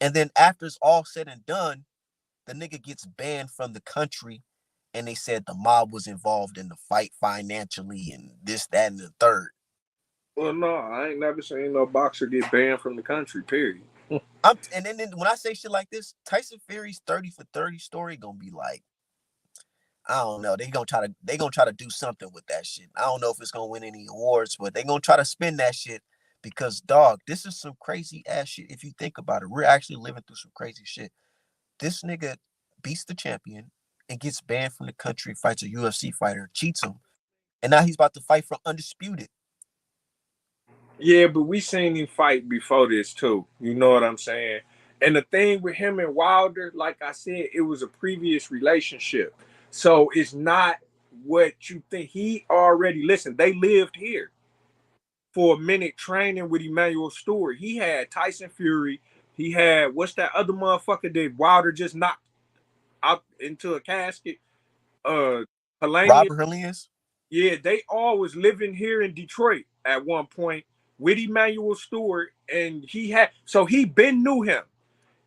And then after it's all said and done, the nigga gets banned from the country. And they said the mob was involved in the fight financially and this, that, and the third. Well, no, I ain't never seen no boxer get banned from the country. Period. And then when I say shit like this, Tyson Fury's 30 for 30 story gonna be like, I don't know. They gonna try to do something with that shit. I don't know if it's gonna win any awards, but they gonna try to spin that shit because dog, this is some crazy ass shit. If you think about it, we're actually living through some crazy shit. This nigga beats the champion and gets banned from the country, fights a UFC fighter, cheats him, and now he's about to fight for undisputed. Yeah, but we seen him fight before this too. You know what I'm saying? And the thing with him and Wilder, like I said, it was a previous relationship. So it's not what you think. He already listen, they lived here for a minute training with Emmanuel Stewart. He had Tyson Fury. He had what's that other motherfucker that Wilder just knocked out into a casket? Helenius. Robert Helenius. Yeah, they all was living here in Detroit at one point with Emmanuel Stewart, and he been knew him.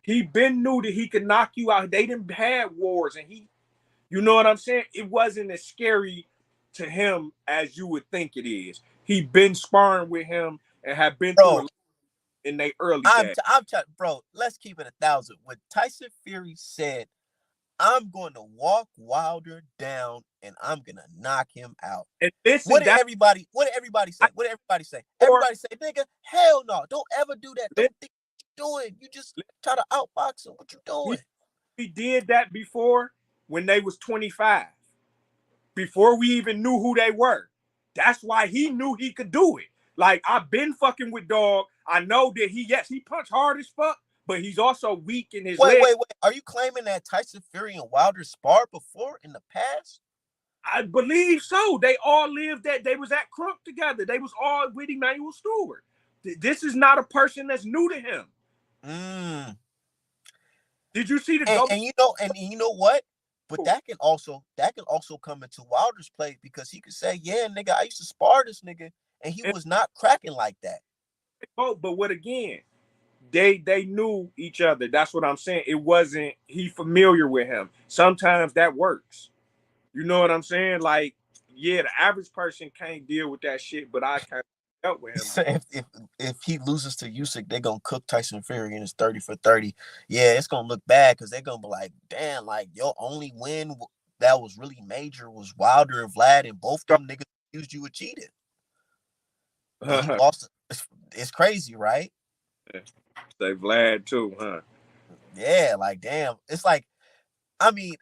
He been knew that he could knock you out. They didn't have wars, and you know what I'm saying? It wasn't as scary to him as you would think it is. He been sparring with him and had been through a Bro, lot in their early days. bro, let's keep it 1,000. When Tyson Fury said, I'm going to walk Wilder down and I'm gonna knock him out. And listen, What did that's everybody say? What did everybody say? for Everybody say, nigga, hell no. Don't ever do that. Don't think what you're doing. You just try to outbox him. What you doing? we did that before when they was 25. Before we even knew who they were. That's why he knew he could do it. Like, I've been fucking with Dog. I know that he punched hard as fuck, but he's also weak in his legs. Wait. Are you claiming that Tyson Fury and Wilder sparred before in the past? I believe so. They all lived that. They was at Crunk together. They was all with Emmanuel Stewart. This is not a person that's new to him. Did you see the and you know what? But that can also come into Wilder's play because he could say, yeah, nigga, I used to spar this nigga, and he was not cracking like that. But what again? They knew each other. That's what I'm saying. It wasn't he familiar with him. Sometimes that works. You know what I'm saying? Like, yeah, the average person can't deal with that shit, but I can't help with him. So if he loses to Usyk, they're gonna cook Tyson Fury and it's 30 for 30. Yeah, it's gonna look bad because they're gonna be like, damn, like your only win that was really major was Wilder and Vlad, and both them niggas accused you of cheating. And you lost. It's crazy, right? Say Vlad too, huh? Yeah, like damn. It's like, I mean,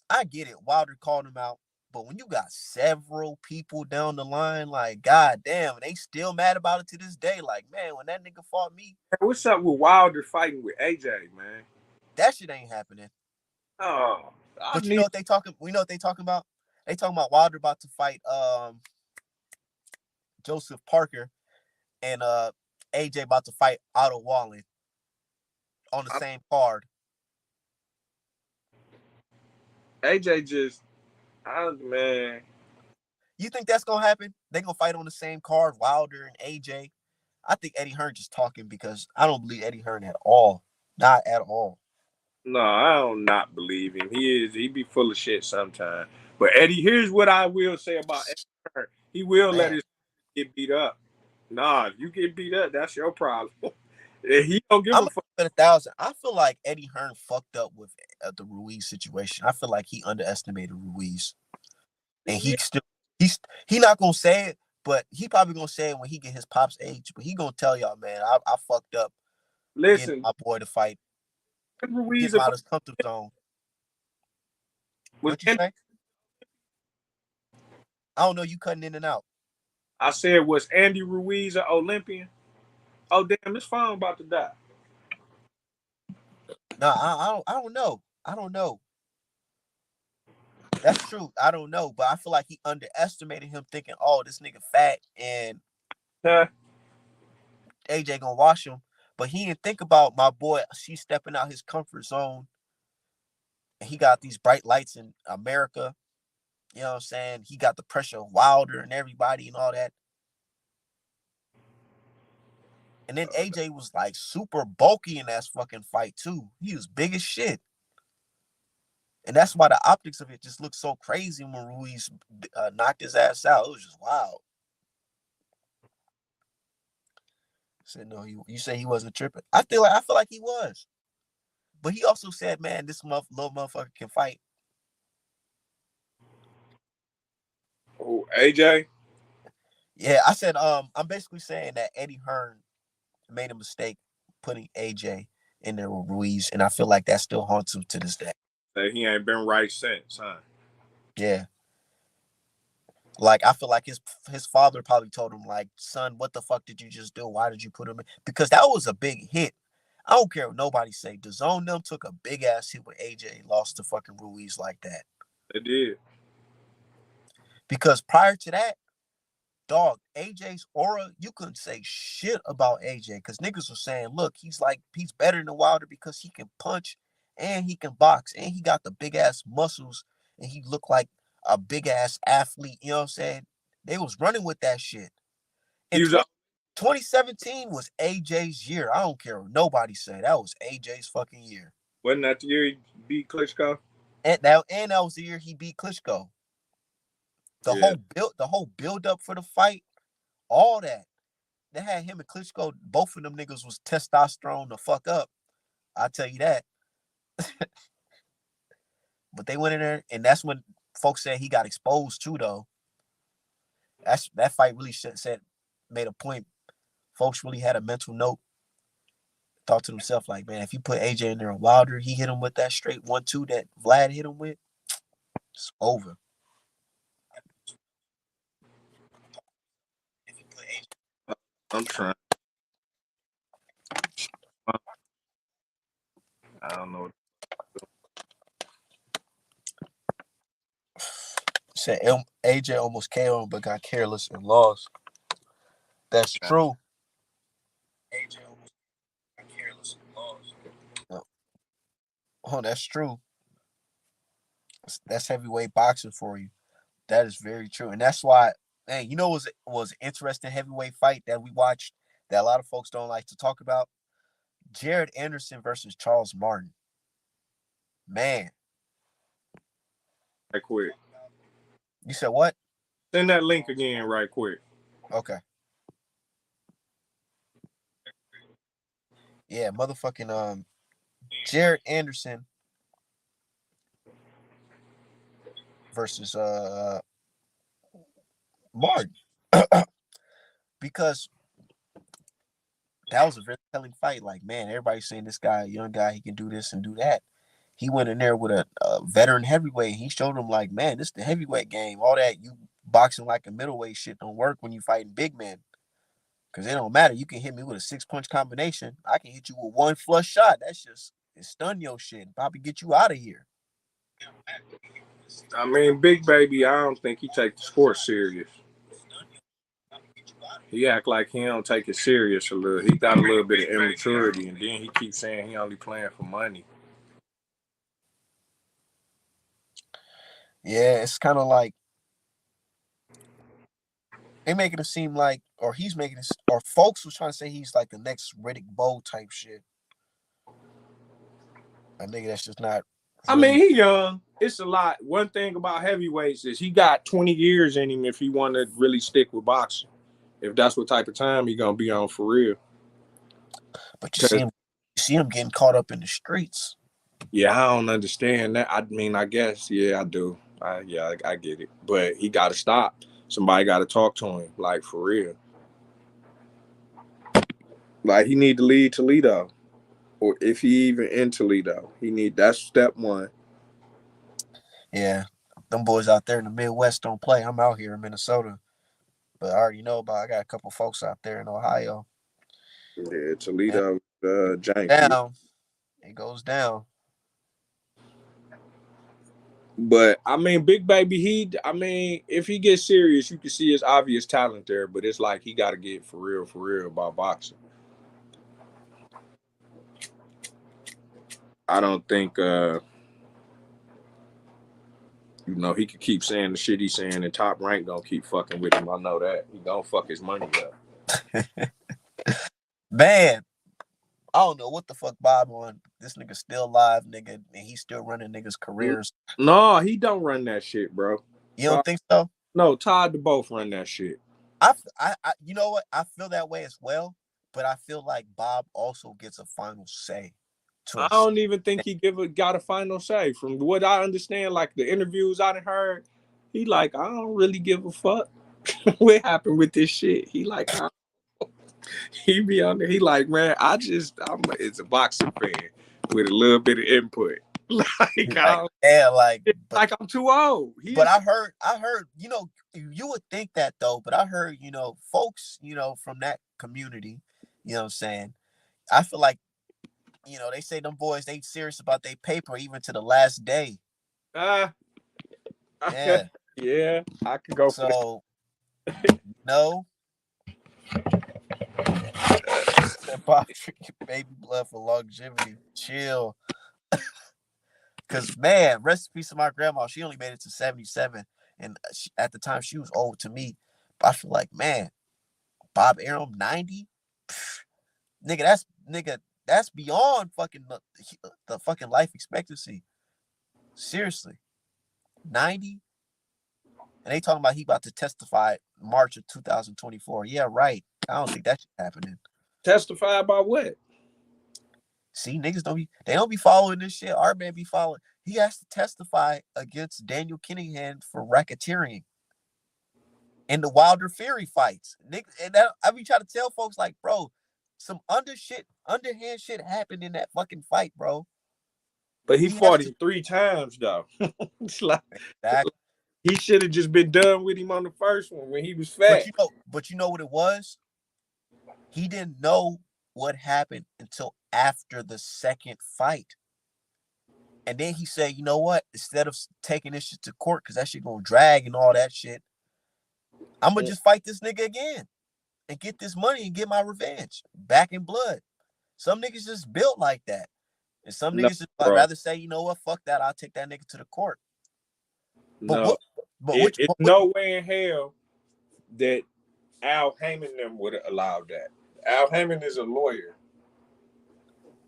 I get it. Wilder called him out, but when you got several people down the line, like, god damn, and they still mad about it to this day. Like, man, when that nigga fought me, What's up with Wilder fighting with AJ, man? that shit ain't happening. Oh, but you know what they talking? We know what they talking about. They talking about Wilder about to fight Joseph Parker, and AJ about to fight Otto Wallin on the same card. AJ just, man. You think that's gonna happen? They gonna fight on the same card, Wilder and AJ? I think Eddie Hearn just talking because I don't believe Eddie Hearn at all. Not at all. No, I don't not believe him. He be full of shit sometimes. But Eddie, here's what I will say about Eddie Hearn. He will let his get beat up. Nah, if you get beat up, that's your problem. He don't give a fuck. 1,000. I feel like Eddie Hearn fucked up with the Ruiz situation. I feel like he underestimated Ruiz, and he's not gonna say it, but he probably gonna say it when he get his pop's age. But he gonna tell y'all, man, I fucked up. Listen, my boy to fight. Ruiz get him out of his comfort zone. What you say? I don't know. You cutting in and out. I said, was Andy Ruiz an Olympian? Oh damn, this phone about to die. No, I don't know. I don't know. That's true. I don't know, but I feel like he underestimated him, thinking, "Oh, this nigga fat and AJ gonna wash him." But he didn't think about my boy. She's stepping out his comfort zone, and he got these bright lights in America. You know what I'm saying? He got the pressure of Wilder and everybody and all that. And then AJ was like super bulky in that fucking fight too. He was big as shit. And that's why the optics of it just looked so crazy when Ruiz knocked his ass out. It was just wild. Said no, you say he wasn't tripping. I feel like he was. But he also said, man, this little motherfucker can fight. Oh, AJ? Yeah, I said, I'm basically saying that Eddie Hearn made a mistake putting AJ in there with Ruiz, and I feel like that still haunts him to this day. So he ain't been right since, huh? Yeah. Like, I feel like his father probably told him, like, son, what the fuck did you just do? Why did you put him in? Because that was a big hit. I don't care what nobody say. DAZN them took a big ass hit when AJ lost to fucking Ruiz like that. They did. Because prior to that, dog, AJ's aura, you couldn't say shit about AJ because niggas were saying, look, he's better than Wilder because he can punch and he can box and he got the big ass muscles and he looked like a big ass athlete. You know what I'm saying? They was running with that shit. He was 2017 was AJ's year. I don't care what nobody say. That was AJ's fucking year. Wasn't that the year he beat Klitschko? And that was the year he beat Klitschko. The Yeah. whole build up for the fight, all that. They had him and Klitschko. Both of them niggas was testosterone the fuck up. I'll tell you that. But they went in there, and that's when folks said he got exposed too. Though that fight really made a point. Folks really had a mental note. Thought to themselves like, man, if you put AJ in there and Wilder, he hit him with that straight 1-2 that Vlad hit him with, it's over. I'm trying. I don't know. Said AJ almost KO'd him but got careless and lost. That's true. AJ almost got careless and lost. Oh, that's true. That's heavyweight boxing for you. That is very true. And that's why, man, you know what was an interesting heavyweight fight that we watched that a lot of folks don't like to talk about? Jared Anderson versus Charles Martin. Man. Right quick. You said what? Send that link again right quick. Okay. Yeah, motherfucking Jared Anderson versus Martin. Because that was a very telling fight. Like, man, everybody's saying this guy, young guy, he can do this and do that. He went in there with a veteran heavyweight. He showed him like, man, this is the heavyweight game. All that you boxing like a middleweight shit don't work when you fighting big men. Because it don't matter. You can hit me with a 6-punch combination. I can hit you with one flush shot. That's just it stun your shit. Probably get you out of here. I mean, Big Baby, I don't think he take the sport serious. He act like he don't take it serious a little. He got a little bit of immaturity, and then he keeps saying he only playing for money. Yeah, it's kind of like they making it seem like, or he's making it, or folks was trying to say he's like the next Riddick Bowe type shit. A nigga that's just not. I mean, he young. It's a lot. One thing about heavyweights is he got 20 years in him if he want to really stick with boxing. If that's what type of time he gonna be on for real. But you see him getting caught up in the streets. Yeah, I don't understand that. I mean, I guess, yeah, I do. I get it. But he got to stop. Somebody got to talk to him, like, for real. Like, he need to leave Toledo. Or if he even in Toledo, that's step one. Yeah, them boys out there in the Midwest don't play. I'm out here in Minnesota. But I already know I got a couple folks out there in Ohio. Yeah, Toledo, janky. Down. It goes down. But I mean, Big Baby, if he gets serious, you can see his obvious talent there. But it's like he got to get for real about boxing. I don't think, he could keep saying the shit he's saying, and Top Rank gonna keep fucking with him. I know that he gonna fuck his money up. Man, I don't know what the fuck Bob on. This nigga still alive, nigga, and he's still running niggas' careers. No, he don't run that shit, bro. You don't think so? No, Todd DeBoth run that shit. I you know what? I feel that way as well, but I feel like Bob also gets a final say. I don't even think he got a final say. From what I understand, like the interviews I done heard, he like, I don't really give a fuck what happened with this shit. He like, he be on there. He like, man, it's a boxing fan with a little bit of input. Like I'm too old. But I heard, you would think that though, but I heard, folks, from that community, you know what I'm saying? I feel like, they say them boys, they serious about their paper even to the last day. Yeah. Yeah, I could go for that. No. Baby blood for longevity. Chill. Because, man, rest in peace to my grandma. She only made it to 77. And at the time, she was old to me. But I feel like, man, Bob Arum 90. Pff, that's beyond fucking the fucking life expectancy. Seriously, 90. And they talking about he about to testify March of 2024. Yeah, right. I don't think that shit happening. Testify about what? See, niggas don't be following this shit. Our man be following. He has to testify against Daniel Kinahan for racketeering in the Wilder Fury fights. And I be trying to tell folks like, bro, some underhand shit happened in that fucking fight, bro. But he He has fought to him 3 times though. It's like exactly. he should have just been done with him on the first one when he was But fat. you know what it was? He didn't know what happened until after the second fight. And then he said, you know what? Instead of taking this shit to court, because that shit gonna drag and all that shit, I'm gonna just fight this nigga again and get this money and get my revenge back in blood. Some niggas just built like that. And some No, niggas just bro. rather say, you know what, fuck that. I'll take that nigga to the court. But No. what It's no way in hell that Al Heyman them would have allowed that. Al Heyman is a lawyer.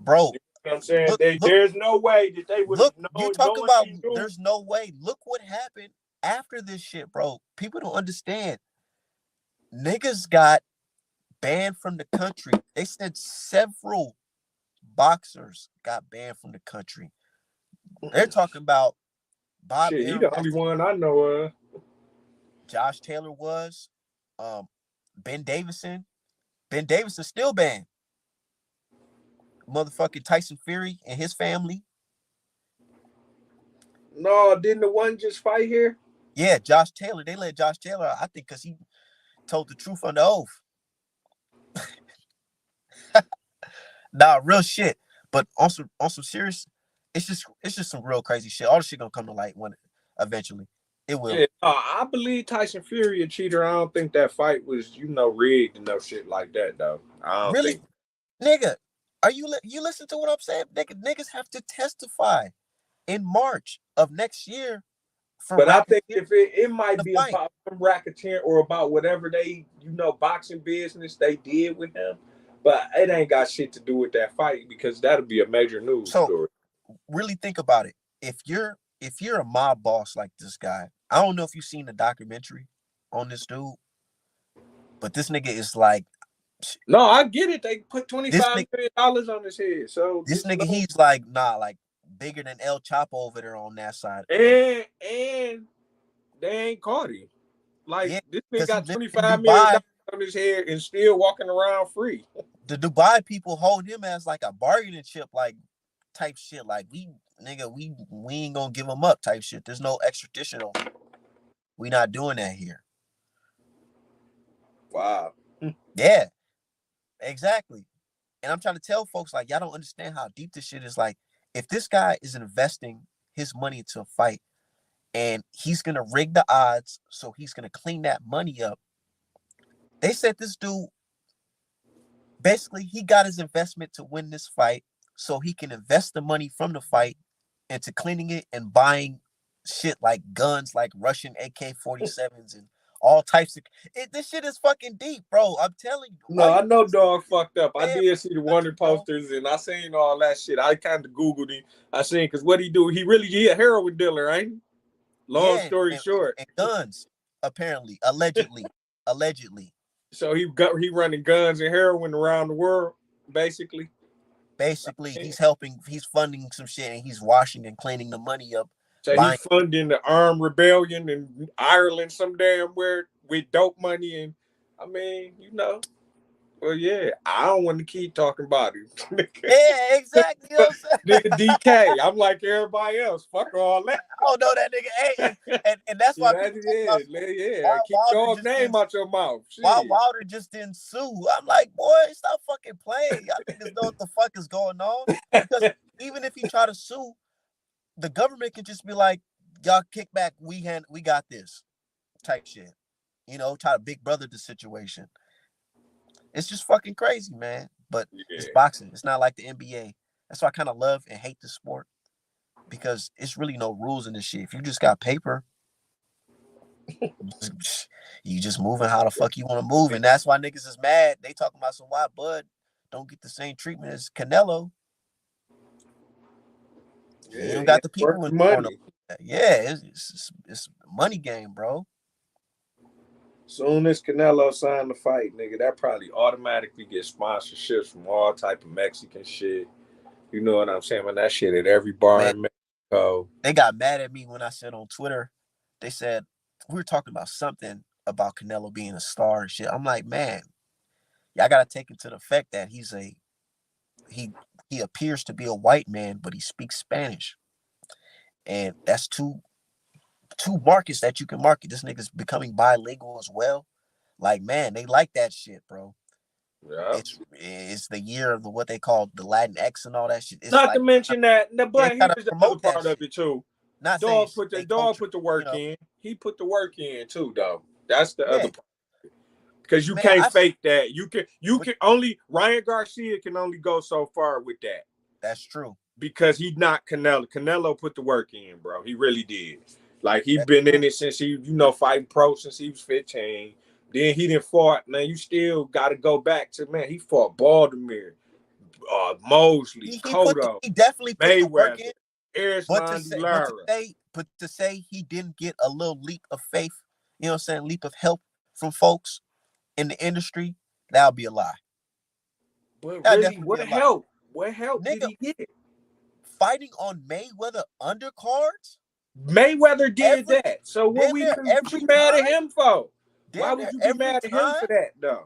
bro, You know what I'm saying? look, There's no way that they would have you known. talk about there's no way. Look what happened after this shit, bro. People don't understand. Niggas got banned from the country. They said several boxers got banned from the country. They're talking about Bob Shit, he Arum. the only one I know of. Josh Taylor was. Ben Davison. Ben Davison still banned. Motherfucking Tyson Fury and his family. No, didn't the one just fight here? Yeah, Josh Taylor. They let Josh Taylor out, I think, because he told the truth on the oath. Nah, real shit. But on some serious, it's just some real crazy shit. All the shit gonna come to light when eventually. It will. Yeah, I believe Tyson Fury a cheater. I don't think that fight was, rigged and no shit like that, though. I don't Really? think. Nigga, are you listen to what I'm saying? Niggas have to testify in March of next year for But I think racketeering if it might be fight. about some racketeering or about whatever they, boxing business they did with him. But it ain't got shit to do with that fight because that'll be a major news So story. really think about it. If you're a mob boss like this guy, I don't know if you've seen the documentary on this dude, but this nigga is like, No, I get it. They put this $25 nigga, million on his head. So this nigga, he's like, nah, like bigger than El Chapo over there on that side. and they ain't caught him. Like Yeah, this nigga because he got lived in $25 million Dubai. on his head and still walking around free. The Dubai people hold him as like a bargaining chip, like type shit. Like we ain't gonna give him up type shit. There's no extradition. We not doing that here. Wow. Yeah, exactly. And I'm trying to tell folks like y'all don't understand how deep this shit is. Like if this guy is investing his money into a fight and he's gonna rig the odds, so he's gonna clean that money up. They said this dude basically he got his investment to win this fight, so he can invest the money from the fight into cleaning it and buying shit like guns, like Russian AK-47s and all types of. This shit is fucking deep, bro. I'm telling you. No, I know dog fucked up. I Man, did see the Wonder posters and I seen all that shit. I kind of Googled him. I seen because what he do, he a heroin dealer, ain't he? Long Yeah, story short. and guns, apparently, allegedly. So he running guns and heroin around the world, basically. Basically, he's funding some shit and he's washing and cleaning the money up. So he funding the armed rebellion in Ireland some damn where with dope money. And I mean, well, yeah, I don't want to keep talking about him. Yeah, exactly. You know what I'm saying? Nigga DK, I'm like everybody else. Fuck all that. I don't know that nigga. Hey, and that's why people keep your name out your mouth. Why Wilder just didn't sue? I'm like, boy, stop fucking playing. Y'all niggas know what the fuck is going on. Because even if he try to sue, the government can just be like, y'all kick back, we got this type shit. Try to big brother the situation. It's just fucking crazy, man. But It's boxing. It's not like the NBA. That's why I kind of love and hate the sport. Because it's really no rules in this shit. If you just got paper, You just moving how the fuck you want to move, and that's why niggas is mad. They talking about some why Bud don't get the same treatment as Canelo. He Yeah, don't he got ain't the worth people in the the corner. money. Yeah, it's a money game, bro. Soon as Canelo signed the fight, nigga, that probably automatically gets sponsorships from all type of Mexican shit. You know what I'm saying? Man, that shit at every bar Man, in Mexico. they got mad at me when I said on Twitter. They said we were talking about something about Canelo being a star and shit. I'm like, man, y'all gotta take into the fact that he he appears to be a white man, but he speaks Spanish, and that's two markets that you can market. This nigga's becoming bilingual as well. Like, man, they like that shit, bro. Yeah. It's the year of what they call the Latin X and all that shit. It's Not to like mention that, they but gotta here's the other promote that part of shit. it too. Not saying Dog put the they dog culture, put the you work know. in. He put the work in too, though. That's the other Yeah, part. Because you man, can't fake that. You but can only Ryan Garcia can only go so far with that. that's true. Because he's not Canelo. Canelo put the work in, bro. He really did. Like he That's been in true. it since he, fighting pro since he was 15. Then he didn't fought. Man, you still got to go back to man. He fought Baltimore, Mosley, Cotto, He definitely put the work Mayweather, in. Erislandy Lara. But to say he didn't get a little leap of faith, you know what I'm saying, leap of help from folks in the industry, that'll be a lie. But That'll really, definitely be what a lie. help? What help did Nigga, he get? fighting on Mayweather undercards Mayweather did every that. So damn near what you every mad at time, him for? Why damn would near you be every mad at him time. for that though?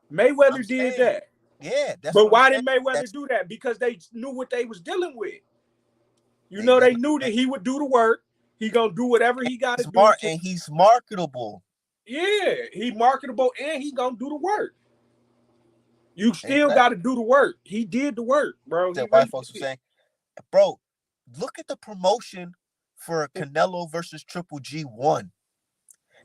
I'm Mayweather did saying, that. yeah, that's But what I'm why saying. did Mayweather That's do that? Because they knew what they was dealing with. they They dealing. knew that he would do the work. He gonna do whatever he got to He's do to. he's marketable. Yeah, he marketable and he gonna do the work. You still got to Exactly. do the work. He did the work, bro. He That white really folks were did. saying, bro, look at the promotion for Canelo versus Triple G one.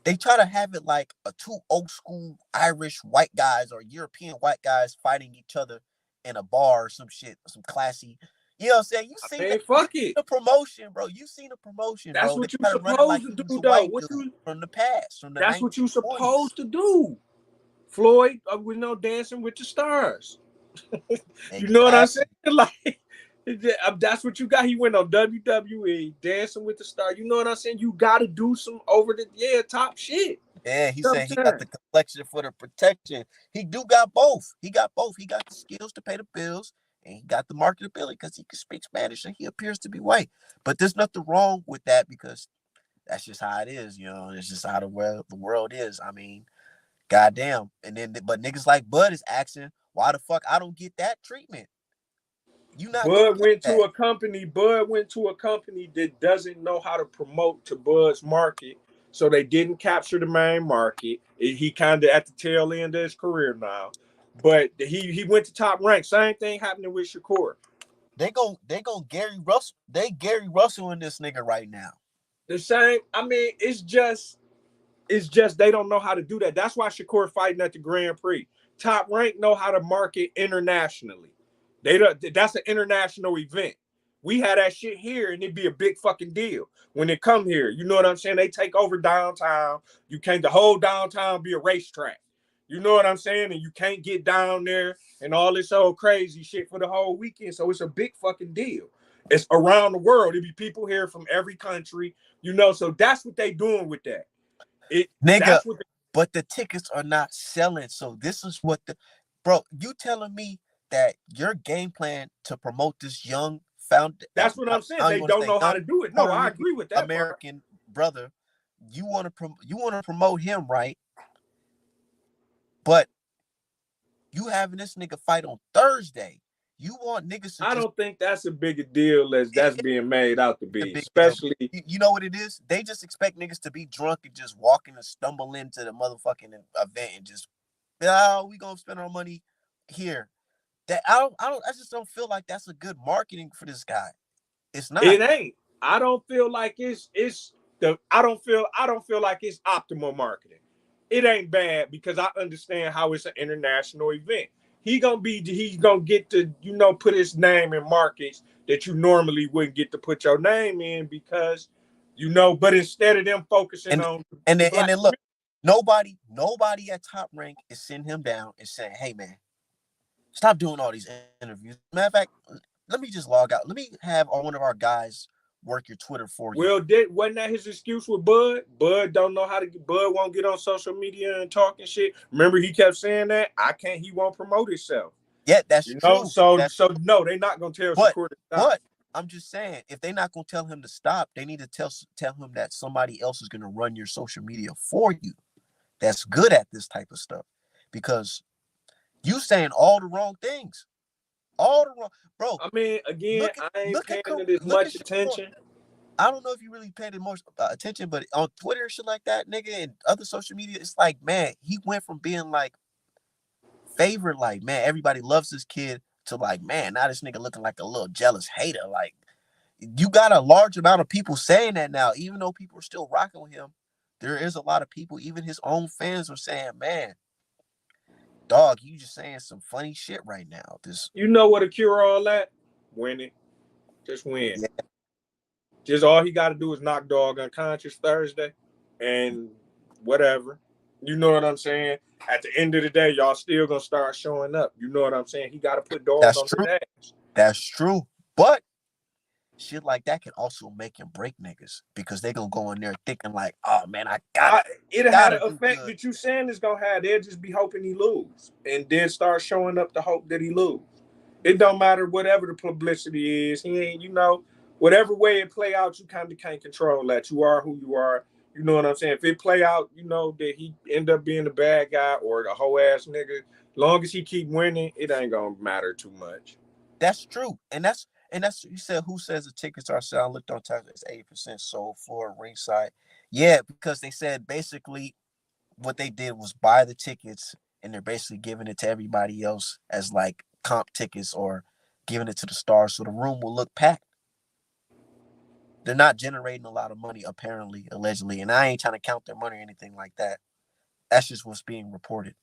They try to have it like a two old school Irish white guys or European white guys fighting each other in a bar or some shit, some classy. You know what I'm saying? You I seen that? mean, You fuck seen it. the promotion, bro. You seen the promotion, That's bro. They what you try to run it like supposed to he was do, a though. white dude from the past, from the That's what you 1920s. supposed to do. Floyd, we know Dancing with the Stars. You know what I'm saying? Exactly. Like that's what you got. He went on WWE, Dancing with the Stars. You know what I'm saying? You got to do some over the top shit. Yeah, he said he got Sometimes the complexion for the protection. He do got both. He got both. He got the skills to pay the bills, and he got the marketability because he can speak Spanish and he appears to be white. But there's nothing wrong with that because that's just how it is, you know. It's just how the world is. I mean, goddamn. And then, but niggas like Bud is asking, why the fuck I don't get that treatment? You not gonna Bud get went to that. a company. Bud went to a company that doesn't know how to promote to Bud's market, so they didn't capture the main market. He kind of at the tail end of his career now, but he went to Top Rank. Same thing happening with Shakur. They go Gary Russell in this nigga right now. The same. I mean, it's just they don't know how to do that. That's why Shakur fighting at the Grand Prix. Top Rank know how to market internationally. That's an international event. We had that shit here, and it'd be a big fucking deal when they come here. You know what I'm saying? They take over downtown. You can't. The whole downtown be a racetrack. You know what I'm saying? And you can't get down there and all this old crazy shit for the whole weekend. So it's a big fucking deal. It's around the world. It'd be people here from every country. So that's what they doing with that. It Nigga, that's what but the tickets are not selling. So this is what bro, you telling me that your game plan to promote this young that's what I'm saying. I don't They want to don't say know how to young do it. No, Puerto I Rican agree with that part. American brother, you want to promote him, right? But you having this nigga fight on Thursday. You want niggas to I just don't think that's a bigger deal as that's it's being made out to a be. big deal. Especially, You know what it is? They just expect niggas to be drunk and just walking and stumble into the motherfucking event and just, oh, we gonna spend our money here. That I just don't feel like that's a good marketing for this guy. It's not. it ain't. I don't feel like it's the I don't feel like it's optimal marketing. It ain't bad because I understand how it's an international event. He's gonna get to put his name in markets that you normally wouldn't get to put your name in because You know, but instead of them focusing And on and the then and black then look, nobody at Top Rank is sitting him down and saying, "Hey man, stop doing all these interviews." Matter of fact, let me just log out. Let me have one of our guys work your Twitter for you. well, wasn't that his excuse with Bud? Bud don't know how to. Bud won't get on social media and talk and shit. Remember, he kept saying that I can't. He won't promote himself. Yeah, that's You know, true. so no, they not gonna tell But Shakur to stop. but I'm just saying, if they're not gonna tell him to stop, they need to tell him that somebody else is gonna run your social media for you. That's good at this type of stuff, because you saying all the wrong things, all the wrong, bro. I mean, again, I ain't paying it as Look at much Shakur. attention. I don't know if you really paid it more attention, but on Twitter and shit like that, nigga, and other social media, it's like, man, he went from being like favorite, like, man, everybody loves this kid, to like, man, now this nigga looking like a little jealous hater. Like, you got a large amount of people saying that now, even though people are still rocking with him. There is a lot of people, even his own fans, are saying, man, dog, you just saying some funny shit right now. This, You know what to cure all that? Winning. Just win. yeah, Just all he got to do is knock dog unconscious Thursday, and whatever. You know what I'm saying? At the end of the day, y'all still gonna start showing up. You know what I'm saying? He got to put dog that's on his true. ass. That's true. But shit like that can also make and break niggas, because they gonna go in there thinking like, oh man, I It'll have gotta the do effect good. that you saying is gonna have. They'll just be hoping he lose, and then start showing up to hope that he lose. It don't matter whatever the publicity is. He ain't, whatever way it play out, you kind of can't control that. You are who you are. You know what I'm saying? If it play out, that he end up being the bad guy or the whole ass nigga, long as he keep winning, it ain't gonna matter too much. That's true. And that's you said, who says the tickets are sold? I looked on time, it's 80% sold for ringside. Yeah, because they said basically what they did was buy the tickets, and they're basically giving it to everybody else as like comp tickets, or giving it to the stars, so the room will look packed. They're not generating a lot of money, apparently, allegedly, and I ain't trying to count their money or anything like that. That's just what's being reported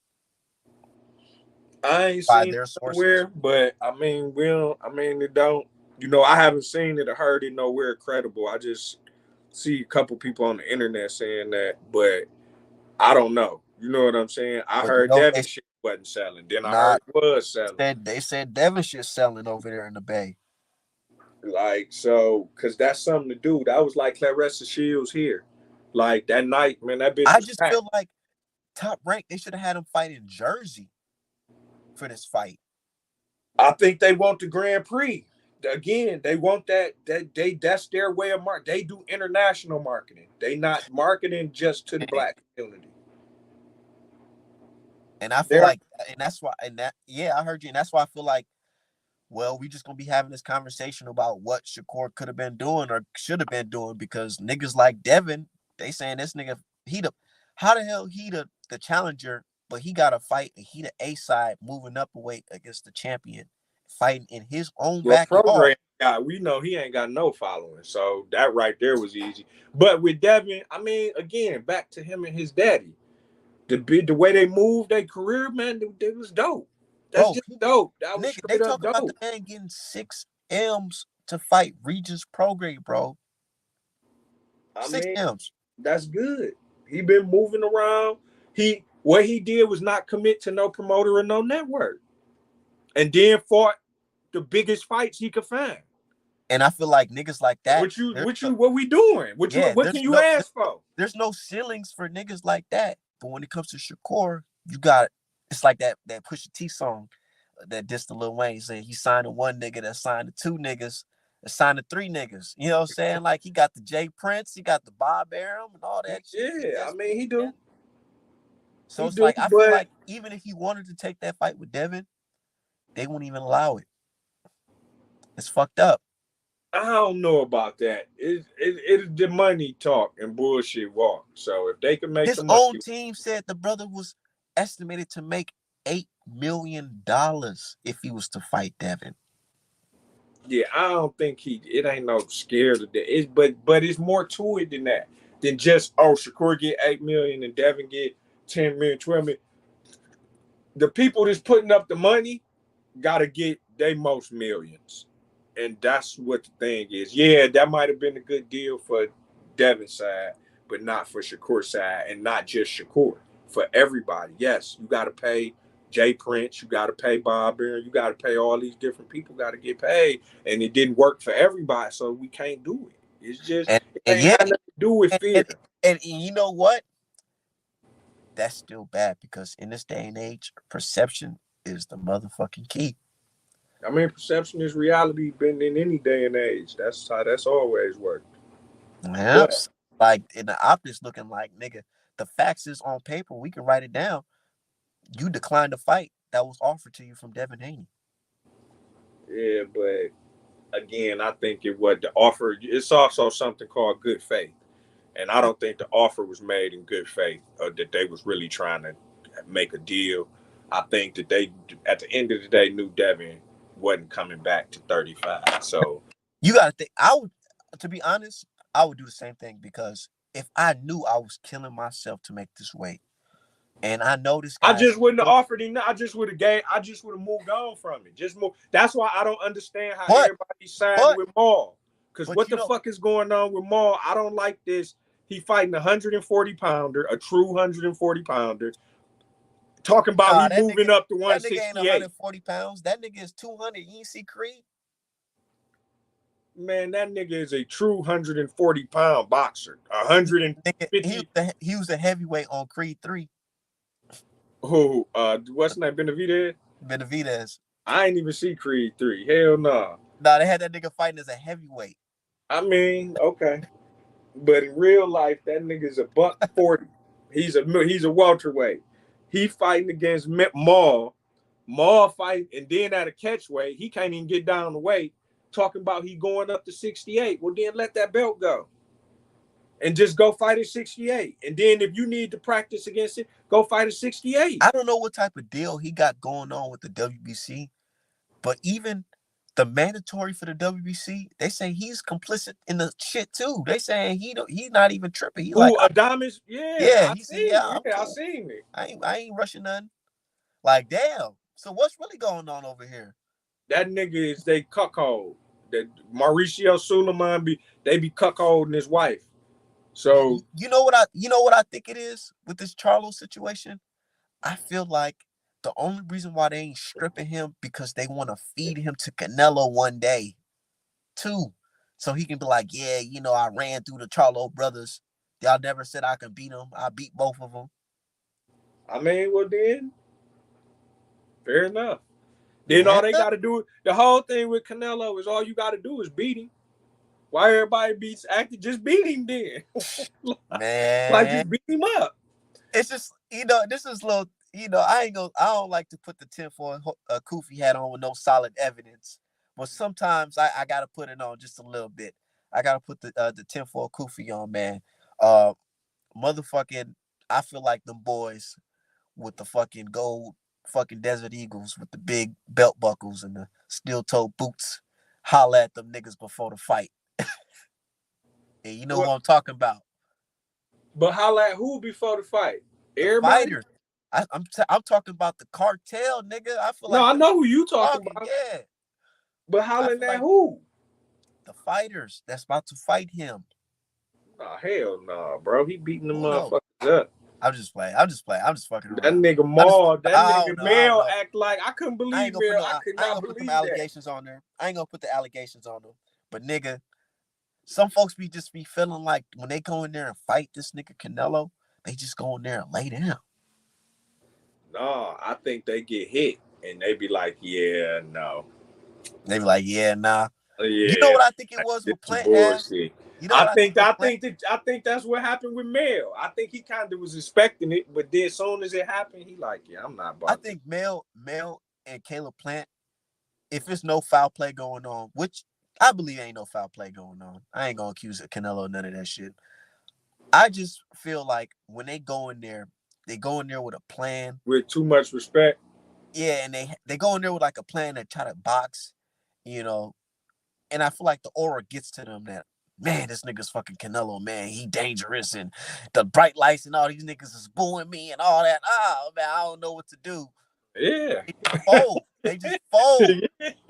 I ain't by seen their it sources. nowhere, but I mean, it don't. I haven't seen it or heard it nowhere credible. I just see a couple people on the internet saying that, but I don't know. You know what I'm saying? I But you heard know, Devin shit wasn't selling. Then I heard not it was selling. they said Devon shit selling over there in the Bay. Like, so, because that's something to do. That was like Clarissa Shields here. Like, that night, man, that bitch I was just packed. feel like Top Rank, they should have had him fight in Jersey for this fight. I think they want the Grand Prix. Again, they want that's their way of market. They do international marketing. They not marketing just to the And, black community. and I feel They're like, and that's why, and that, yeah, I heard you. And that's why I feel like, well, we just gonna be having this conversation about what Shakur could have been doing or should have been doing, because niggas like Devin, they saying this nigga, how the hell he the challenger, but he got to fight, and he the A side, moving up a weight against the champion, fighting in his own well, backyard. program guy. We know he ain't got no following, so that right there was easy. But with Devin, I mean, again, back to him and his daddy. The way they moved their career, man, it was dope. That's Bro, just dope. That was nigga, they straight up talk about the dope. man getting 6 M's to fight Regis Prograde, bro. I Six mean, M's. that's good. He been moving around. What he did was not commit to no promoter or no network, and then fought the biggest fights he could find. And I feel like niggas like that, What we doing? yeah, What can you ask for? there's no ceilings for niggas like that. But when it comes to Shakur, you got, it's like that Pusha T song that dissed the Lil Wayne, saying he signed to one nigga that signed to two niggas that signed to three niggas. You know what I'm saying? Like, he got the Jay Prince, he got the Bob Arum and all that shit. Yeah, I mean, ESPN. So he it's do, like, I feel but like even if he wanted to take that fight with Devin, they wouldn't even allow it. It's fucked up. I don't know about that. It's the money talk and bullshit walk. So if they can make His the money, own team said the brother was estimated to make $8 million if he was to fight Devin. yeah, I don't think it ain't no scared of that. But it's more to it than that. Than just, oh, Shakur get 8 million and Devin get 10 million, 12 million. The people that's putting up the money gotta get they most millions. And that's what the thing is. Yeah, that might have been a good deal for Devin's side, but not for Shakur's side, and not just Shakur. For everybody, yes, you got to pay Jay Prince, you got to pay Bob Bear, you got to pay all these different people, got to get paid, and it didn't work for everybody, so we can't do it. It's just it and ain't yeah, had nothing to do with and, fear. and, and you know what? That's still bad because in this day and age, perception is the motherfucking key. I mean, perception is reality. Been in any day and age. That's how that's always worked. Yeah, But like in the optics, looking like nigga, the facts is on paper. We can write it down. You declined the fight that was offered to you from Devin Haney. yeah, but again, I think it was the offer. It's also something called good faith, and I don't think the offer was made in good faith or that they was really trying to make a deal. I think that they, at the end of the day, knew Devin wasn't coming back to 35. So You got to think. I would, to be honest, I would do the same thing because if I knew I was killing myself to make this weight, and I know this I guy's just wouldn't have still, offered him. I just would have gave. I just would have moved on from it. Just move. That's why I don't understand how but everybody's siding but with Maul. Because but what you the know, fuck is going on with Maul? I don't like this. He fighting a 140 pounder, a true 140 pounder, talking about nah, he moving up to that nigga ain't 168. 140 pounds. That nigga is 200. You see Creed? Man, that nigga is a true 140-pound boxer. Nigga, 150. he was a heavyweight on Creed 3. Who? What's that? Benavidez? Benavidez. I ain't even see Creed 3. Hell no. Nah. Nah, they had that nigga fighting as a heavyweight. I mean, okay. But in real life, that nigga's a buck 40. He's a welterweight. He fighting against Maul. Maul fight, and then at a catchweight, he can't even get down the weight. Talking about he going up to 68. Well, then let that belt go. And just go fight at 68. And then if you need to practice against it, go fight at 68. I don't know what type of deal he got going on with the WBC, but even the mandatory for the WBC, they say he's complicit in the shit too. They saying he's not even tripping. He like, Who, Adamas? Yeah, yeah, I he said, seen yeah, it. I'm Yeah, I cool. seen it. I ain't rushing nothing. Like, damn. So what's really going on over here? That nigga is they cuckold. That Mauricio Suleiman they be cuckolding his wife. So You know what I think it is with this Charlo situation? I feel like the only reason why they ain't stripping him because they want to feed him to Canelo one day, too. So he can be like, yeah, you know, I ran through the Charlo brothers. Y'all never said I could beat them. I beat both of them. I mean, well then, fair enough. Then Yeah, all they gotta do, the whole thing with Canelo is all you gotta do is beat him. Why everybody beats acting? Just beat him then. Like man. just beat him up. It's just, you know, this is little, you know, I don't like to put the tinfoil Koofy hat on with no solid evidence. But sometimes I gotta put it on just a little bit. I gotta put the tinfoil Koofy on, man. Uh, motherfucking, I feel like them boys with the fucking gold fucking Desert Eagles with the big belt buckles and the steel toe boots holla at them niggas before the fight. And you know who What? I'm talking about. But holla at who before the fight? The Everybody? fighters. I'm talking about the cartel, nigga. I feel No, like I them know who you talking talking, about. yeah. But I hollering feel at like who? the fighters that's about to fight him. Nah, hell nah, bro. He beating the Who knows? motherfuckers up. I'm just playing. I'm just playing. I'm just fucking That around. nigga I just Maul, that I nigga don't know. I don't Mel know. act like I couldn't believe Mel. I could I ain't not gonna put them believe that. allegations on there. I ain't gonna put the allegations on them. But nigga, some folks be feeling like when they go in there and fight this nigga Canelo, they just go in there and lay down. No, I think they get hit and they be like, yeah, no. They be like, yeah, nah. You know Yeah, what I think it like, was this with is Plant Ave? bullshit. You know what I think with Plant? I think that's what happened with Mel. I think he kind of was expecting it, but then as soon as it happened, he like, yeah, I'm not I about to. think Mel and Caleb Plant, if there's no foul play going on, which I believe ain't no foul play going on. I ain't gonna accuse Canelo of none of that shit. I just feel like when they go in there with a plan. With too much respect. Yeah, and they go in there with like a plan to try to box, you know. And I feel like the aura gets to them that, man, this nigga's fucking Canelo, man. He dangerous and the bright lights and all these niggas is booing me and all that. Oh man, I don't know what to do. Yeah. They just fold. They just fold.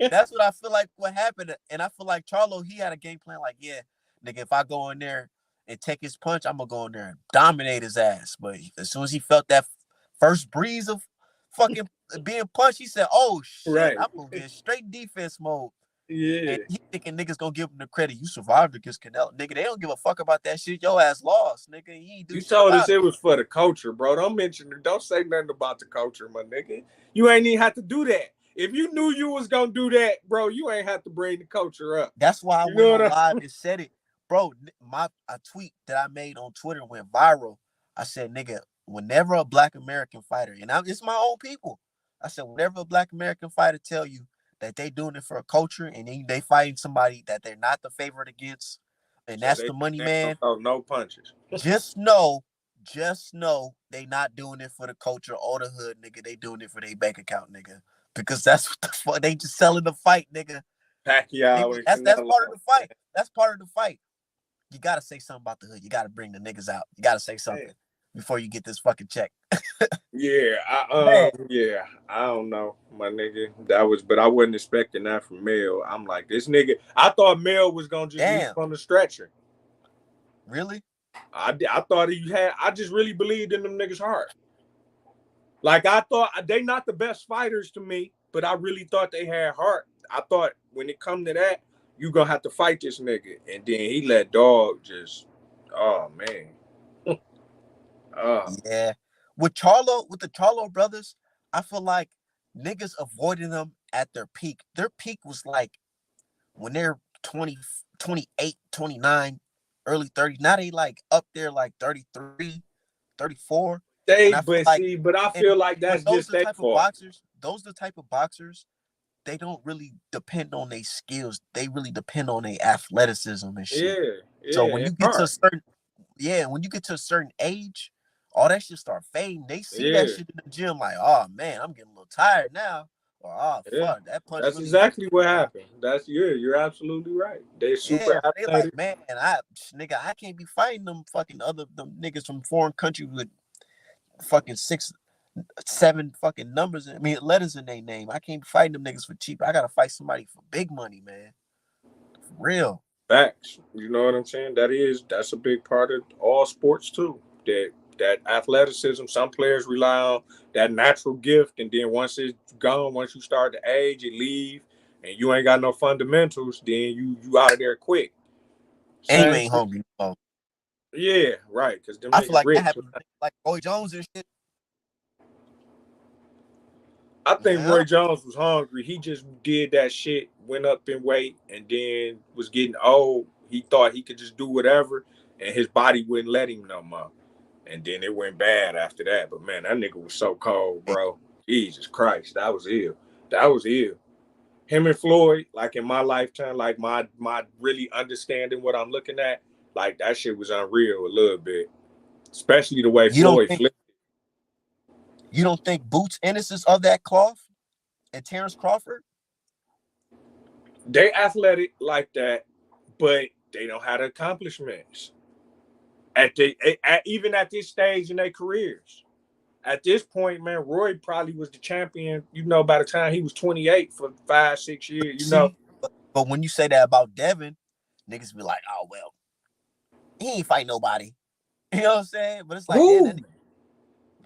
That's what I feel like what happened. And I feel like Charlo, he had a game plan like, yeah, nigga, if I go in there and take his punch, I'm gonna go in there and dominate his ass. But as soon as he felt that first breeze of fucking being punched, he said, "Oh shit, Right. I'm gonna get straight defense mode." Yeah. And he thinking niggas gonna give him the credit. You survived against Canelo, nigga. They don't give a fuck about that shit. Your ass lost, nigga. He ain't do You shit told us about it. it was for the culture, bro. Don't say nothing about the culture, my nigga. You ain't even have to do that. If you knew you was gonna do that, bro, you ain't have to bring the culture up. That's why I You know went what on I live and said it, bro. A tweet that I made on Twitter went viral. I said, nigga, whenever a Black American fighter, and it's my own people, I said, whenever a Black American fighter tell you that they doing it for a culture and they fighting somebody that they're not the favorite against, and so that's they the money don't man, throw no punches. just know, they not doing it for the culture or the hood, nigga. They doing it for their bank account, nigga. Because that's what the fuck they just selling the fight, nigga. Pacquiao and That's Canelo. part of the fight. That's part of the fight. You gotta say something about the hood. You gotta bring the niggas out. You gotta say something before you get this fucking check. Yeah, Man, I don't know, my nigga. But I wasn't expecting that from Mel. I'm like, this nigga. I thought Mel was gonna just leave damn. on the stretcher. Really? I thought he had. I just really believed in them niggas' heart. Like I thought they not the best fighters to me, but I really thought they had heart. I thought when it come to that, you gonna have to fight this nigga, and then he let dog just. Oh man. Oh Yeah. With the Charlo brothers, I feel like niggas avoided them at their peak. Their peak was like when they're 20, 28, 29, early 30s. Now they like up there like 33, 34. And I feel like but I and feel like when that's just their fault. those the type of boxers, they don't really depend on their skills. They really depend on their athleticism and shit. Yeah, So yeah, when and you get to a heart. certain when you get to a certain age, all that shit start fading. They see that Yeah, shit in the gym, like, oh man, I'm getting a little tired now. Or oh yeah. fuck, that punch That's really hurt. exactly what happened. You're absolutely right. They're super Yeah, they like, athletic. man, I can't be fighting them fucking them niggas from foreign countries with fucking 6, 7 fucking numbers. I mean letters in their name. I can't be fighting them niggas for cheap. I gotta fight somebody for big money, man. For real. Facts. You know what I'm saying? That's a big part of all sports too. That athleticism. Some players rely on that natural gift, and then once it's gone, once you start to age, it leave, and you ain't got no fundamentals. Then you out of there quick. And you Same ain't shit. hungry. No. Yeah, right. Because them I feel niggas like that rich. happened like Roy Jones and shit. I think Yeah. Roy Jones was hungry. He just did that shit, went up in weight, and then was getting old. He thought he could just do whatever, and his body wouldn't let him no more. And then it went bad after that. But man, that nigga was so cold, bro. Jesus Christ, that was ill. That was ill. Him and Floyd, like in my lifetime, like my really understanding what I'm looking at, like that shit was unreal a little bit. Especially the way You don't Floyd think flipped. Boots Ennis is of that cloth and Terrence Crawford? They athletic like that, but they don't have the accomplishments even at this stage in their careers. At this point, man, Roy probably was the champion. By the time he was 28 for 5, 6 years. See, but when you say that about Devin, niggas be like, oh well, he ain't fight nobody. You know what I'm saying? But it's like then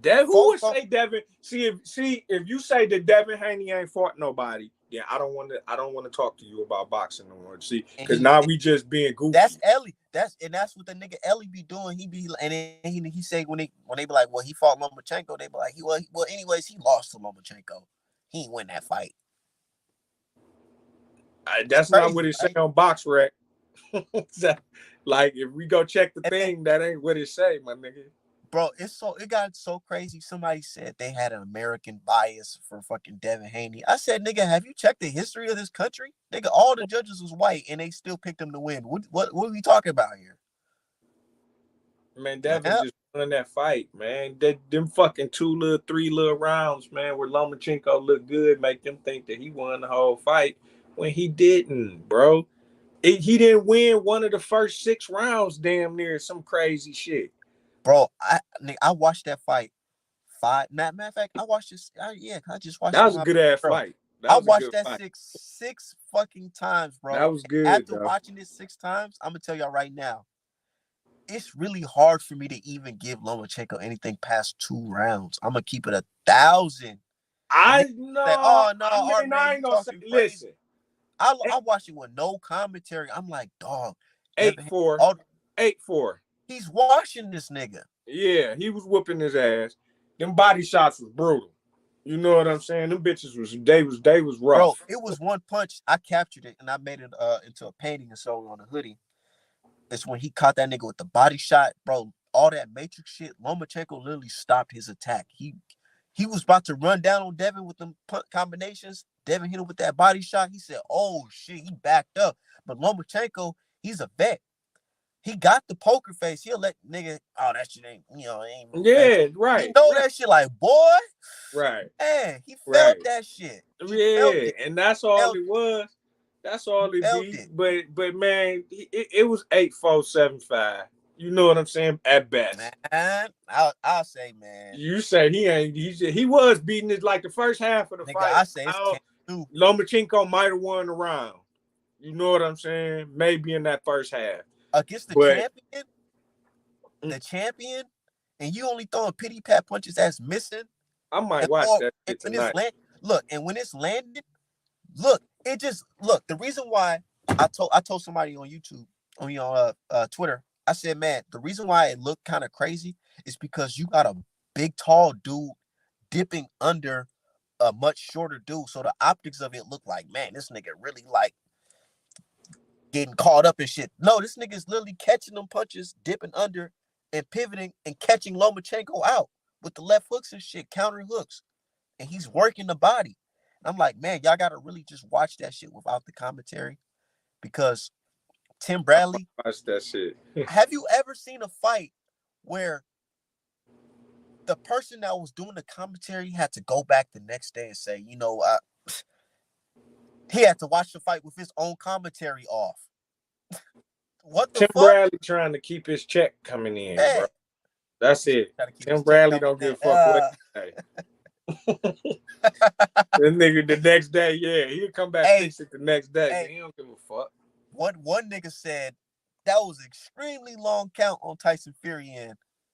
Who? Who folks would say Devin? If you say that Devin Haney ain't fought nobody, then I don't want to talk to you about boxing no more. See, and because now we just being that's goofy. Ellie. That's what the nigga Ellie be doing. He be and then he say when they be like, well, he fought Lomachenko, they be like, well, anyways, he lost to Lomachenko. He ain't win that fight. It's That's not what crazy, it say right? on BoxRec. Like if we go check the And then, thing, that ain't what it say, my nigga. bro, it got so crazy. Somebody said they had an American bias for fucking Devin Haney. I said, nigga, have you checked the history of this country? Nigga, all the judges was white and they still picked him to win. What are we talking about here? Man, Devin Yeah, just won that fight, man. Them fucking 3 little rounds, man, where Lomachenko looked good, make them think that he won the whole fight when he didn't, bro. He didn't win one of the first 6 rounds, damn near some crazy shit. bro, I watched that fight matter of fact, I watched this. I just watched That it was with a my good ass girl. fight. That I was a watched good that fight. six fucking times, That bro. was good, After though. watching it 6 times, I'm gonna tell y'all right now, it's really hard for me to even give Lomachenko anything past 2 rounds. I'm gonna keep it 1,000. And they I no, say, "Oh no, I Art, mean man, I you ain't gonna say. talking crazy." Listen, I watched it with no commentary. I'm like, dog, eight Devin, four, all 8-4. he's washing this nigga. Yeah, he was whooping his ass. Them body shots was brutal. You know what I'm saying? Them bitches was Bro, rough. it was one punch. I captured it and I made it into a painting and sold it on a hoodie. It's when he caught that nigga with the body shot, bro. All that Matrix shit, Lomachenko literally stopped his attack. He was about to run down on Devin with them punt combinations. Devin hit him with that body shot. He said, "Oh shit," he backed up. But Lomachenko, he's a vet. He got the poker face. He'll let nigga, oh, that shit ain't, ain't real fake. Yeah, He right, know right, that shit like, boy, right, man, he felt right. that shit. He felt Yeah, it. and that's He all felt it it. was. That's He all it felt be. it. But man, it was 8-4, 7-5. You know what I'm saying? At best. Man, I'll say, man. You say he was beating it like the first half of the Nigga, fight. I say it's 10-2. Lomachenko might have won the round. You know what I'm saying? Maybe in that first half. Against the But champion, and you only throwing pity pat punches that's missing. I might And watch or that and shit when it's tonight. and when it's landed, look. The reason why I told somebody on YouTube, on Twitter, I said, man, the reason why it looked kind of crazy is because you got a big, tall dude dipping under a much shorter dude. So the optics of it look like, man, this nigga really like getting caught up in shit. No, this nigga is literally catching them punches, dipping under, and pivoting and catching Lomachenko out with the left hooks and shit, counter hooks. And he's working the body. I'm like, man, y'all gotta really just watch that shit without the commentary. Because Tim I Bradley, might watch that shit. have you ever seen a fight where the person that was doing the commentary had to go back the next day and say, he had to watch the fight with his own commentary off? What the Tim fuck? Bradley trying to keep his check coming in, bro. Man, That's it. gotta keep Tim his check Bradley coming don't give in. a fuck what he say. That nigga the next day, yeah, he'll come back Hey, fix it the next day. hey, But he don't give a fuck. one nigga said that was extremely long count on Tyson Fury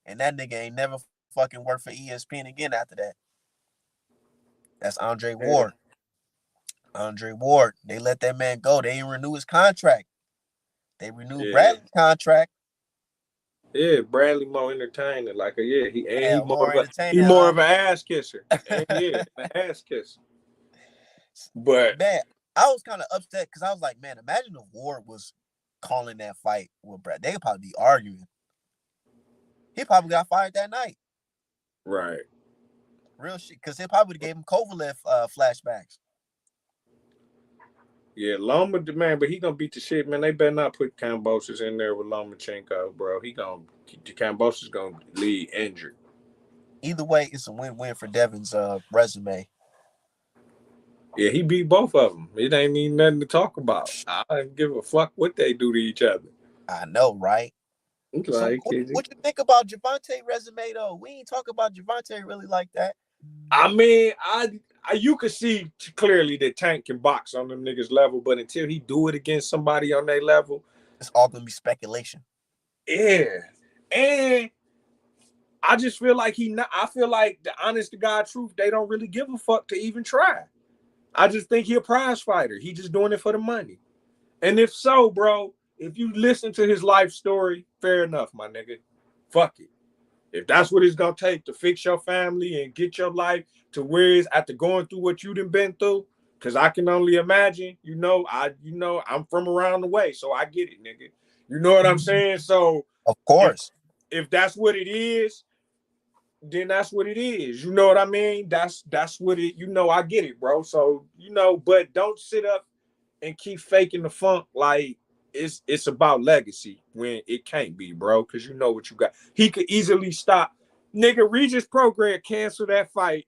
and that nigga ain't never fucking worked for ESPN again after that. That's Andre Yeah, Ward. Andre Ward. They let that man go. They didn't renew his contract. They renewed yeah, Bradley's contract. yeah. Bradley more entertaining. Like he Yeah, more he entertaining, more huh? of an ass kisser. And yeah, an ass kisser. But Man, I was kind of upset because I was like, man, imagine if Ward was calling that fight with Brad. They'd probably be arguing. He probably got fired that night. right. Real shit. Because they probably gave him Kovalev flashbacks. Yeah, Loma, man, but he gonna beat the shit, man. They better not put Kambosos in there with Lomachenko, bro. Kambosos gonna lead injured. Either way, it's a win-win for Devin's resume. Yeah, he beat both of them. It ain't even nothing to talk about. I don't give a fuck what they do to each other. I know, right? It's So like, what you think about Gervonta resume though? We ain't talk about Gervonta really like that. I mean, you could see clearly that Tank can box on them niggas level, but until he do it against somebody on their level, It's all gonna be speculation. yeah. And I just feel like I feel like the honest to God truth, they don't really give a fuck to even try. I just think he a prize fighter. He just doing it for the money. And if so, bro, if you listen to his life story, fair enough, my nigga. Fuck it. If that's what it's gonna take to fix your family and get your life to where it's after going through what you done been through, because I can only imagine, I'm from around the way, so I get it, nigga. You know what I'm saying? So Of if course. if that's what it is, then that's what it is. You know what I mean? That's what it, I get it, bro. So, but don't sit up and keep faking the funk like it's about legacy when it can't be, bro, because you know what you got. He could easily stop. Nigga, Regis Prograis cancel that fight.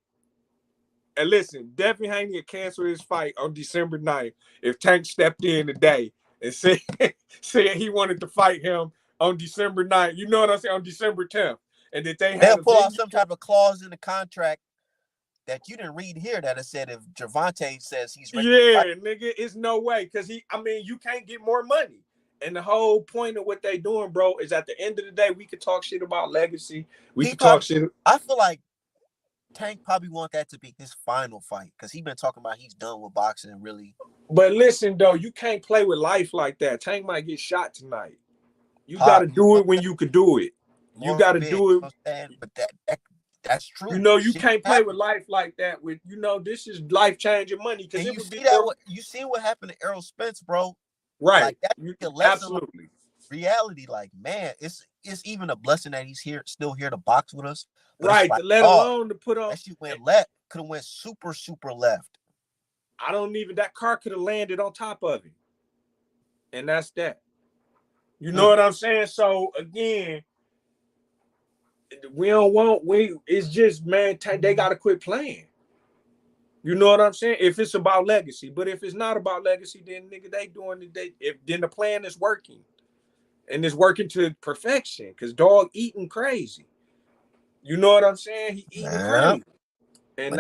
And listen, Devin Haney had canceled his fight on December 9th if Tank stepped in today and said, said he wanted to fight him on December 9th. You know what I'm saying? On December 10th. And that they They'll had a pull out venue. some type of clause in the contract that you didn't read here that it said if Gervonta says he's ready to fight. Yeah, nigga, it's no way. Because you can't get more money. And the whole point of what they doing, bro, is at the end of the day, we could talk shit about legacy. We He could talk probably, shit. I feel like Tank probably want that to be his final fight because he been talking about he's done with boxing and really But listen, though, you can't play with life like that. Tank might get shot tonight. You got pop. to do it when you could do it. You More got to forbid, do it. you know what I'm saying? But that's You true. know, you Shit can't play with happens. life like that. With this is life changing money because And it you would be see that more what you see what happened to Errol Spence, bro. right. Like that You a lesson like absolutely reality. Like, man, it's even a blessing that he's here, still here to box with us. But it's right. like, To let oh, alone to put on. that shit went left. Could have went super, super left. I don't even. That car could have landed on top of him, and that's that. You know Mm, what I'm saying? So again, we don't want. We it's just man. They got to quit playing. You know what I'm saying? If it's about legacy, but if it's not about legacy, then nigga, they doing it. If then the plan is working and it's working to perfection, because dog eating crazy. You know what I'm saying? He eating yeah. crazy, and But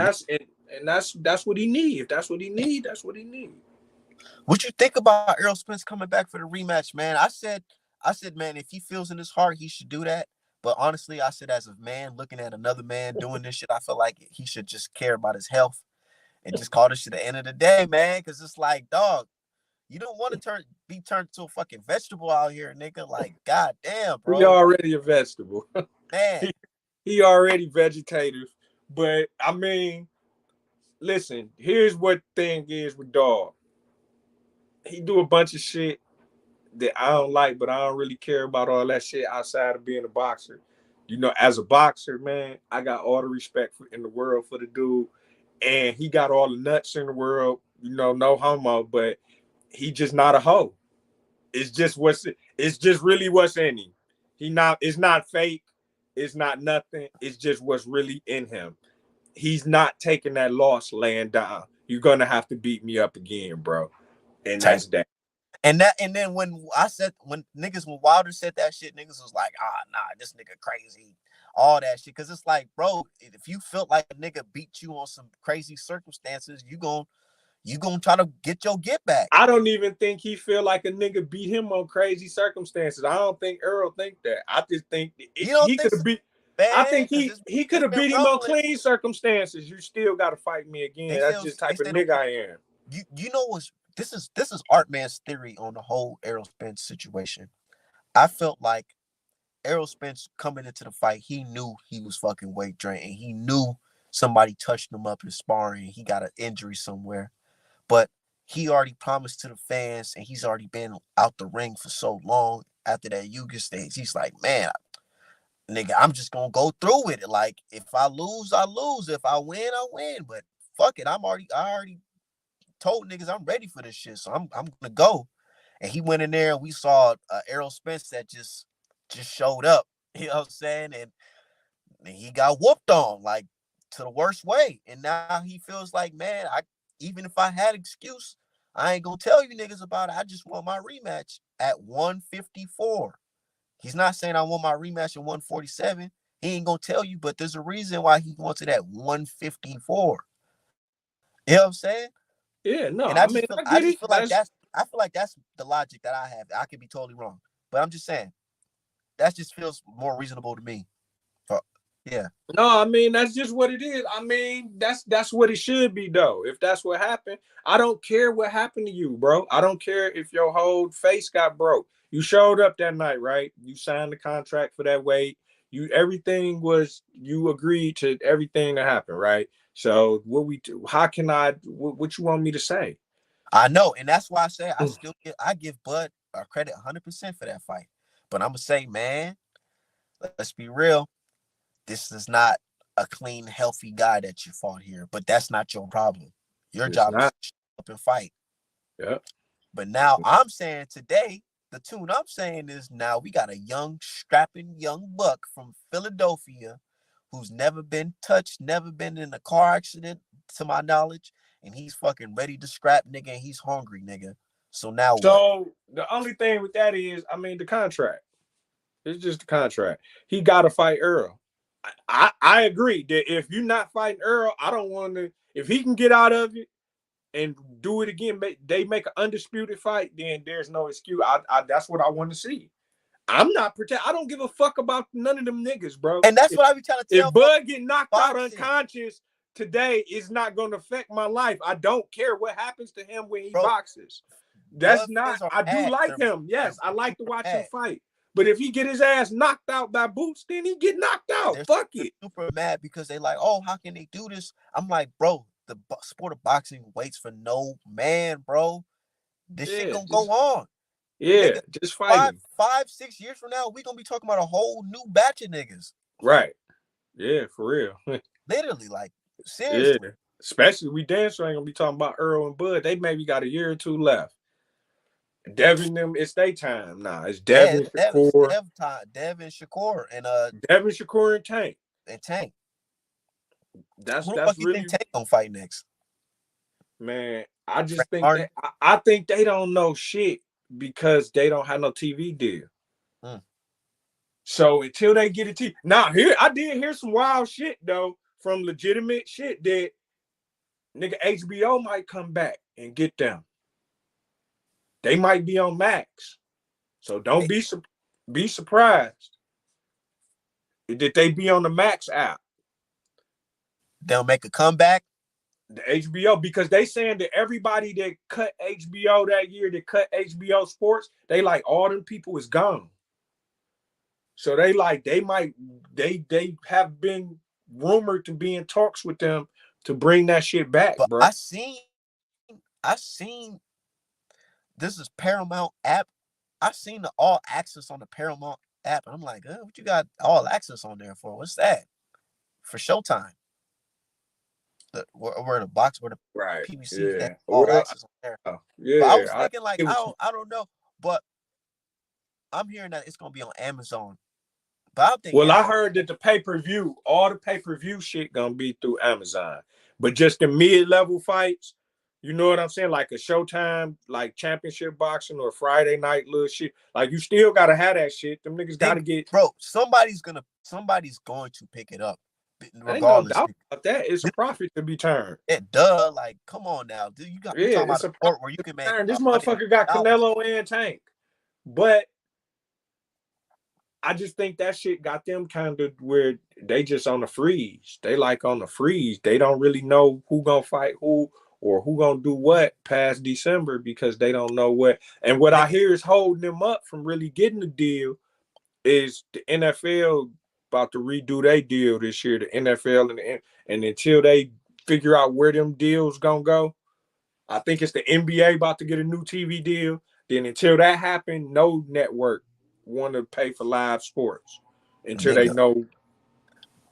that's what he need. If that's what he need, that's what he need. what you think about Errol Spence coming back for the rematch, man? I said, man, if he feels in his heart, he should do that. But honestly, I said, as a man looking at another man doing this shit, I feel like he should just care about his health and just call this shit the end of the day, man. Because it's like, dog, you don't want to be turned to a fucking vegetable out here, nigga. Like, god damn, He bro. Like, already a vegetable. man, he, he already vegetative. But I mean, listen. Here's what thing is with dog. He do a bunch of shit that I don't like, but I don't really care about all that shit outside of being a boxer. You know, as a boxer, man, I got all the respect in the world for the dude, and he got all the nuts in the world. You know, no homo, but he just not a hoe. It's just really what's in him. He not. It's not fake. It's not nothing. It's just what's really in him. He's not taking that loss laying down. You're gonna have to beat me up again, bro. And type. that's that. And then when Wilder said that shit, niggas was like, nah, this nigga crazy, all that shit. Cause it's like, bro, if you felt like a nigga beat you on some crazy circumstances, you gonna try to get your get back. I don't even think he feel like a nigga beat him on crazy circumstances. I don't think Earl think that. I just think You don't he think could so, have beat. I man? think Cause he could it's have been beat him on rolling. clean circumstances. You still got to fight me again. That's just They type of say don't nigga put I am. you know what's this is Art Man's theory on the whole Errol Spence situation. I felt like Errol Spence coming into the fight, he knew he was fucking weight drained, and he knew somebody touched him up in sparring. And he got an injury somewhere, but he already promised to the fans, and he's already been out the ring for so long. After that Yuga stage, he's like, man, nigga, I'm just gonna go through with it. Like, if I lose, I lose. If I win, I win. But fuck it, I already told niggas I'm ready for this shit, so I'm gonna go. And he went in there, and we saw Errol Spence that just showed up. You know what I'm saying? And he got whooped on like to the worst way. And now he feels like, man, I even if I had excuse, I ain't gonna tell you niggas about it. I just want my rematch at 154. He's not saying I want my rematch at 147. He ain't gonna tell you, but there's a reason why he wants it at 154. You know what I'm saying? Yeah, no, And I mean I I just get feel it. like that's the logic that I have. I could be totally wrong, but I'm just saying that just feels more reasonable to me. For, yeah, No, I mean that's just what it is. I mean that's what it should be though. If that's what happened, I don't care what happened to you, bro. I don't care if your whole face got broke. You showed up that night, right? You signed the contract for that weight. You everything was you agreed to everything that happened, right? So what we do? How can I? What you want me to say? I know, and that's why I say I give Bud credit 100% for that fight. But I'm gonna say, man, let's be real. This is not a clean, healthy guy that you fought here. But that's not your problem. Your It's job is not. to show up and fight. Yeah. But now I'm saying today, the tune I'm saying is now we got a young, strapping young buck from Philadelphia who's never been touched, never been in a car accident, to my knowledge, and he's fucking ready to scrap, nigga, and he's hungry, nigga. So now what? So the only thing with that is, I mean, the contract. It's just the contract. He got to fight Earl. I agree that if you're not fighting Earl, I don't want to. If he can get out of it, and do it again, they make an undisputed fight, then there's no excuse. I that's what I want to see. I'm not protect. I don't give a fuck about none of them niggas, bro. And that's what I be trying to If tell folks. Bud get knocked out Boxing, unconscious today, it's not going to affect my life. I don't care what happens to him when he bro. boxes. That's Bud not. fans are I do mad. like him. They're Yes, I like to super watch him mad. fight. But if he get his ass knocked out by Boots, then he get knocked out. They're, Fuck they're it. super mad because they like, oh, how can they do this? I'm like, bro, the sport of boxing waits for no man, bro. This shit Yeah, gonna go on. yeah, Nigga, just fight him. 6 years from now, we gonna be talking about a whole new batch of niggas. Right. Yeah, for real. Literally, like, Yeah. seriously. Especially we damn sure ain't gonna be talking about Earl and Bud. They maybe got a year or two left. Devin them, it's their time. Nah, it's Yeah, Devin, it's Shakur, Devin Shakur Devin, Shakur, and Tank. and Tank. Who the fuck That's you think really, Tank gonna fight next? man. I just Frank think Martin? that I think they don't know shit because they don't have no TV deal. Hmm. So until they get a TV, now here I did hear some wild shit though from legitimate shit that nigga HBO might come back and get them. They might be on Max, so don't be surprised that they be on the Max app. They'll make a comeback. The HBO, because they saying that everybody that cut HBO that year, that cut HBO Sports, they like all them people is gone. So they like they have been rumored to be in talks with them to bring that shit back, But bro. I seen this is Paramount app. I seen the all access on the Paramount app, and I'm like, what you got all access on there for? What's that? For Showtime. Where the box where the Right. PBC they have Yeah. all Well, access on there. But I yeah. was thinking like I don't know, but I'm hearing that it's gonna be on Amazon. But I don't think Well, I Amazon. heard that the pay-per-view, all the pay-per-view shit gonna be through Amazon. But just the mid-level fights, you know what I'm saying? Like a Showtime, like championship boxing or Friday night little shit. Like you still gotta have that shit. Them niggas gotta get. Bro, somebody's going to pick it up, Ain't no regardless. doubt about that. It's a profit to be turned. Duh, like, come on now, dude. You Yeah, talking about it's a a profit sport where you to can be make turned. This $100 motherfucker got million. Canelo and Tank. But I just think that shit got them kind of where they just on the freeze. They like on the freeze. They don't really know who gonna fight who or who gonna do what past December because they don't know what. And what I Nigga, hear is holding them up from really getting the deal is the NFL about to redo their deal this year. The NFL and until they figure out where them deals gonna go, I think it's the NBA about to get a new TV deal. Then until that happens, no network want to pay for live sports until they nigga, know.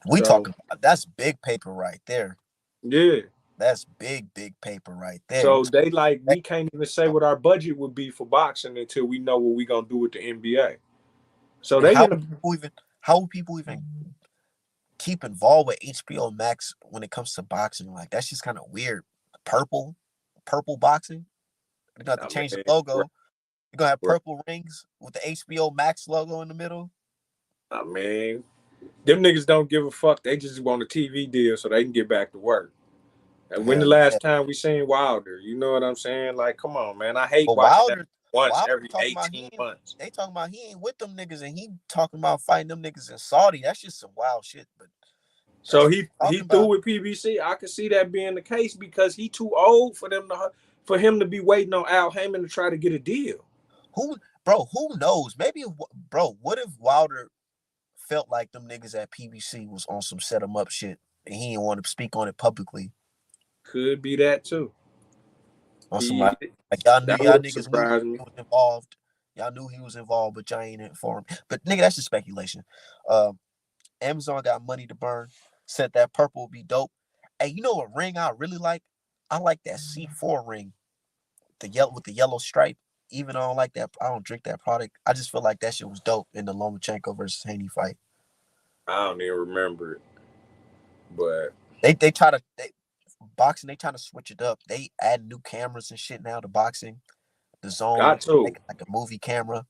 we So talking about that's big paper right there. yeah. That's big paper right there. So they like we can't even say what our budget would be for boxing until we know what we gonna do with the NBA. So And they in a how would people even keep involved with HBO Max when it comes to boxing? Like that's just kind of weird. Purple boxing. You're gonna have to I change the mean, logo. You're gonna have right. purple rings with the HBO Max logo in the middle. I mean, them niggas don't give a fuck. They just want a TV deal so they can get back to work. And when the Hell yeah. last time we seen Wilder, you know what I'm saying? Like, come on, man. I hate But watching that once Wilder every talking about 18 months. they talking about he ain't with them niggas and he talking about fighting them niggas in Saudi. That's just some wild shit. But that's So what he talking threw about. with PBC. I could see that being the case because he too old for him to be waiting on Al Heyman to try to get a deal. Who knows? Maybe, bro, what if Wilder felt like them niggas at PBC was on some set 'em up shit and he didn't want to speak on it publicly? Could be that too. On some He like y'all that y'all would niggas knew surprise me. he was involved. Y'all knew he was involved, but y'all ain't informed. But nigga, that's just speculation. Amazon got money to burn. Said that purple would be dope. Hey, you know what ring I really like? I like that C4 ring, the yellow with the yellow stripe. Even though I don't like that, I don't drink that product. I just feel like that shit was dope in the Lomachenko versus Haney fight. I don't even remember it, but They try to boxing. They trying to switch it up. They add new cameras and shit now to boxing. The zone, got to, make it like a movie camera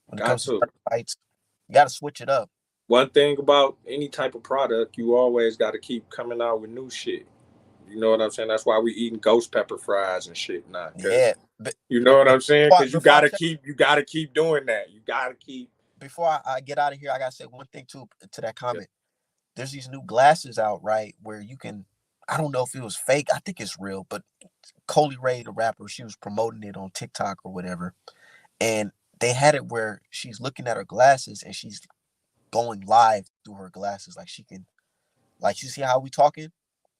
when it got comes to to. fights. You got to switch it up. One thing about any type of product, you always got to keep coming out with new shit. You know what I'm saying? That's why we eating ghost pepper fries and shit now. Cause Yeah, but you know what I'm saying? Cause you before I gotta check, keep doing that. You gotta keep. before I get out of here, I gotta say one thing too to that Yeah. comment. There's these new glasses out, right? Where you can, I don't know if it was fake. I think it's real, but Coley Ray, the rapper, she was promoting it on TikTok or whatever. And they had it where she's looking at her glasses and she's going live through her glasses. Like she can, like you see how we talking?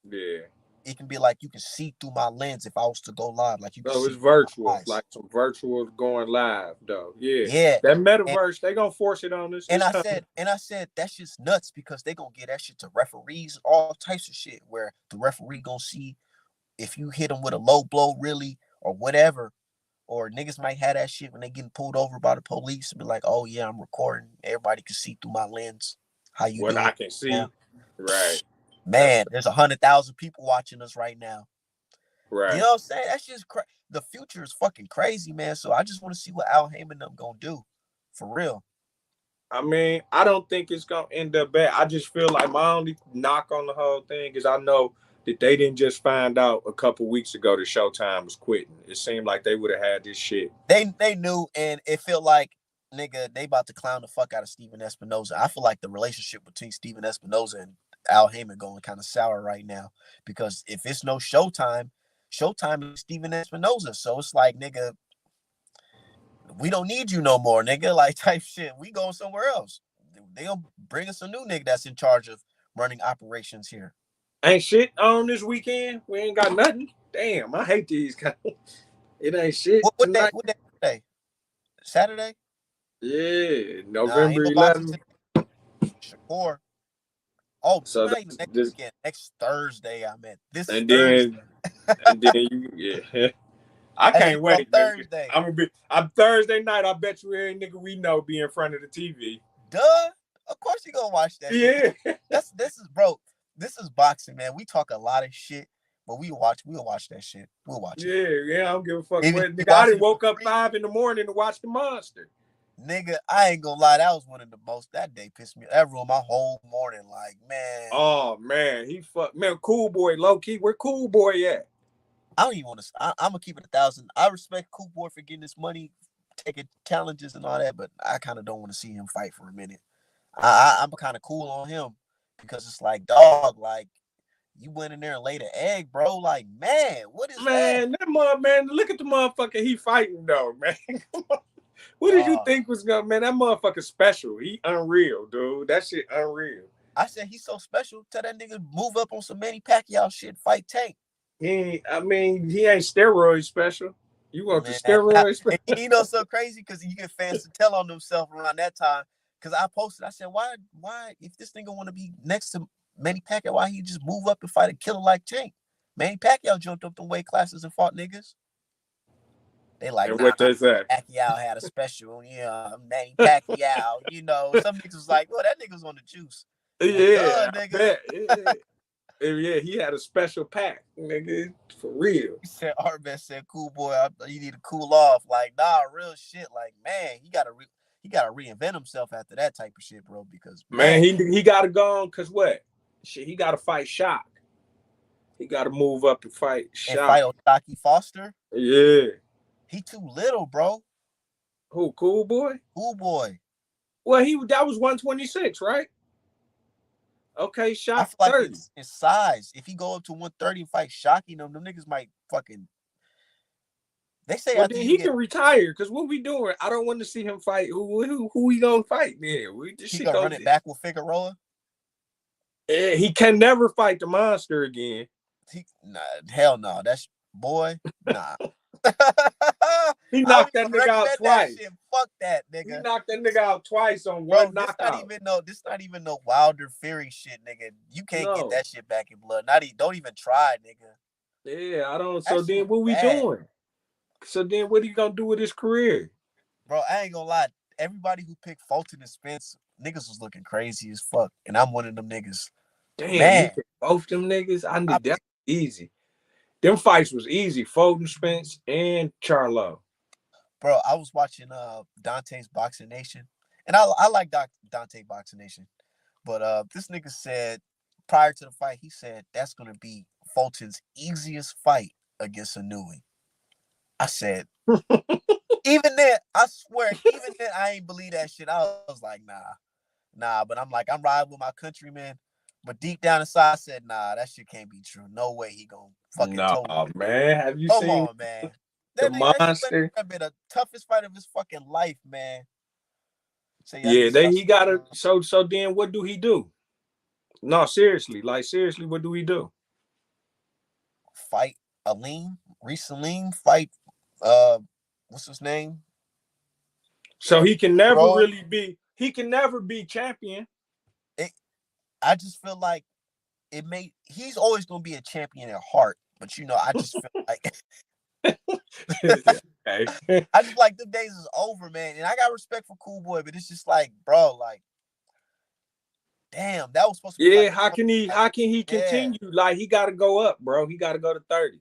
Yeah. It can be like you can see through my lens if I was to go live. Like you can So it's see my virtual, eyes. like some virtual going live though. Yeah. Yeah. That And metaverse, they gonna force it on us. and It's I coming. said, that's just nuts because they gonna get that shit to referees, all types of shit where the referee gonna see if you hit them with a low blow really or whatever. Or niggas might have that shit when they getting pulled over by the police and be like, oh yeah, I'm recording. Everybody can see through my lens. How you What doing I can now? see. Right. That's Man, there's 100,000 people watching us right now. You right. know what I'm saying? That's just the future is fucking crazy, man. So I just want to see what Al Heyman them gonna do, for real. I mean, I don't think it's gonna end up bad. I just feel like my only knock on the whole thing is I know that they didn't just find out a couple weeks ago that Showtime was quitting. It seemed like they would have had this shit. They knew, and it felt like nigga they about to clown the fuck out of Steven Espinoza. I feel like the relationship between Steven Espinoza and Al Heyman going kind of sour right now because if it's no Showtime, Showtime is Steven Espinoza. So it's like nigga, we don't need you no more, nigga. Like type shit. We going somewhere else. They gonna bring us a new nigga that's in charge of running operations here. Ain't shit on this weekend. We ain't got nothing. Damn, I hate these guys. It ain't shit What day? tonight. What day today? Saturday? Yeah, Nah, ain't November no boxing 11th. today. Shakur. Oh, So not even that's next this, weekend. Next Thursday, I meant this and Thursday. then yeah. I That is can't on wait, nigga. Thursday. I'm Thursday night. I bet you every nigga we know be in front of the TV. Duh. Of course you gonna watch that shit. Yeah, This is bro. This is boxing, man. We talk a lot of shit, but we'll watch that shit. We'll watch it. yeah. I don't give a fuck. Even if What we nigga? I watching didn't it for woke up free, 5 in the morning to watch the monster. nigga. I ain't gonna lie. That was one of the most. That day pissed me. That ruined my whole morning. Like, man, Oh man, he fuck man. Cool boy, low key. Where cool boy at? I don't even want to. I'm gonna keep it 1,000. I respect Cool Boy for getting his money, taking challenges and all that, but I kind of don't want to see him fight for a minute. I'm kind of cool on him because it's like, dog, like you went in there and laid an egg, bro. Like, man, what is that? Man, man. Look at the motherfucker he fighting though, man. What did you Uh, think was gonna man? That motherfucker special. He unreal, dude. That shit unreal. I said he's so special. Tell that nigga move up on some Manny Pacquiao shit, fight Tank, I mean, he ain't steroid special. You want the man. steroid And special? you know, so crazy because you get fans to tell on themselves around that time. Because I posted, I said, why, if this nigga want to be next to Manny Pacquiao, why he just move up and fight a killer like Tank? Manny Pacquiao jumped up the weight classes and fought niggas. They like, And nah, what they say? Pacquiao had a special, Manny Pacquiao. Some niggas was like, well, that nigga's on the juice. Well, duh, Yeah, I nigga. bet. Yeah, he had a special pack, nigga, for real. He said, Arbet said, cool boy, you need to cool off. Like, nah, real shit. Like, man, he gotta reinvent himself after that type of shit, bro. Because Man, man, he got to go on because what? Shit, he got to fight Shock. He got to move up and fight and fight Shock. Otaki Foster, Yeah. he too little, bro. Who? Cool boy. Cool boy. Well, that was 126, right? Okay, I Shock feel like 30. his size. If he go up to 130 and fight Shocky, them niggas might fucking. They say Well, after then you he get, can retire because what we doing? I don't want to see him fight. Who he gonna fight? Then this he shit gonna goes. run it back with Figueroa. He can never fight the monster again. Nah, hell no. That's boy, nah. He I don't knocked that even nigga out recommend that twice. shit. Fuck that, He nigga. knocked that nigga out twice on Bro, one knockout. this not even no Wilder Fury shit, nigga. You can't get No. that shit back in blood. Don't even try, nigga. Yeah, I don't. That So shit then was what we bad. doing? So then what he gonna do with his career? Bro, I ain't gonna lie. Everybody who picked Fulton and Spence, niggas was looking crazy as fuck. And I'm one of them niggas. Damn, you Man, picked both them niggas. I I knew that picked, was easy. Them fights was easy. Foden, Spence, and Charlo. bro, I was watching Dante's Boxing Nation. And I like Dante Boxing Nation. But this nigga said prior to the fight, he said that's gonna be Fulton's easiest fight against Inouye. I said, even then, I swear, even then, I ain't believe that shit. I was like, nah. But I'm like, I'm riding with my countryman. But deep down inside, I said, nah, that shit can't be true. No way he gonna fucking No, totally. man. Have you Come seen on, man. the That shit monster? have been the toughest fight of his fucking life, man. So yeah, Yeah, he gotta. I So then, what do he do? No, seriously, like seriously, what do he do? fight Reese Aleem, fight uh what's his name? So he can never Bro. really be. He can never be champion. I just feel like he's always gonna be a champion at heart, but I just feel like Okay. I just like the days is over, man. And I got respect for Cool Boy, but it's just like, bro, like, damn, that was supposed to be Yeah, like how can he? How can he yeah, continue? Like he got to go up, bro. He got to go to 30.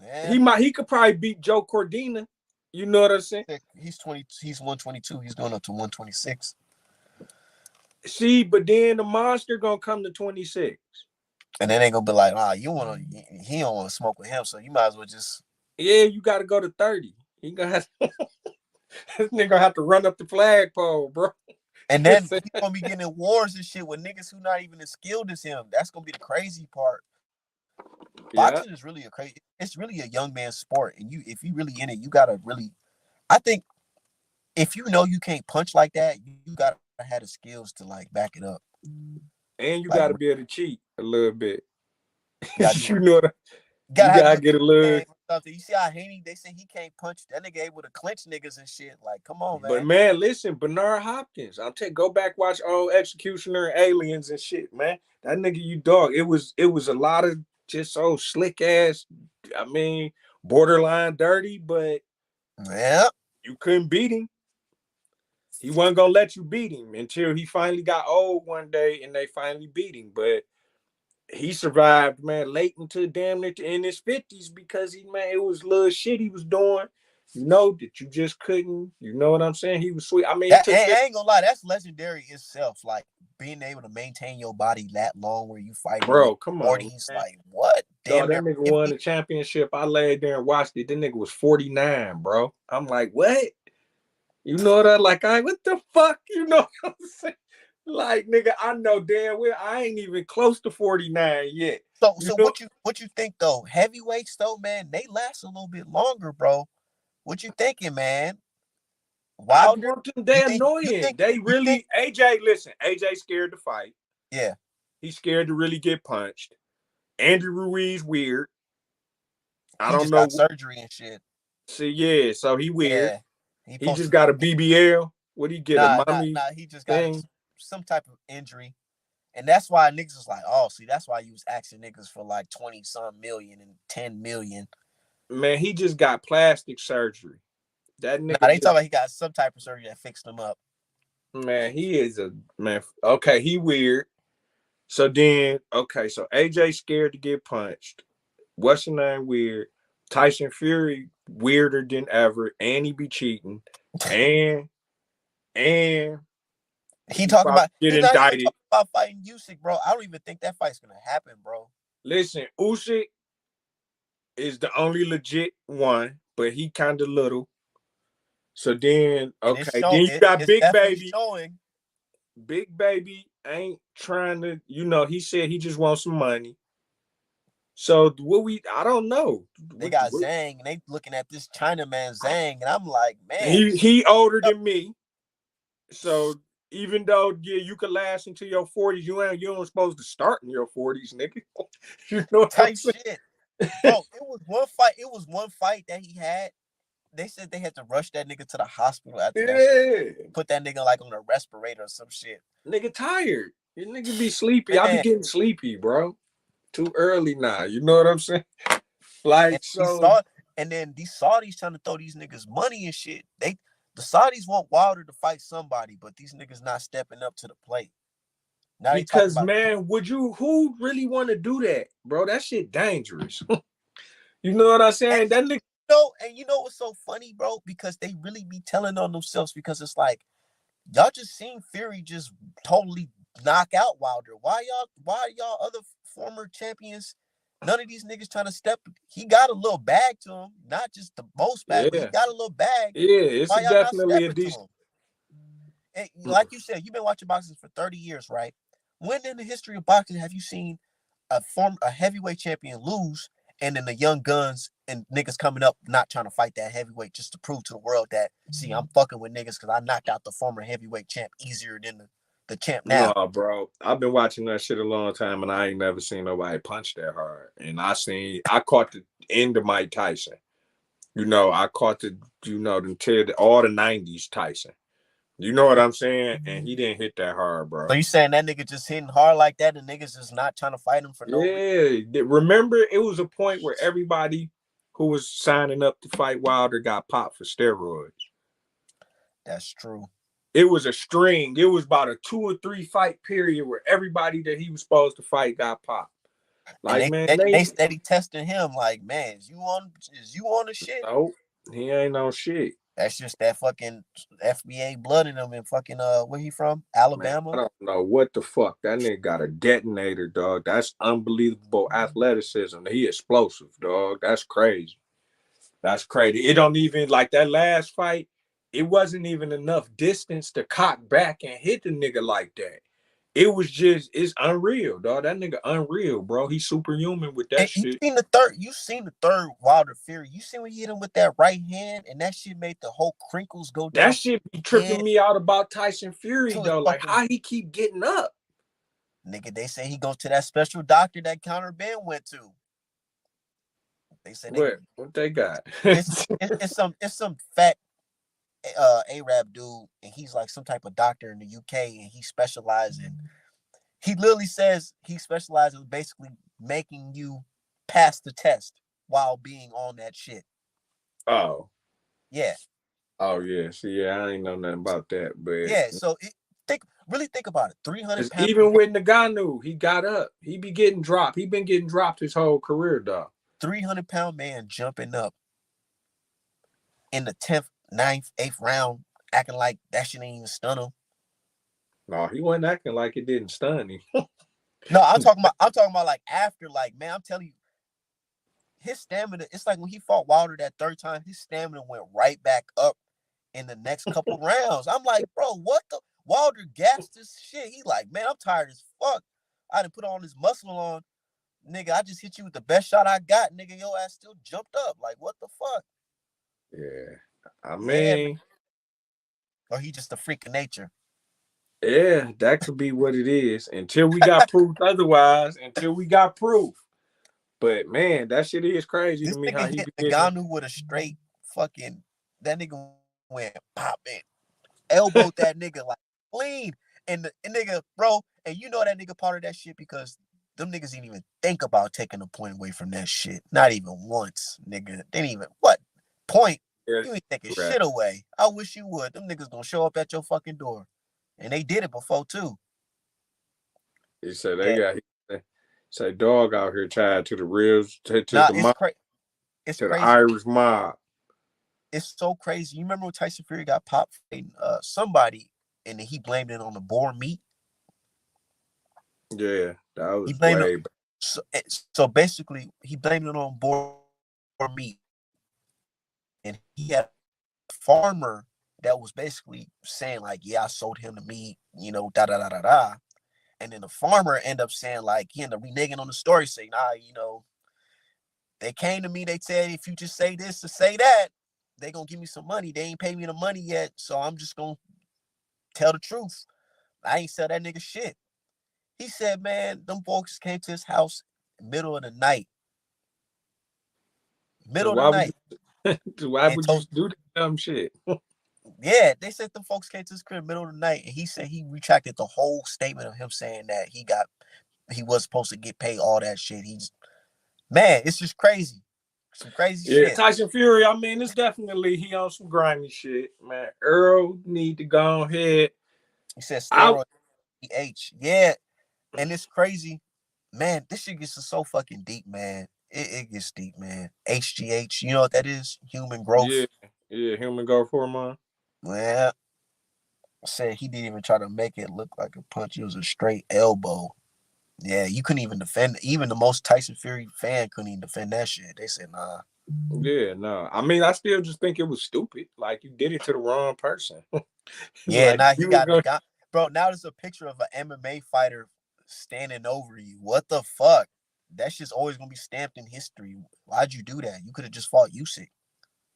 yeah. He could probably beat Joe Cordina. You know what I'm saying? He's 20. He's 122. He's going up to 126. See, but then the monster gonna come to 26. And then they gonna be like, he don't want to smoke with him, so you might as well just. Yeah, you got to go to 30. He gonna have this nigga gonna have to run up the flagpole, bro. And then he's gonna be getting in wars and shit with niggas who not even as skilled as him. That's gonna be the crazy part. Boxing is really it's really a young man's sport, and if you really in it, you gotta really. I think if you know you can't punch like that, you gotta have the skills to like back it up. And you Like, gotta be able to cheat a little bit. you You know what? You gotta have gotta a get a little. something. You see how Haney, they say he can't punch. That nigga able to clinch niggas and shit. Like, come on, But man. man, listen, Bernard Hopkins. Go back, watch old Executioner and Aliens and shit, man. That nigga, you dog. It was a lot of just so slick ass. I mean, borderline dirty, but Yeah. you couldn't beat him. He wasn't gonna let you beat him until he finally got old one day and they finally beat him. But he survived, man, late into damn near in his 50s because it was little shit he was doing, that you just couldn't, you know what I'm saying? He was sweet. I mean, I ain't gonna lie, that's legendary itself. Like being able to maintain your body that long where you fight in your bro, come on, 40s, man. like what? Dog, Damn that near nigga 50. won the championship. I laid there and watched it. That nigga was 49, bro. I'm like, what? You know what what the fuck? You know what I'm saying? Like, nigga, I know damn well I ain't even close to 49 yet. So what you think though? Heavyweights though, man, they last a little bit longer, bro. What you thinking, man? I Wilder? want them. They annoying. They You think? really. AJ, listen. AJ scared to fight. Yeah. He's scared to really get punched. Andy Ruiz weird. I He don't just got know. surgery and shit. See, yeah. So he weird. Yeah. He just got a BBL. What do you get? A mommy He just got thing? some type of injury. And that's why niggas was like, oh, see, that's why you was asking niggas for like 20 some million and 10 million. Man, he just got plastic surgery. That nigga. They talk about he got some type of surgery that fixed him up. Man, he is a man. Okay, he weird. So then, okay, so AJ scared to get punched. What's the name weird? Tyson Fury weirder than ever, and he be cheating, and He talking about get he's not even indicted. talking about fighting Usyk, bro. I don't even think that fight's gonna happen, bro. Listen, Usyk is the only legit one, but he kind of little. So then, okay, then you got Big Baby. Showing. Big Baby ain't trying to, he said he just wants some money. So I don't know. They got Zhang, and they looking at this Chinaman Zhang, and I'm like, man, he older than me. So even though you could last into your 40s, you ain't supposed to start in your 40s, nigga. You know what type shit, bro. It was one fight that he had. They said they had to rush that nigga to the hospital after that. Put that nigga like on a respirator or some shit. Nigga tired. Your nigga be sleepy. I be getting sleepy, bro. Too early now. You know what I'm saying? Like, and then these Saudis trying to throw these niggas money and shit. The Saudis want Wilder to fight somebody, but these niggas not stepping up to the plate. Now because man, who really want to do that, bro? That shit dangerous. You know what I'm saying? That nigga. And you know what's so funny, bro? Because they really be telling on themselves because it's like y'all just seen Fury just totally knock out Wilder. Why y'all other former champions, none of these niggas trying to step. He got a little bag to him, not just the most bag, but he Yeah, got a little bag. yeah, it's Why y'all not definitely a stepping to decent. him? And like you said, you've been watching boxing for 30 years, right? When in the history of boxing have you seen a heavyweight champion lose, and then the young guns and niggas coming up not trying to fight that heavyweight just to prove to the world that, see, I'm fucking with niggas because I knocked out the former heavyweight champ easier than the champ No, now. bro. I've been watching that shit a long time, and I ain't never seen nobody punch that hard. And I caught the end of Mike Tyson. I caught all the '90s Tyson. You know what I'm saying? And he didn't hit that hard, So bro. you saying that nigga just hitting hard like that and niggas just not trying to fight him for no reason? Yeah, remember it was a point where everybody who was signing up to fight Wilder got popped for steroids. That's true. It was a string. It was about a 2 or 3 fight period where everybody that he was supposed to fight got popped. And Like, man, they steady testing him like, man, is you on the shit? no, he ain't no shit. That's just that fucking FBA blood in him and fucking where he from? Man, I Alabama? don't know what the fuck. That nigga got a detonator, dog. That's unbelievable athleticism. He explosive, dog. That's crazy. That's crazy. It don't even like that last fight. It wasn't even enough distance to cock back and hit the nigga like that. It was just, it's unreal, dog. That nigga unreal, bro. He's superhuman with that And you shit. seen the third? You seen the third Wilder Fury? You seen when he hit him with that right hand, and that shit made the whole crinkles go That down shit be his head tripping me out about Tyson Fury, to his though. Like, fucking how he keep getting up? nigga. They say he goes to that special doctor that Counter Ben went to. They say What they got? it's some fat Arab dude, and he's like some type of doctor in the UK, and he specializes in. He literally says he specializes in basically making you pass the test while being on that shit. Oh. Yeah. Oh yeah. See, yeah, I ain't know nothing about that, but Yeah. So really think about it. 300 it's pounds. even with Nagano, he got up. He be getting dropped. He been getting dropped his whole career, dog. 300-pound man jumping up in the 10th, 9th, 8th round, acting like that shit ain't even stun him. No, he wasn't acting like it didn't stun him. No, I'm talking about like after, like, man, I'm telling you, his stamina, it's like when he fought Wilder that third time, his stamina went right back up in the next couple rounds. I'm like, bro, what the Wilder gassed this shit. He like, man, I'm tired as fuck. I didn't put all this muscle on. Nigga, I just hit you with the best shot I got. Nigga, your ass still jumped up. Like, what the fuck? Yeah. I Yeah, man. mean, Or he just a freak of nature. yeah, that could be what it is. Until we got proof otherwise, until we got proof. But man, that shit is crazy to This me how nigga he hit be getting. Nagano with a straight fucking. That nigga went pop in, elbowed that nigga like clean, and nigga, bro, and you know that nigga part of that shit because them niggas didn't even think about taking a point away from that shit. Not even once, nigga. They didn't even what point. Yeah, You ain't taking right. shit away. I wish you would. Them niggas gonna show up at your fucking door, and they did it before too. He said they Yeah, got say dog out here tied to the ribs, to nah, the it's mob, crazy. It's to the crazy. Irish mob. It's so crazy. You remember when Tyson Fury got popped fighting somebody, and then he blamed it on the boar meat. Yeah, that He was blamed it. way back. So basically, he blamed it on boar meat, and he had a farmer that was basically saying like, "Yeah, I sold him the meat," da da da da da. And then the farmer ended up saying like he ended up reneging on the story, saying, "Nah, they came to me. They said if you just say this or say that, they gonna give me some money. They ain't pay me the money yet, so I'm just gonna tell the truth. I ain't sell that nigga shit." He said, "Man, them folks came to his house middle of the night, So middle of the night, why and would you told." do that dumb shit? Yeah, they said the folks came to his crib middle of the night, and he said he retracted the whole statement of him saying that he was supposed to get paid all that shit. Man, it's just crazy, some crazy Yeah, shit. Tyson Fury. I mean, it's definitely he on some grimy shit, man. Earl need to go ahead. He said I steroid yeah, and it's crazy, man. This shit gets so fucking deep, man. It gets deep, man. HGH, you know what that is? Human yeah, growth. yeah, human growth hormone. Well, said he didn't even try to make it look like a punch. It was a straight elbow. Yeah, you couldn't even defend. Even the most Tyson Fury fan couldn't even defend that shit. They said, nah. Yeah, no. I mean, I still just think it was stupid. Like you did it to the wrong person. Yeah, Like now he you was got going. Nagano. Bro, now there's a picture of an MMA fighter standing over you. What the fuck? That shit's always gonna be stamped in history. Why'd you do that? You could have just fought Usyk.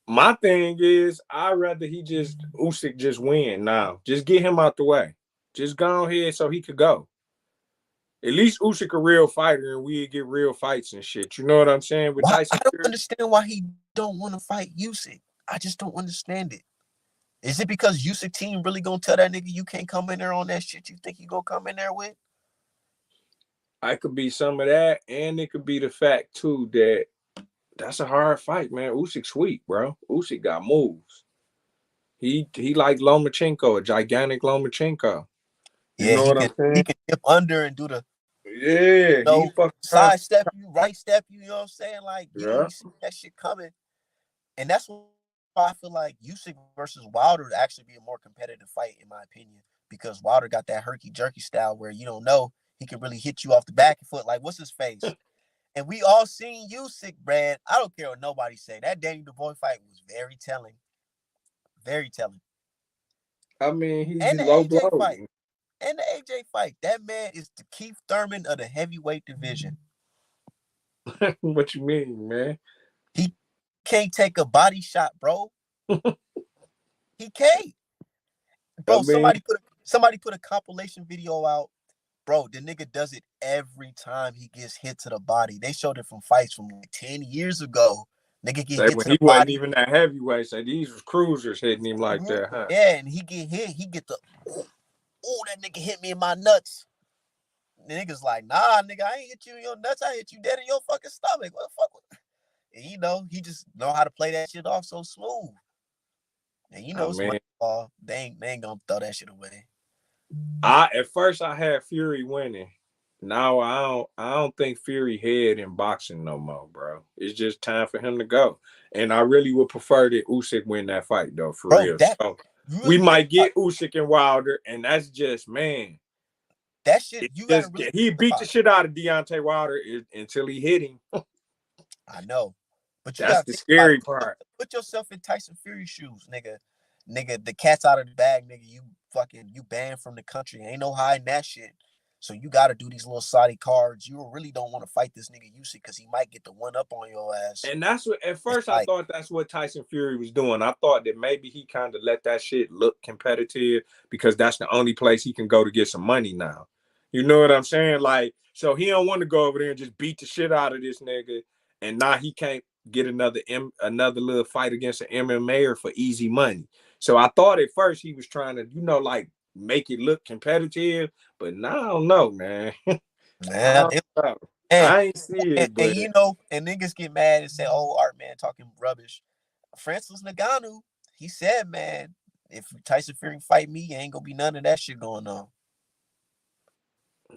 My thing is, I'd rather he just Usyk just win now. Just get him out the way. Just go ahead so he could go. At least Usyk a real fighter and we get real fights and shit. You know what I'm saying? With Why? I Tyson don't Fury, understand why he don't want to fight Usyk. I just don't understand it. Is it because Usyk team really gonna tell that nigga you can't come in there on that shit you think you gonna come in there with? I could be some of that, and it could be the fact too that that's a hard fight, man. Usyk sweet, bro. Usyk got moves. He like Lomachenko, a gigantic Lomachenko. You Yeah, know what I'm he saying? can dip under and do the Yeah, he fucking side step you, right step you. You know what I'm saying? Like you don't yeah. even see that shit coming, and that's why I feel like Usyk versus Wilder would actually be a more competitive fight in my opinion because Wilder got that herky jerky style where you don't know he can really hit you off the back foot. Like what's his face? And we all seen Usyk, Brad. I don't care what nobody say. That Danny DeBoy fight was very telling, very telling. I mean, he And be the low AJ blow. fight, and the AJ fight. That man is the Keith Thurman of the heavyweight division. What you mean, man? He can't take a body shot, bro. He can't, I bro. mean, Somebody put a compilation video out, bro. The nigga does it every time he gets hit to the body. They showed it from fights from like 10 years ago. Nigga get say hit when to he the wasn't body. even that heavyweight, say these was cruisers hitting him like that, huh? Yeah, and he get hit. He get the oh that nigga hit me in my nuts. The nigga's like, nah, nigga, I ain't hit you in your nuts. I hit you dead in your fucking stomach. What the fuck? And he just know how to play that shit off so smooth. And I it's mean, money ball. They ain't gonna throw that shit away. I at first I had Fury winning. Now I don't think Fury head in boxing no more, bro. It's just time for him to go. And I really would prefer that Usyk win that fight though, for Bro, real. that So you we really think might get Usyk and Wilder, and that's just man. that shit, It you gotta just really he think beat the about it. shit out of Deontay Wilder until he hit him. I know. But you That's gotta the think about it. scary part. Put yourself in Tyson Fury shoes, nigga. Nigga, the cat's out of the bag, nigga. You banned from the country. Ain't no hiding that shit. So you gotta do these little Saudi cards. You really don't want to fight this nigga Usyk because he might get the one up on your ass. And that's what at It's first I like, thought that's what Tyson Fury was doing. I thought that maybe he kind of let that shit look competitive because that's the only place he can go to get some money now. You know what I'm saying? Like, so he don't want to go over there and just beat the shit out of this nigga, and now he can't get another little fight against an MMA for easy money. So I thought at first he was trying to, like make it look competitive, but now I don't know, man. I man, don't know. and, I ain't see and, it, and but and niggas get mad and say, "Oh, Art man talking rubbish." Francis Ngannou, he said, "Man, if Tyson Fury fight me, ain't gonna be none of that shit going on."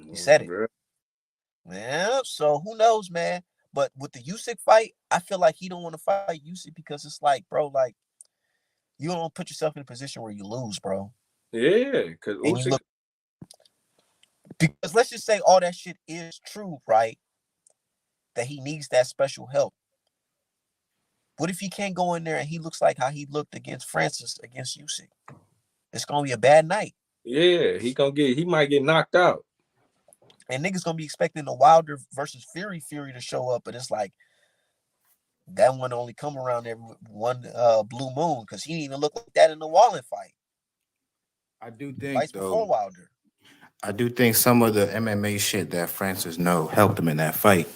He said it. Yeah, so who knows, man? But with the Usyk fight, I feel like he don't want to fight Usyk because it's like, bro, like you don't put yourself in a position where you lose, bro. yeah, because And you Usyk. look because let's just say all that shit is true, right? That he needs that special help. What if he can't go in there and he looks like how he looked against Francis against Usyk? It's gonna be a bad night. Yeah, he might get knocked out. And niggas gonna be expecting the Wilder versus Fury to show up, but it's like that one only come around every one blue moon because he didn't even look like that in the Wallen fight. I do think Fights though. before Wilder. I do think some of the MMA shit that Francis know helped him in that fight.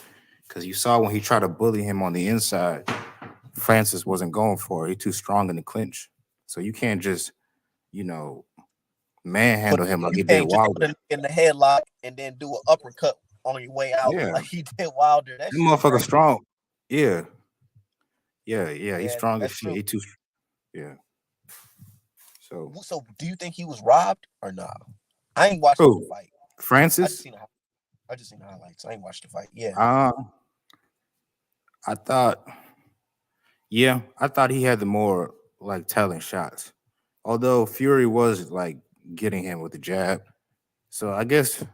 Cause you saw when he tried to bully him on the inside, Francis wasn't going for it. He too strong in the clinch. So you can't just, you know, Put manhandle him like you he did can't just Wilder. put him in the headlock and then do an uppercut on your way out Yeah. like he did Wilder. That That shit motherfucker crazy. strong. Yeah. Yeah. He's Yeah, strong as that's shit. true. Yeah. So So do you think he was robbed or not? I ain't watched the who? fight. I just Francis? seen I just seen the highlights. I ain't watched the fight. Yeah. Uh I thought, yeah, I thought he had the more like telling shots. Although Fury was like getting him with the jab. So I guess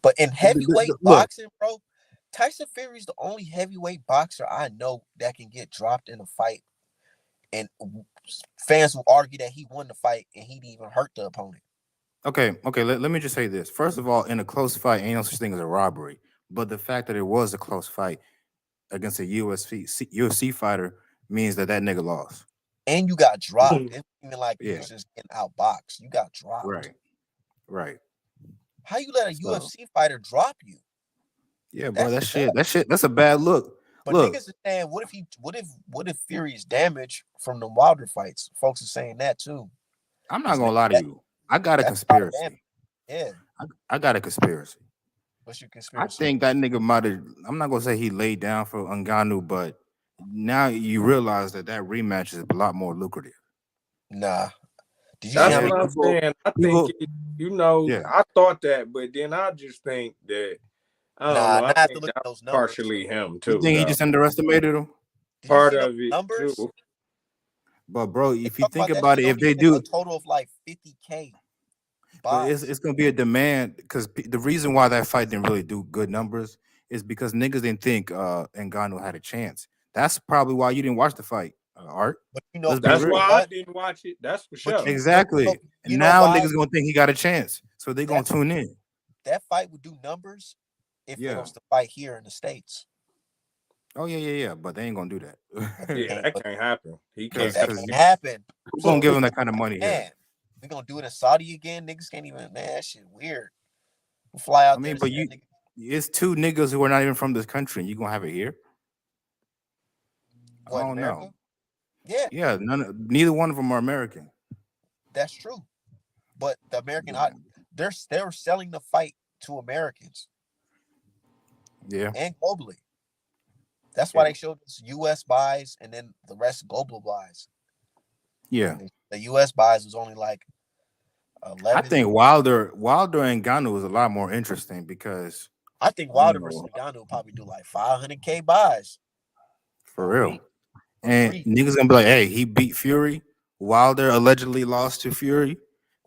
But in heavyweight Look, boxing, bro, Tyson Fury is the only heavyweight boxer I know that can get dropped in a fight, and fans will argue that he won the fight and he didn't even hurt the opponent. okay. Let me just say this. First of all, in a close fight, ain't no such thing as a robbery. But the fact that it was a close fight against a UFC fighter means that that nigga lost. And you got dropped. It wasn't even like you Yeah, was just getting outboxed. You got dropped. right, right. How you let a So UFC fighter drop you? yeah, bro, That's that's a bad look. but Look, niggas are saying, what if Fury is damaged from the Wilder fights? Folks are saying that too. I'm not It's gonna like lie to that, you. I got a that's a lot of damage. conspiracy. Yeah. I got a conspiracy. What's your I conspiracy? think that nigga might have. I'm not gonna say he laid down for Ngannou, but now you realize that that rematch is a lot more lucrative. Nah. Did you see That's how Yeah, many? what I'm saying. I think people. Yeah, I thought that, but then I just think that I don't Nah, know. now I I have to think look at that those numbers. partially him you too, think he though. just underestimated him? Did you Part see those of it numbers? too. But bro, They if you talk think about that about shit it, if only they been a do, total of like 50K but buys. it's gonna be a demand because the reason why that fight didn't really do good numbers is because niggas didn't think Ngannou had a chance. That's probably why you didn't watch the fight, Art. But Let's be That's you know why real. I what? didn't watch it. That's for But sure. Exactly. And you know now why niggas gonna think he got a chance, so they gonna that tune in. that fight would do numbers if it Yeah. was to fight here in the States. Oh yeah. But they ain't gonna do But that they Yeah, can't. that But can't happen. He can't. that because can't happen. who gonna So give we him that kind of money here? man, we gonna do it in Saudi again. Niggas can't even. Man, that shit weird. We fly I out there mean, to but see that nigga. it's two niggas who are not even from this country, and you gonna have it here? I What in don't know. America? Yeah, Yeah, neither one of them are American. that's true. But the American, Yeah, they're selling the fight to Americans yeah, and globally. That's why yeah. they showed us U.S. buys and then the rest global buys. Yeah. And the U.S. buys was only like I 11. think Wilder and Ganu is a lot more interesting because I think you Wilder versus know, Ngannou will probably do like 500K buys for on real. me for And free. niggas gonna be like, hey, he beat Fury. Wilder allegedly lost to Fury.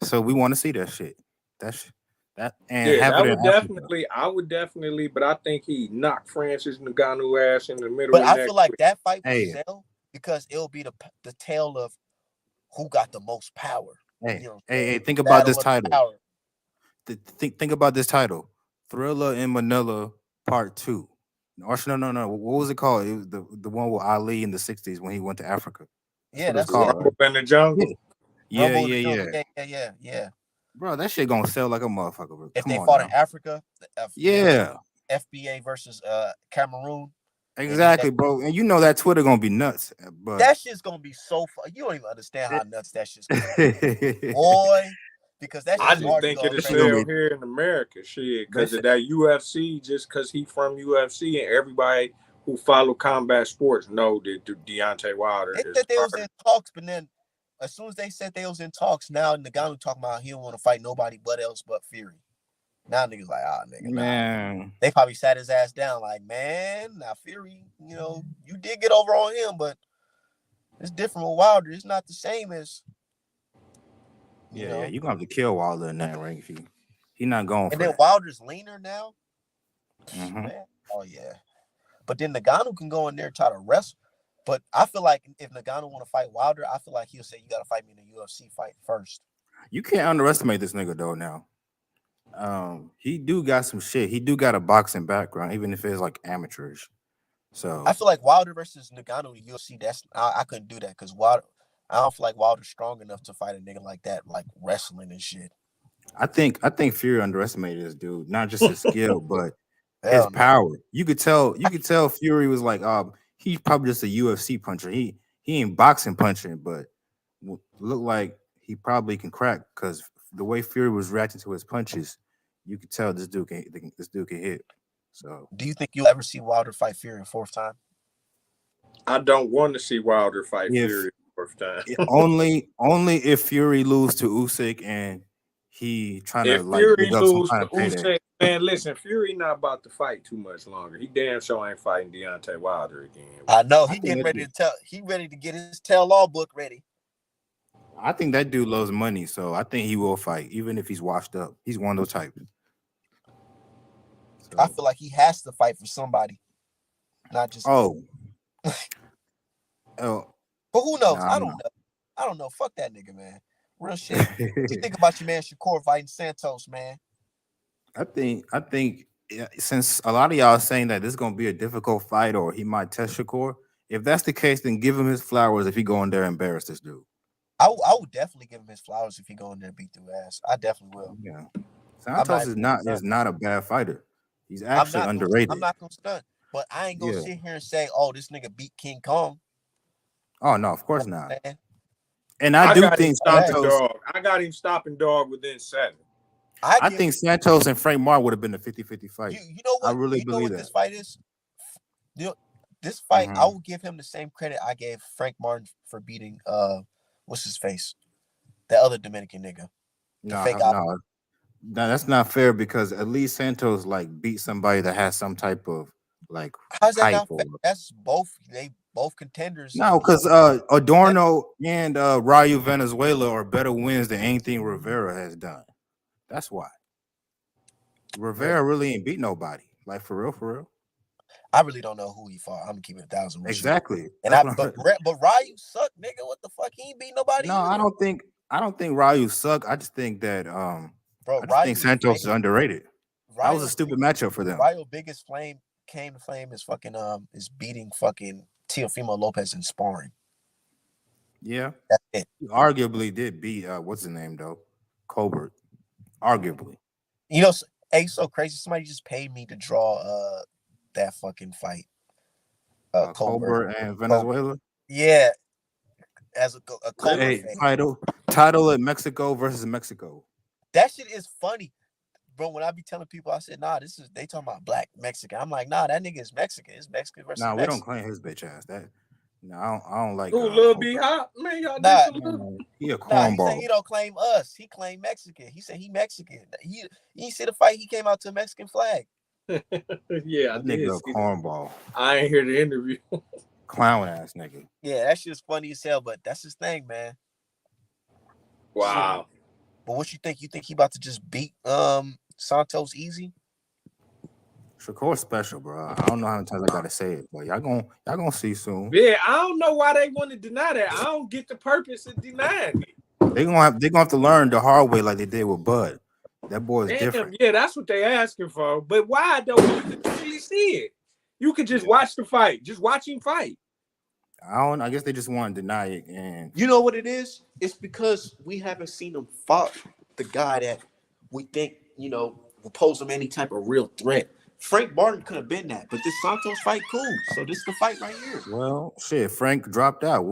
So we want to see that shit. That and Yeah, have it that in would Africa. definitely. I would definitely, but I think he knocked Francis Ngannou ass in the middle But of the I neck. feel like that fight will Hey, sell because it'll be the tale of who got the most power. hey, You know, hey, the think about this battle of the title. power. Think about this title. Thriller in Manila Part 2. Or no. What was it called? It was the one with Ali in the 60s when he went to Africa. That's Yeah, what it was that's it. called, right? Rumble in the Yeah. jungle. Yeah, Rumble in the yeah, Jungle. yeah. Yeah. Bro, that shit gonna sell like a motherfucker, bro. If Come they on fought in now. Africa, it was Yeah, FBA versus Cameroon, and exactly, bro. And you know that Twitter gonna be nuts. But that shit's gonna be so fun. You don't even understand how it, nuts that shit's gonna be, boy. Because that I shit's just hard to think go it'll that shit gonna crazy. sell be here in America, shit, that because of shit. that UFC. Just because he from UFC and everybody who follow combat sports know that Deontay Wilder They is said they was hard. in talks, but then as soon as they said they was in talks, now Ngannou talking about he don't want to fight nobody but Fury. Now niggas like, nigga, nah. Man, They probably sat his ass down like, man, now Fury, you did get over on him, but it's different with Wilder. It's not the same as, you yeah, know. you gonna have to kill Wilder in that ring if he not going And for then that. Wilder's leaner now, Hmm. man. Oh yeah. But then Ngannou can go in there and try to wrestle. But I feel like if Ngannou want to fight Wilder, I feel like he'll say you got to fight me in a UFC fight first. You can't underestimate this nigga though. Now, he do got some shit. He do got a boxing background, even if it's like amateurish. I So feel like Wilder versus Ngannou in UFC. I couldn't do that because Wilder. I don't feel like Wilder's strong enough to fight a nigga like that, like wrestling and shit. I think Fury underestimated this dude, not just his skill, but his Hell no. power. You could tell Fury was like, he's probably just a UFC puncher. He ain't boxing punching, but look like he probably can crack because the way Fury was reacting to his punches, you could tell this dude can hit. So Do you think you'll ever see Wilder fight Fury a fourth time? I don't want to see Wilder fight if Fury for the first it- time. only if Fury lose to Usyk and he trying to If like Fury dig up some lose kind to of payday. Usyk, man, listen, Fury not about to fight too much longer. He damn sure ain't fighting Deontay Wilder again. I know I he think getting that ready dude, to tell. He ready to get his tell-all book ready. I think that dude loves money, so I think he will fight, even if he's washed up. He's one of those types. I feel like he has to fight for somebody, not just. Oh, oh, But who knows? nah, I I'm don't not. know. I don't know. Fuck that nigga, man. Real shit. What you think about your man Shakur fighting Santos, man? I think yeah, since a lot of y'all are saying that this is gonna be a difficult fight or he might test Shakur, if that's the case, then give him his flowers if he go in there and embarrass this dude. I would definitely give him his flowers if he go in there and beat through ass. I definitely will. Yeah. I'm not Santos even is gonna not stunt. is not a bad fighter. He's I'm actually not gonna I'm underrated. not gonna stunt. But I ain't gonna Yeah. sit here and say, oh, this nigga beat King Kong. Oh no, of You course know not. what I'm saying? And I I do got him think stopping Facts. Santos dog. I got him stopping dog within 7. I I give think Santos and Frank Martin would have been a 50-50 fight. you know I what really you know believe what this that. fight is? You know, this fight, I Hmm. will give him the same credit I gave Frank Martin for beating what's his face? That other Dominican nigga. The fake No, out. no, no, that's not fair because at least Santos like beat somebody that has some type of like How's that hype not fair? or That's both contenders no, and because that, Adorno and Raul Venezuela are better wins than anything Rivera has done. That's why bro. Rivera really ain't beat nobody. Like for real, for real. I really don't know who he fought. I'm gonna keep it 1,000 with you. Exactly. And That's I what but I'm. but Ryu suck, nigga. What the fuck? He ain't beat nobody No, I either. don't think Ryu suck. I just think that Bro, I just think Ryu is Santos is famous. underrated. That was a Ryo's stupid matchup for them. Ryo biggest flame came to flame is fucking is beating fucking Teofimo Lopez in sparring. Yeah. That's it. He arguably did beat what's his name though? Colbert. Arguably. You know, hey, so crazy. Somebody just paid me to draw that fucking fight. Colbert. Colbert and Colbert. Venezuela. Yeah, as a Colbert Really? Hey, fan. title at Mexico versus Mexico. That shit is funny. Bro, when I be telling people, I said, nah, they talking about black Mexican. I'm like, nah, that nigga is Mexican. It's Mexican versus Nah, we don't Mexican. claim his bitch ass. That no, I don't like Ooh, Lil B Colbert. Hop, man, y'all did Nah, some little. Man, he a nah, he said cornball. he don't claim us. He claim Mexican. He said he Mexican. He see the fight, he came out to a Mexican flag. Yeah, I That did nigga a see that. cornball. I ain't hear the interview. Clown ass nigga. Yeah, that shit's funny as hell, but that's his thing, man. Shit. Wow. But what you think? You think he about to just beat Santos easy? Shakur special, bro. I don't know how many times I gotta say it, but y'all gonna see soon. Yeah, I don't know why they want to deny that. I don't get the purpose of denying it. They gonna have to learn the hard way like they did with Bud. That boy is Damn, different. yeah, that's what they asking for. But why though? You can clearly see it. You could just watch the fight. Just watch him fight. I guess they just want to deny it and You know what it is? It's because we haven't seen him fought the guy that we think, will pose him any type of real threat. Frank Martin could have been that, but this Santos fight, cool. So this is the fight right here. well, shit. Frank dropped out.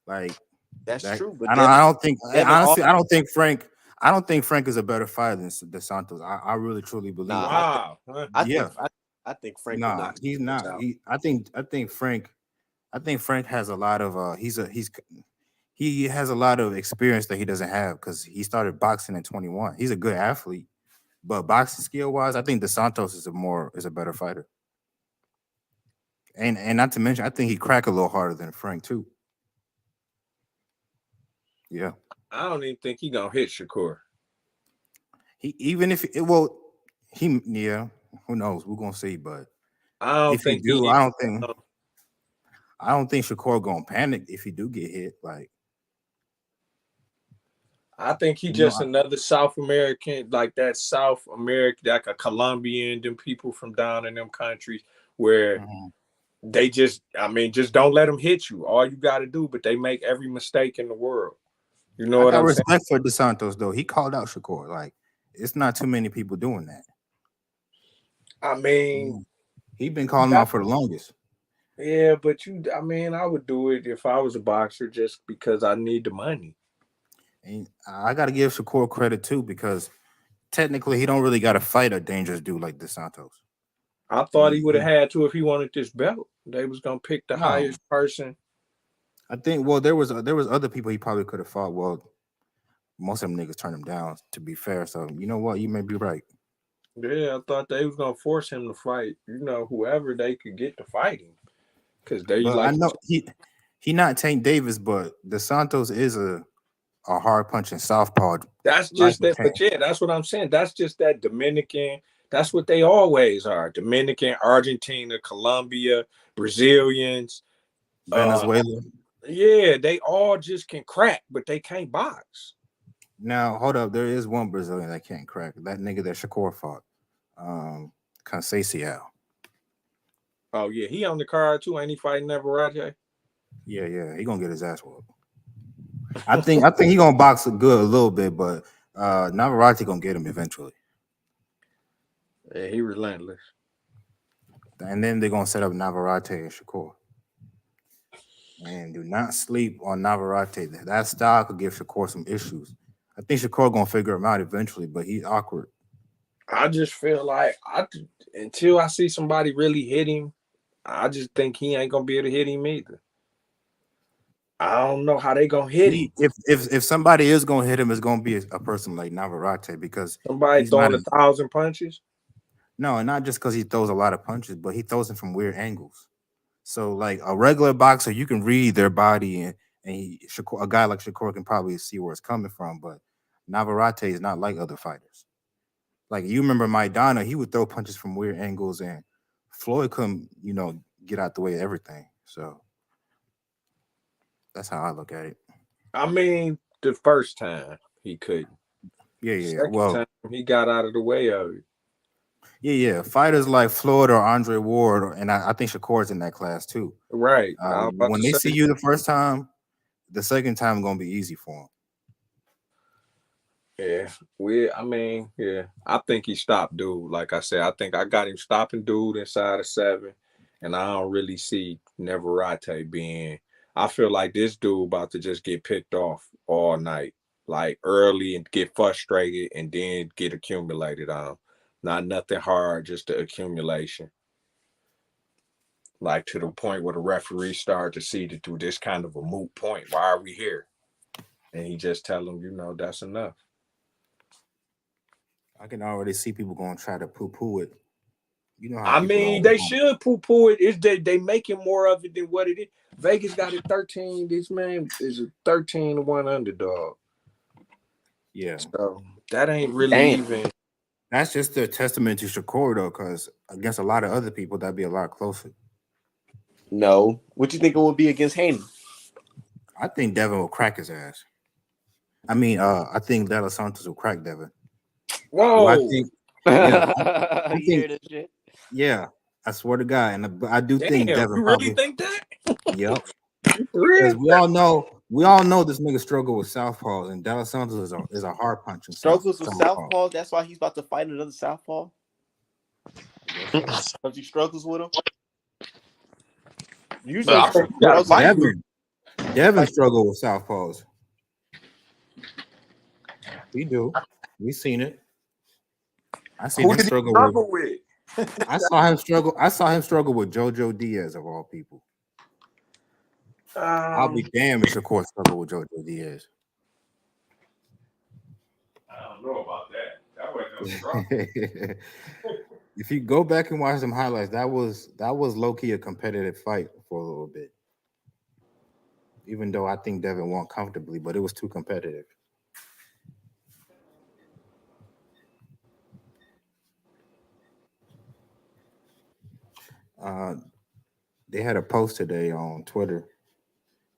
Like That's that. true. But I don't think Devin, honestly. I don't think Frank. I don't think Frank is a better fighter than Santos. I really truly believe nah, that. Wow. Huh? I Yeah. think I think Frank will Nah, knock he's Santos not. out. I think Frank. I think Frank has a lot of. He has a lot of experience that he doesn't have because he started boxing at 21. He's a good athlete, but boxing skill wise, I think DeSantos is a better fighter. And not to mention, I think he crack a little harder than Frank too. Yeah. I don't even think he gonna hit Shakur. He even if it well, he yeah, who knows? We're gonna see. But I don't if he think he do, is. I don't think Shakur gonna panic if he do get hit. Like I think he you know, just another South American, like that South American, like a Colombian, them people from down in them countries where mhm. they just, I mean, just don't let them hit you. All you got to do, but they make every mistake in the world. You know I what got I'm saying? respect for DeSantos though. He called out Shakur. Like it's not too many people doing that. I mean, Mhm. He been you calling him got, out for the longest. yeah, but I mean, I would do it if I was a boxer just because I need the money. And I got to give Shakur credit too because technically he don't really got to fight a dangerous dude like DeSantos. I thought he He, would have he had to if he wanted this belt. They was gonna pick the no, highest person. I think well there was other people he probably could have fought. Well, most of them niggas turned him down. To be fair, so you know what, you may be right. Yeah, I thought they was gonna force him to fight. Whoever they could get to fight him, because they But I like you know he not Tank Davis, but DeSantos is a hard punching southpaw That's like just a that, tank. but yeah, that's what I'm saying. That's just that Dominican. That's what they always are. Dominican, Argentina, Colombia, Brazilians. Venezuela. Yeah, they all just can crack, but they can't box. Now, hold up. There is one Brazilian that can't crack. That nigga that Shakur fought. Conceição. Oh yeah, he on the card too. Ain't he fighting Andrade? Yeah. He gonna get his ass whooped. I think he gonna box good a little bit, but Navarrete gonna get him eventually. Yeah, he relentless. And then they're gonna set up Navarrete and Shakur. And do not sleep on Navarrete. That style could give Shakur some issues. I think Shakur gonna figure him out eventually, but he's awkward. I just feel like until I see somebody really hit him, I just think he ain't gonna be able to hit him either. I don't know how they gonna hit him. If somebody is gonna hit him, it's gonna be a person like Navarrete because Somebody he's not throwing 1,000 punches. no, and not just because he throws a lot of punches, but he throws them from weird angles. So like a regular boxer, you can read their body and a guy like Shakur can probably see where it's coming from, but Navarrete is not like other fighters. Like you remember Maidana, he would throw punches from weird angles, and Floyd couldn't, get out the way of everything. So that's how I look at it. I mean, the first time he couldn't. Yeah. Second time he got out of the way of it. Yeah. Fighters like Floyd or Andre Ward, and I think Shakur's in that class too. Right. When they see you the first time, the second time gonna be easy for them. Yeah, I think he stopped dude. Like I said, I think I got him stopping dude inside of 7, and I don't really see Navarrete being. I feel like this dude about to just get picked off all night, like early and get frustrated, and then get accumulated on. Not nothing hard, just the accumulation. Like to the point where the referee started to see to do this kind of a moot point. Why are we here? And he just tell him, that's enough. I can already see people going to try to poo-poo it. You know how I mean, they should poo-poo it. It's they making more of it than what it is. Vegas got it 13. This man is a 13-1 underdog. Yeah. So that ain't really even. That's just a testament to Shakur though, because against a lot of other people, that'd be a lot closer. No. What you think it would be against Haney? I think Devin will crack his ass. I think De Los Santos will crack Devin. Whoa! I think, yeah, I hear this shit. Yeah, I swear to God, and I do think Devin. You really think that? Yep. Because we all know this nigga struggle with southpaws, and De Los Santos is a hard punching. Struggles with southpaws. That's why he's about to fight another southpaw. Because he struggles with him. Usually, Devin struggle with southpaws. We do. We seen it. I seen him struggle with. I saw him struggle with JoJo Diaz of all people. I'll be damned if Shakur struggle with JoJo Diaz. I don't know about that. That wasn't no struggle. If you go back and watch some highlights, that was low-key a competitive fight for a little bit. Even though I think Devin won comfortably, but it was too competitive. They had a post today on Twitter.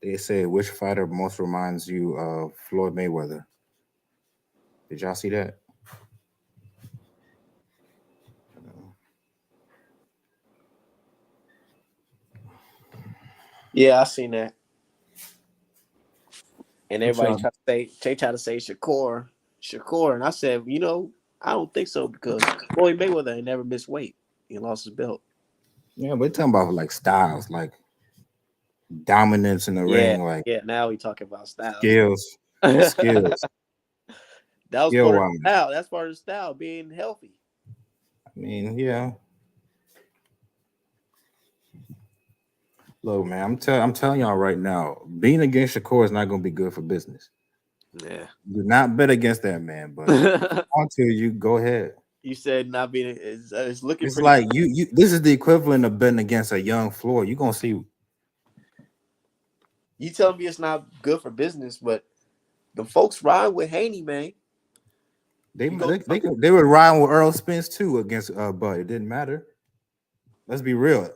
They said, which fighter most reminds you of Floyd Mayweather? Did y'all see that? Yeah, I seen that. And everybody try to say Shakur, and I said, I don't think so because Floyd Mayweather ain't never missed weight. He lost his belt. Yeah, we're talking about like styles, like dominance in the ring, like now we talking about styles. Skills. That was part of the style. That's part of the style, being healthy. I mean, yeah. Look, man, I'm telling y'all right now, being against Shakur is not going to be good for business. Yeah. Do not bet against that man, but until you go ahead. You said not being it's looking. It's like you. This is the equivalent of betting against a young Floyd. You're gonna see. You telling me it's not good for business, but the folks ride with Haney, man. They were riding with Earl Spence too against Bud. It didn't matter. Let's be real.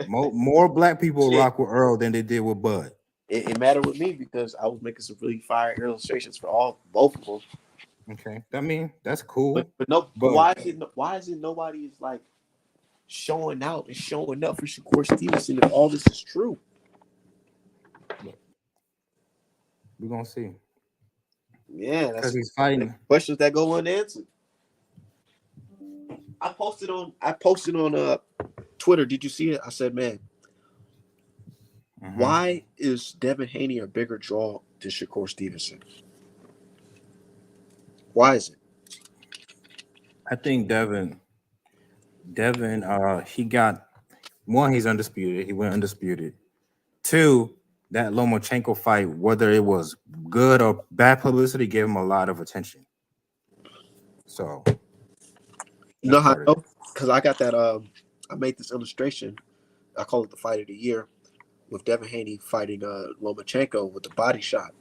More black people Shit. rock with Earl than they did with Bud. It mattered with me because I was making some really fire illustrations for both of them. Okay, I mean that's But cool. but no, but But why is it nobody is like showing out and showing up for Shakur Stevenson if all this is true? we're gonna see Yeah, because that's he's fighting. questions that go unanswered. I posted on Twitter. Did you see it? I said, man, Mhm. why is Devin Haney a bigger draw than Shakur Stevenson? Why is it? I think Devin, he got one. He's undisputed. He went undisputed. Two, that Lomachenko fight, whether it was good or bad publicity, gave him a lot of attention. So You that's know how I part of it. know? Because I got that. I made this illustration. I call it the fight of the year with Devin Haney fighting Lomachenko with the body shot.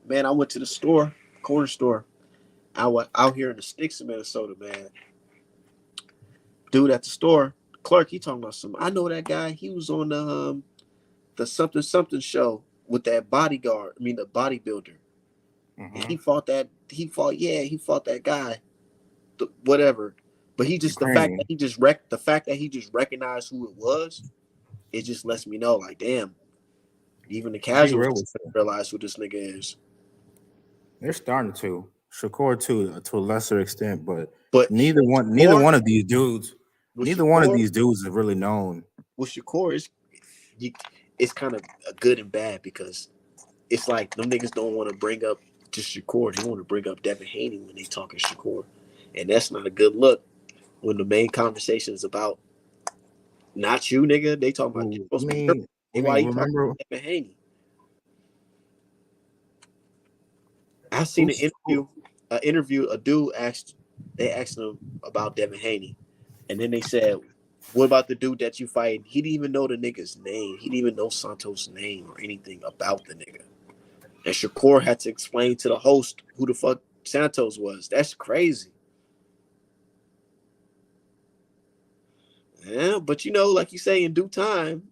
Man, I went to the store, corner store. I went out here in the sticks of Minnesota, man. Dude at the store, clerk, he talking about some. I know that guy. He was on the something something show with that bodyguard. I mean the bodybuilder. And Hmm. he fought that guy. Whatever. But he just Ukrainian. the fact that he just recognized who it was, it just lets me know, like, damn, even the I'll be casuals real with you. realize who this nigga is. They're starting to. Shakur to a lesser extent, but But neither Shakur, one of these dudes, with neither one of Shakur, these dudes is really known. with Shakur is you, it's kind of a good and bad because it's like them niggas don't want to bring up just Shakur. They want to bring up Devin Haney when they talking Shakur. And that's not a good look when the main conversation is about not you, nigga. They talking about it's I supposed to be your mean, why you talking remember about Devin Haney? I seen who's who? an interview. A dude they asked him about Devin Haney, and then they said, "What about the dude that you fight?" He didn't even know the nigga's name. He didn't even know Santos' name or anything about the nigga. And Shakur had to explain to the host who the fuck Santos was. That's crazy. Yeah, but you know, like you say, in due time,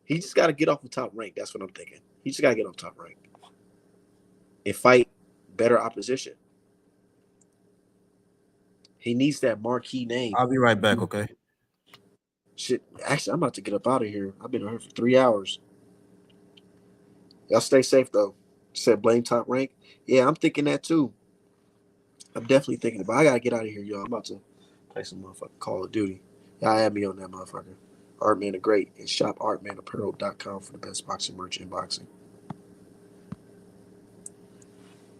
he just got to get off the top rank. That's what I'm thinking. He just got to get off top rank and fight better opposition. He needs that marquee name. I'll be right back. Okay. Shit, actually, I'm about to get up out of here. I've been here for 3 hours. Y'all stay safe though. Said blame top rank. Yeah, I'm thinking that too. I'm definitely thinking about. I gotta get out of here, y'all. I'm about to play some motherfucking Call of Duty. Y'all add me on that motherfucker. Artman the Great and shop artmanapparel.com for the best boxing merch and boxing.